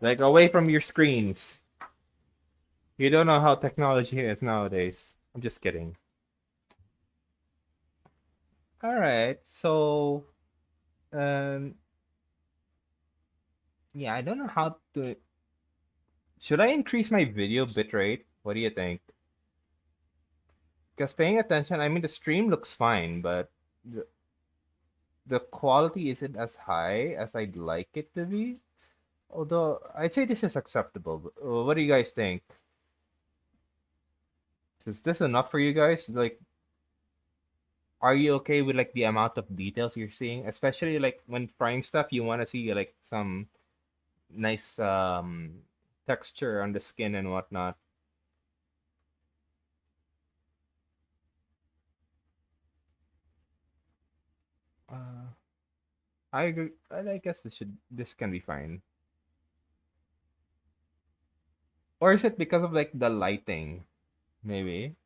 Like, away from your screens. You don't know how technology is nowadays. I'm just kidding. Alright, so... Um... Yeah, I don't know how to... Should I increase my video bitrate? What do you think? Because paying attention, I mean, the stream looks fine, but... The quality isn't as high as I'd like it to be. Although, I'd say this is acceptable. What do you guys think? Is this enough for you guys? Like, are you okay with like the amount of details you're seeing? Especially like when frying stuff, you want to see like some nice texture on the skin and whatnot. Uh, I agree. I guess this can be fine. Or is it because of like the lighting? Maybe.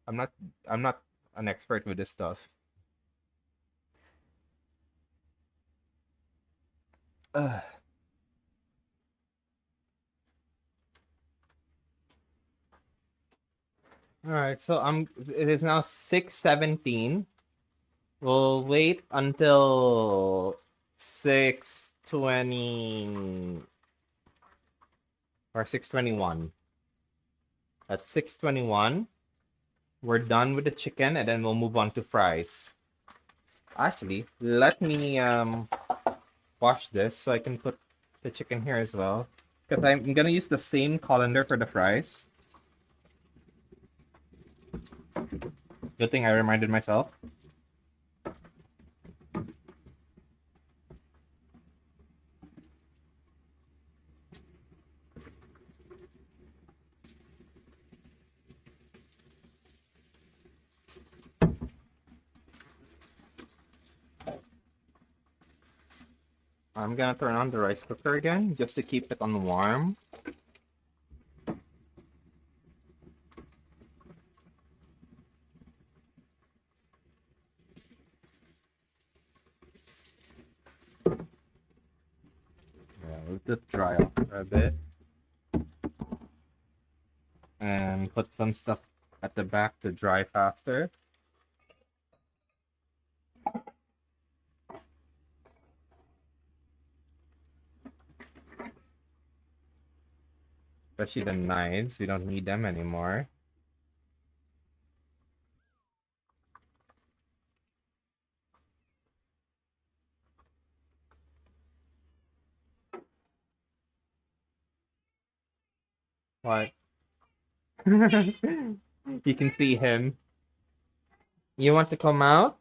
I'm not I'm not an expert with this stuff. Ugh. All right, so it is now 6:17. We'll wait until 6:20 or 6:21. At 6:21, we're done with the chicken and then we'll move on to fries. Actually, let me wash this so I can put the chicken here as well. Because I'm gonna use the same colander for the fries. Good thing I reminded myself. I'm gonna turn on the rice cooker again just to keep it on warm. Yeah, let it dry off for a bit. And put some stuff at the back to dry faster. Especially the knives, we don't need them anymore. What? You can see him. You want to come out?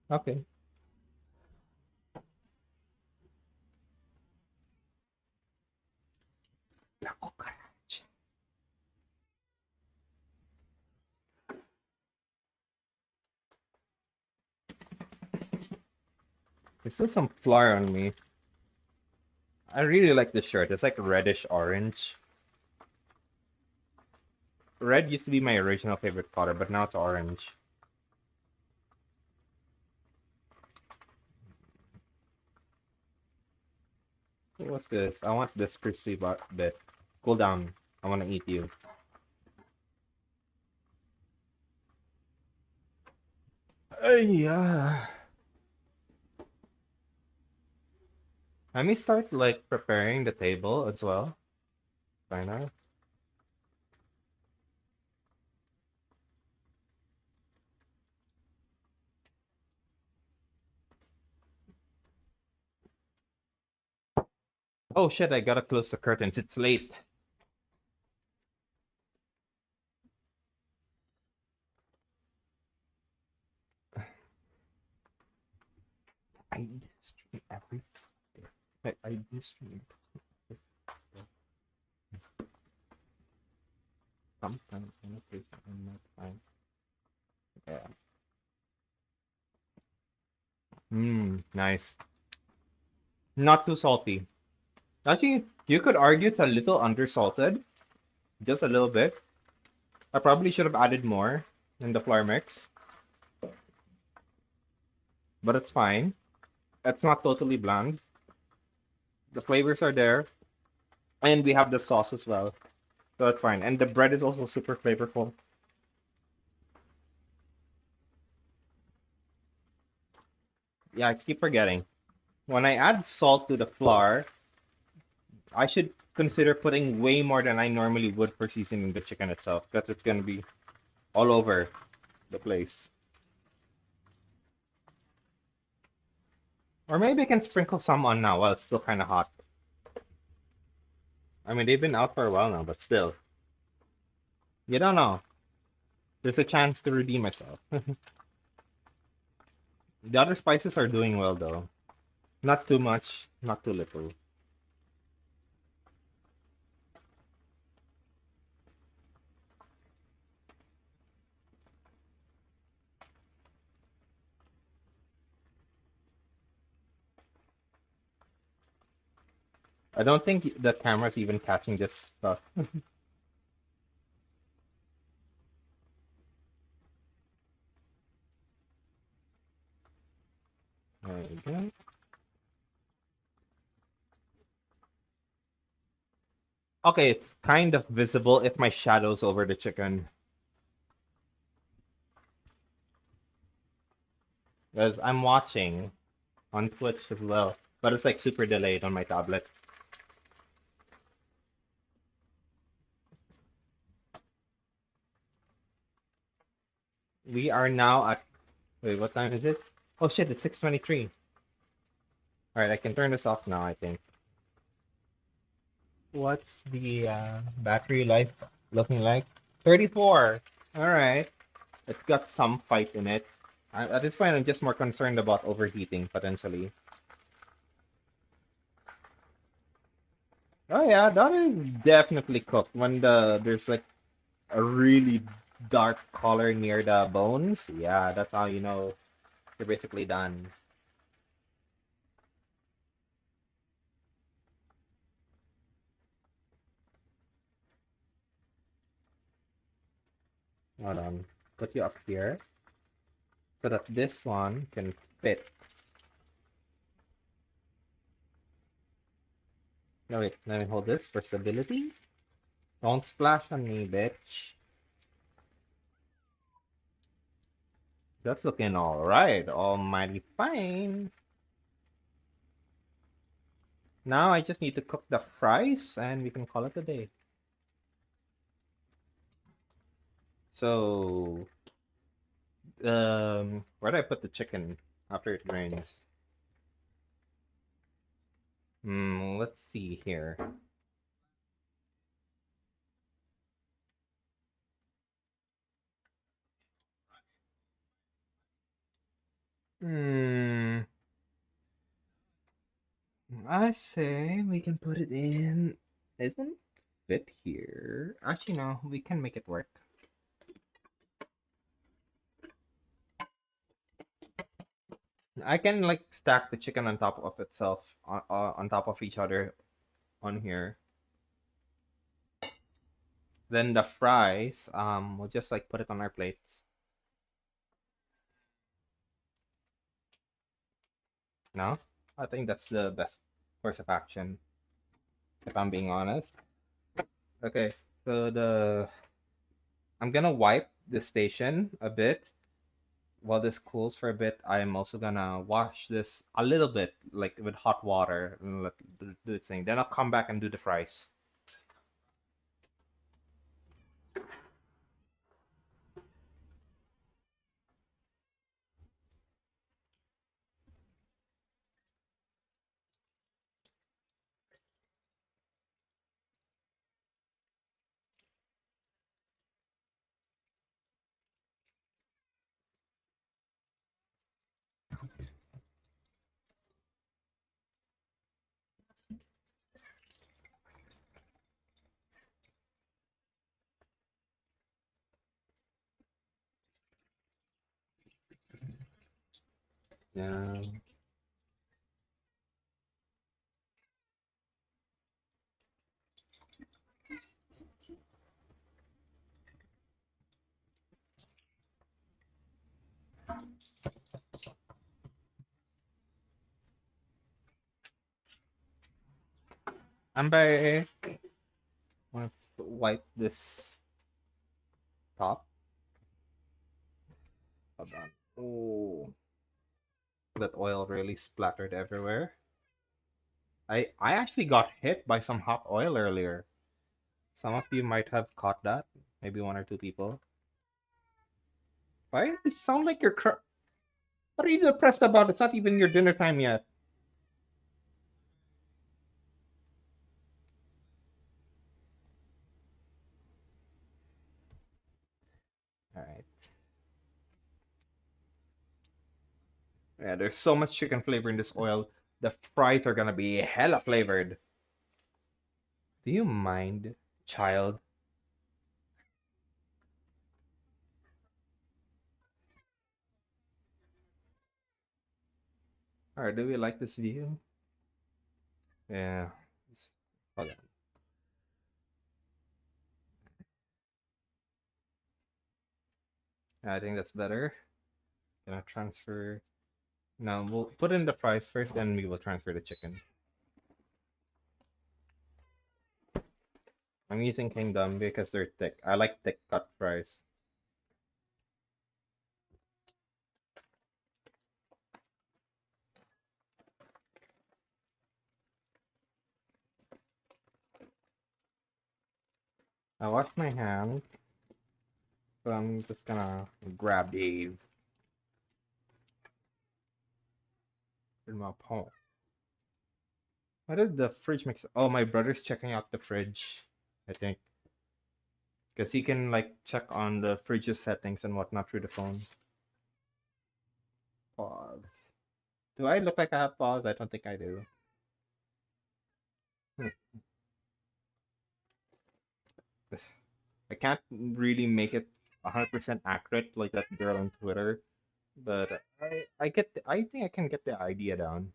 Okay. There's still some flour on me. I really like this shirt. It's like reddish orange. Red used to be my original favorite color, but now it's orange. Hey, what's this? I want this crispy bit. Cool down. I want to eat you. Yeah. Let me start like preparing the table as well. Kind of. Oh shit, I gotta close the curtains. It's late. I stream every I do stream. Sometimes in a case I'm not fine. Yeah. Nice. Not too salty. Actually, you could argue it's a little undersalted. Just a little bit. I probably should have added more in the flour mix. But it's fine. It's not totally bland. The flavors are there. And we have the sauce as well. So that's fine. And the bread is also super flavorful. Yeah, I keep forgetting. When I add salt to the flour, I should consider putting way more than I normally would for seasoning the chicken itself. Because it's going to be all over the place. Or maybe I can sprinkle some on now while it's still kind of hot. I mean, they've been out for a while now, but still. You don't know. There's a chance to redeem myself. The other spices are doing well, though. Not too much, not too little. I don't think the camera's even catching this stuff. There we go. Okay, it's kind of visible if my shadow's over the chicken. Because I'm watching on Twitch as well. But it's like super delayed on my tablet. We are now at... Wait, what time is it? Oh shit, it's 6:23. Alright, I can turn this off now, I think. What's the battery life looking like? 34! Alright. It's got some fight in it. At this point, I'm just more concerned about overheating, potentially. Oh yeah, that is definitely cooked. When there's like a really dark color near the bones, yeah, that's how you know you're basically done. Hold on, put you up here so that this one can fit. No, wait, let me hold this for stability. Don't splash on me, bitch. That's looking alright, almighty fine. Now I just need to cook the fries and we can call it a day. So, where did I put the chicken after it drains? Let's see here. I say we can put it in. It won't fit here. Actually, no, we can make it work. I can like stack the chicken on top of itself, on top of each other on here. Then the fries, we'll just like put it on our plates. No? I think that's the best course of action, if I'm being honest. Okay, so I'm gonna wipe the station a bit. While this cools for a bit, I'm also gonna wash this a little bit, like with hot water, and let do its thing. Then I'll come back and do the fries. Yeah. Amber. Let's wipe this top. Hold on. Oh, that oil really splattered everywhere. I actually got hit by some hot oil earlier. Some of you might have caught that. Maybe one or two people. Why? You sound like what are you depressed about? It's not even your dinner time yet. All right. Yeah, there's so much chicken flavor in this oil. The fries are gonna be hella flavored. Do you mind, child? Or do we like this view? Yeah. Hold on. I think that's better. Gonna transfer. No, we'll put in the fries first, then we will transfer the chicken. I'm using Kingdom because they're thick. I like thick cut fries. I washed my hands, so I'm just gonna grab these in my palm. What did the fridge mix? Oh, my brother's checking out the fridge, I think. Because he can like check on the fridge's settings and whatnot through the phone. Pause. Do I look like I have pause? I don't think I do. Hmm. I can't really make it 100% accurate like that girl on Twitter, but I think I can get the idea down.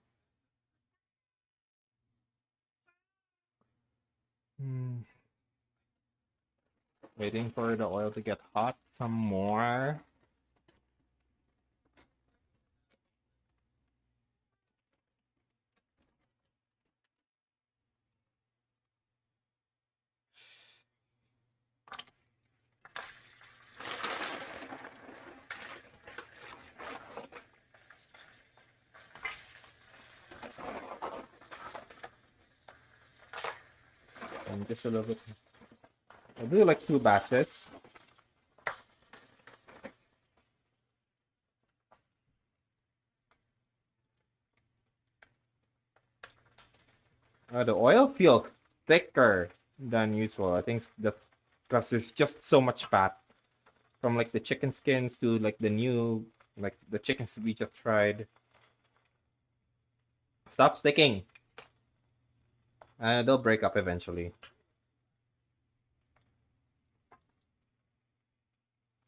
Hmm. Waiting for the oil to get hot some more. And just a little bit. I'll do like 2 batches. The oil feels thicker than usual. I think that's because there's just so much fat from like the chicken skins to like the new like the chickens we just tried. Stop sticking. They'll break up eventually.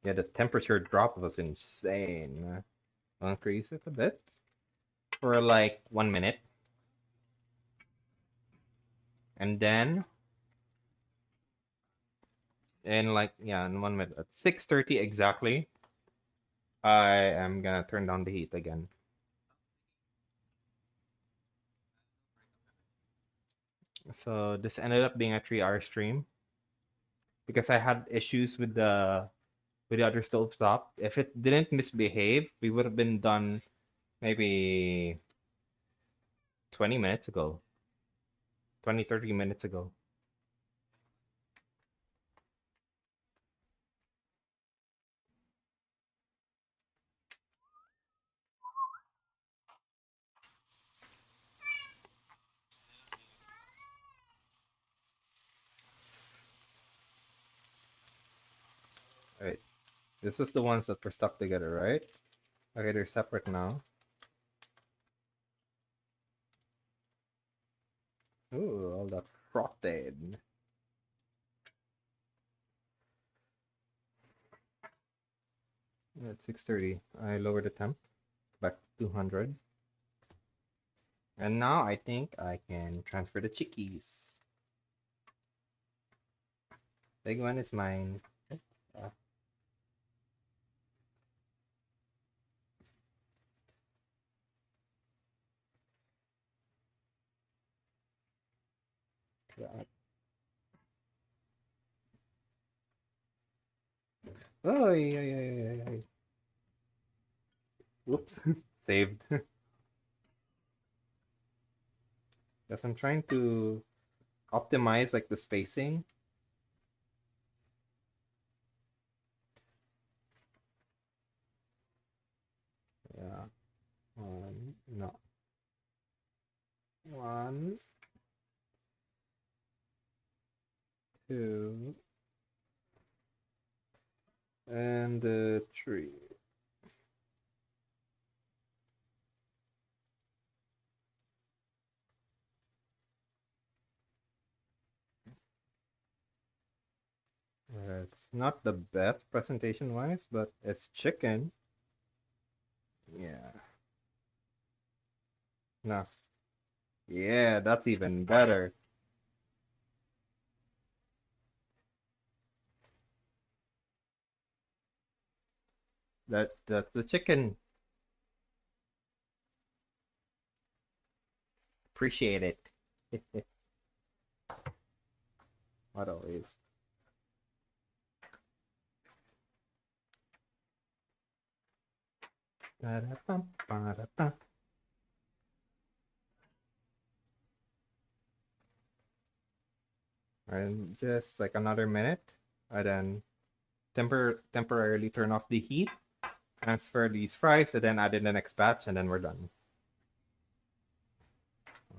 Yeah, the temperature drop was insane. I'll increase it a bit for like 1 minute, and then in like yeah, in 1 minute at 6:30 exactly, I am gonna turn down the heat again. So this ended up being a 3 hour stream because I had issues with the other stove top. If it didn't misbehave, we would have been done maybe 20 minutes ago. 20-30 minutes ago. All right. This is the ones that were stuck together, right? Okay, they're separate now. Ooh, all that frosted. At 6:30, I lowered the temp back to 200. And now I think I can transfer the chickies. Big one is mine. Uh, God. Oh, yeah. Whoops. Saved. Yes, I'm trying to optimize like the spacing. Yeah. No. One, two, and three. It's not the best presentation wise, but it's chicken. Yeah. No. Yeah, that's even better. That's the chicken. Appreciate it. What always. And just like another minute, and then temporarily turn off the heat, transfer these fries, and then add in the next batch, and then we're done.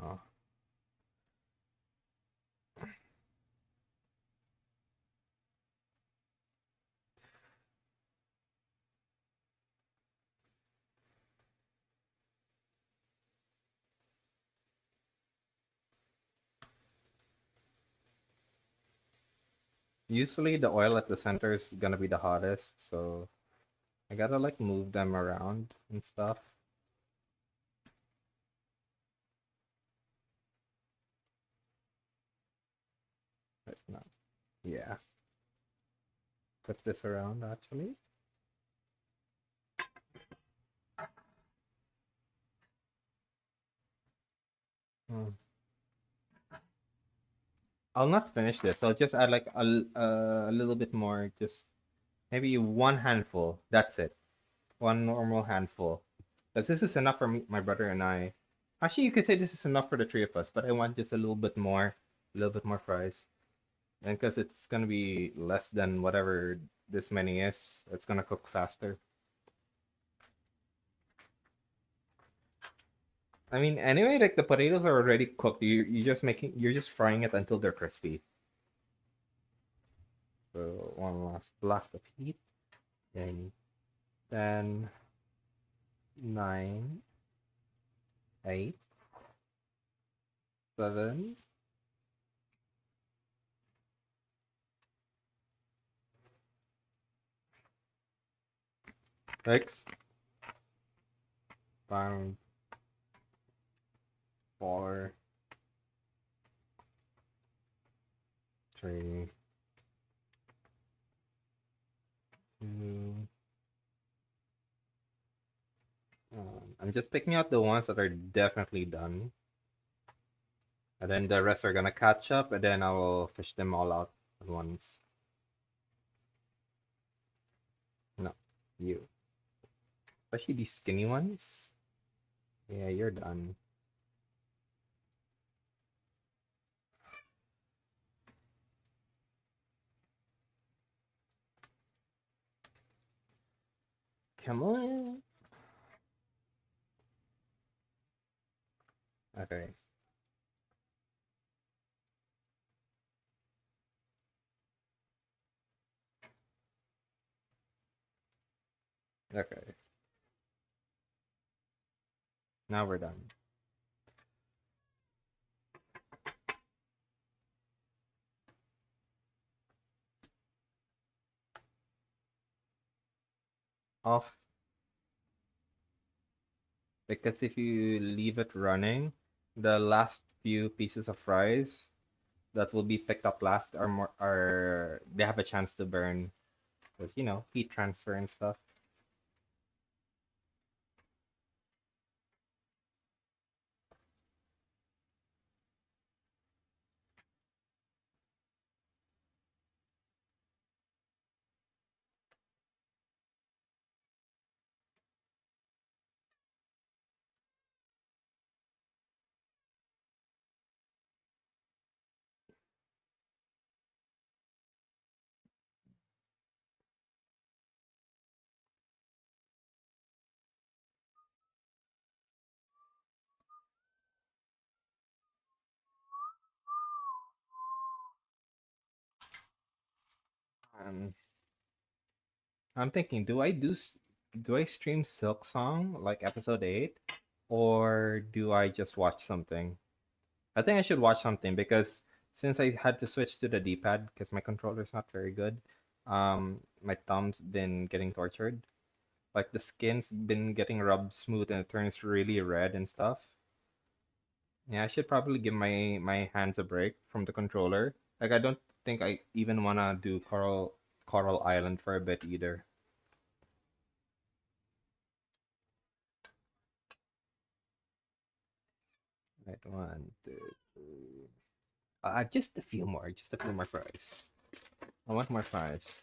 Oh. Usually the oil at the center is gonna be the hottest, so I gotta like move them around and stuff. But no. Yeah. Put this around actually. Hmm. I'll not finish this. I'll just add like a little bit more, just maybe one handful. That's it. One normal handful. Because this is enough for me, my brother and I. Actually, you could say this is enough for the three of us, but I want just a little bit more fries. And because it's gonna be less than whatever this many is, it's gonna cook faster. I mean, anyway, like the potatoes are already cooked. You're just frying it until they're crispy. So one last blast of heat. And 10, 9, 8, 7, 6, 5, 4, 3, 2. I'm just picking out the ones that are definitely done. And then the rest are gonna catch up, and then I will fish them all out at once. No, you. Especially these skinny ones. Yeah, you're done. Come on. Okay. Okay. Now we're done. Off. Because if you leave it running, the last few pieces of fries that will be picked up last are they have a chance to burn because heat transfer and stuff. I'm thinking, do I stream Silk Song like episode 8, or do I just watch something? I think I should watch something because since I had to switch to the D-pad because my controller's not very good, my thumb's been getting tortured. Like the skin's been getting rubbed smooth and it turns really red and stuff. Yeah, I should probably give my hands a break from the controller. Like I don't think I even wanna do Coral Island for a bit either. Right, one, two, three. Just a few more fries. I want more fries.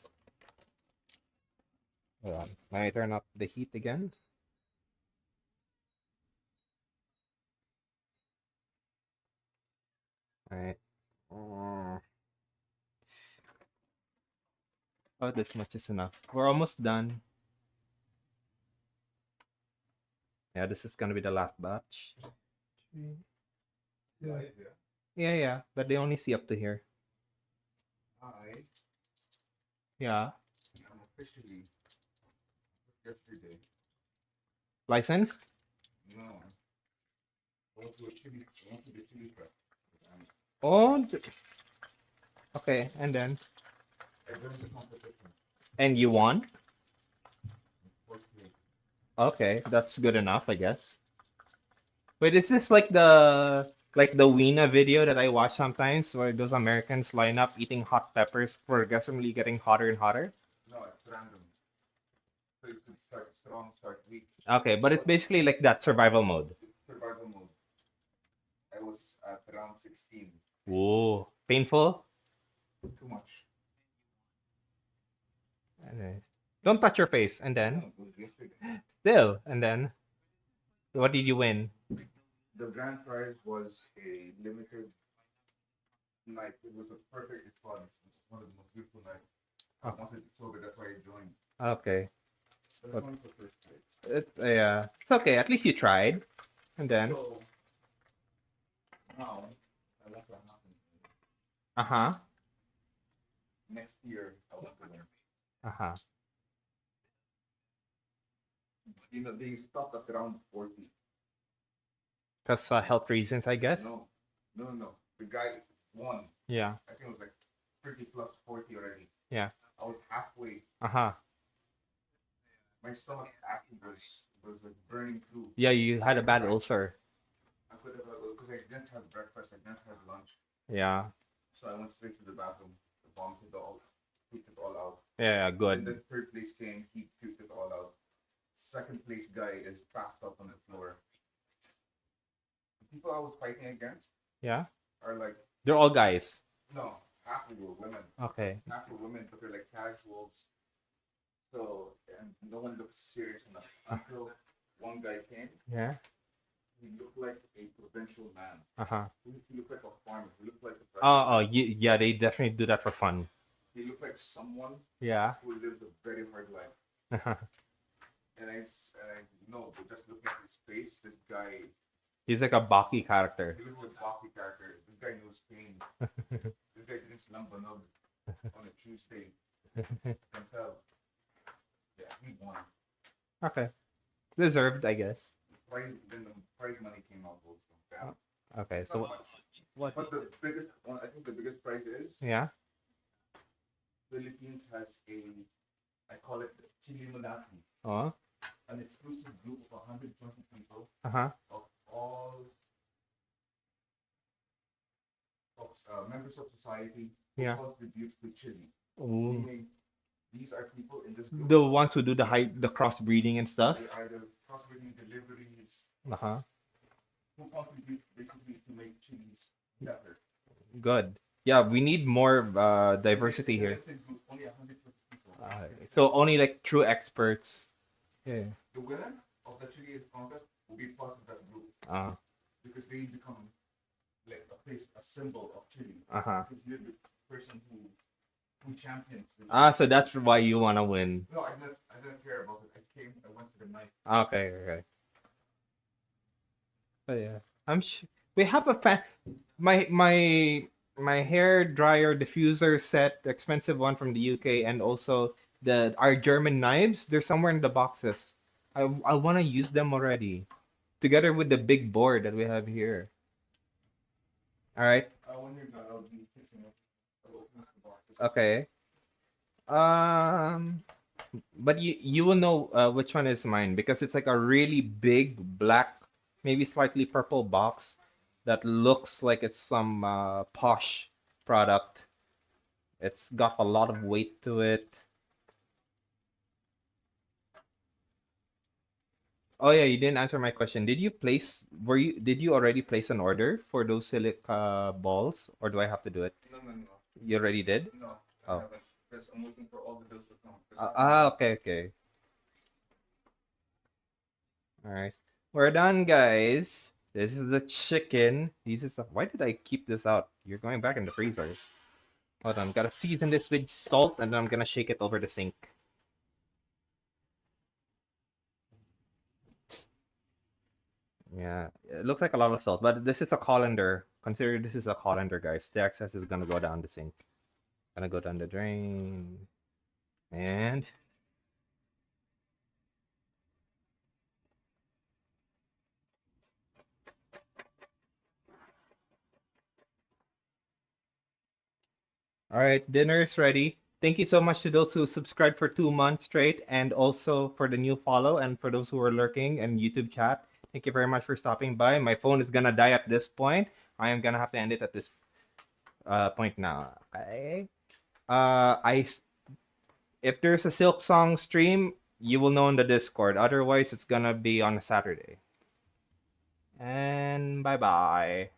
Hold on. Let me turn up the heat again. Alright. Oh, this much is enough. We're almost done. Yeah, this is gonna be the last batch. Yeah, yeah, but they only see up to here. Yeah. I'm officially yesterday. Licensed? No. I went to the chili prep. Oh, okay, and then? I joined the competition. And you won? Unfortunately. Okay, that's good enough, I guess. Wait, is this like the Weena video that I watch sometimes where those Americans line up eating hot peppers progressively getting hotter and hotter? No, it's random. So you could start strong, start weak. Okay, but it's basically like that survival mode. It's survival mode. I was at round 16. Whoa. Painful? Too much. Okay. Don't touch your face. And then? No, it was yesterday. Still. And then? What did you win? The grand prize was a limited night. It was a perfect experience. It was one of the most beautiful nights. I wanted it so good, that's why I joined. Okay. But I joined for first place. Yeah. It's okay. At least you tried. And then? So, now, I want to happen. Uh-huh. Next year, I want to learn. Uh-huh. You know, they stopped at around 40. Because health reasons, I guess? No. The guy won. Yeah. I think it was like 30 plus 40 already. Yeah. I was halfway. Uh-huh. My stomach actually was like burning through. Yeah, you had a bad ulcer. I could have, because I didn't have breakfast, I didn't have lunch. Yeah. So I went straight to the bathroom, vomited puked it all out. Yeah, And good. then third place came, he puked it all out. Second place guy is passed up on the floor. The people I was fighting against Yeah? are like, They're all guys. no, half of them were women. Okay. Half were women, but they're like casuals. So, and no one looks serious enough until one guy came. Yeah? He looked like a provincial man. Uh-huh. He looked like a farmer. He looked like a Yeah, they definitely do that for fun. He looked like someone Yeah. who lived a very hard life. Uh-huh. And I know, but just looking at his face, this guy, He's like a Baki character. he looked like a Baki character. This guy knows pain. This guy didn't slump on a Tuesday. You can tell. Yeah, he won. Okay. Deserved, I guess. Then the prize money came out also. Yeah. Okay, Not so much. what? But the biggest one, I think the biggest prize is Yeah? Philippines has I call it Chili Malaki, Oh? an exclusive group of 120 people Uh-huh. of all members of society who Yeah. contribute to Chile. Ooh. Meaning, these are people in this group. The ones who do the crossbreeding and stuff? They either crossbreeding deliveries, Uh-huh. who contribute basically to make chilies better. Good. Yeah, we need more diversity It's a here. limited group, only 150 people. So only like true experts. Yeah. The winner of the chili contest will be part of that group Uh, because they become like a symbol of chili. uh-huh. Because you're the person who champions. So that's why you want to win. No, I didn't care about it. I went to the night. Okay. But yeah, we have a fan. My my hair dryer diffuser set, the expensive one from the UK, and also our German knives. They're somewhere in the boxes. I want to use them already, together with the big board that we have here. All right. When you're done, I'll be fixing it. I'll open up the boxes. Okay. But you will know which one is mine because it's like a really big black, maybe slightly purple box that looks like it's some posh product. It's got a lot of weight to it. Oh yeah, you didn't answer my question. Did you already place an order for those silica balls, or do I have to do it? No. You already did? No, I Oh. haven't. Because I'm waiting for all the bills to come. Okay. All right. We're done, guys. This is the chicken. Why did I keep this out? You're going back in the freezer. Hold on. Gotta season this with salt, and then I'm gonna shake it over the sink. Yeah, it looks like a lot of salt, but this is a colander. Consider this is a colander, guys. The excess is gonna go down the sink. Gonna go down the drain. And all right, dinner is ready. Thank you so much to those who subscribed for 2 months straight, and also for the new follow, and for those who are lurking and YouTube chat. Thank you very much for stopping by. My phone is gonna die at this point. I am gonna have to end it at this point now. Okay. If there's a Silk Song stream, you will know in the Discord. Otherwise, it's gonna be on a Saturday. And bye bye.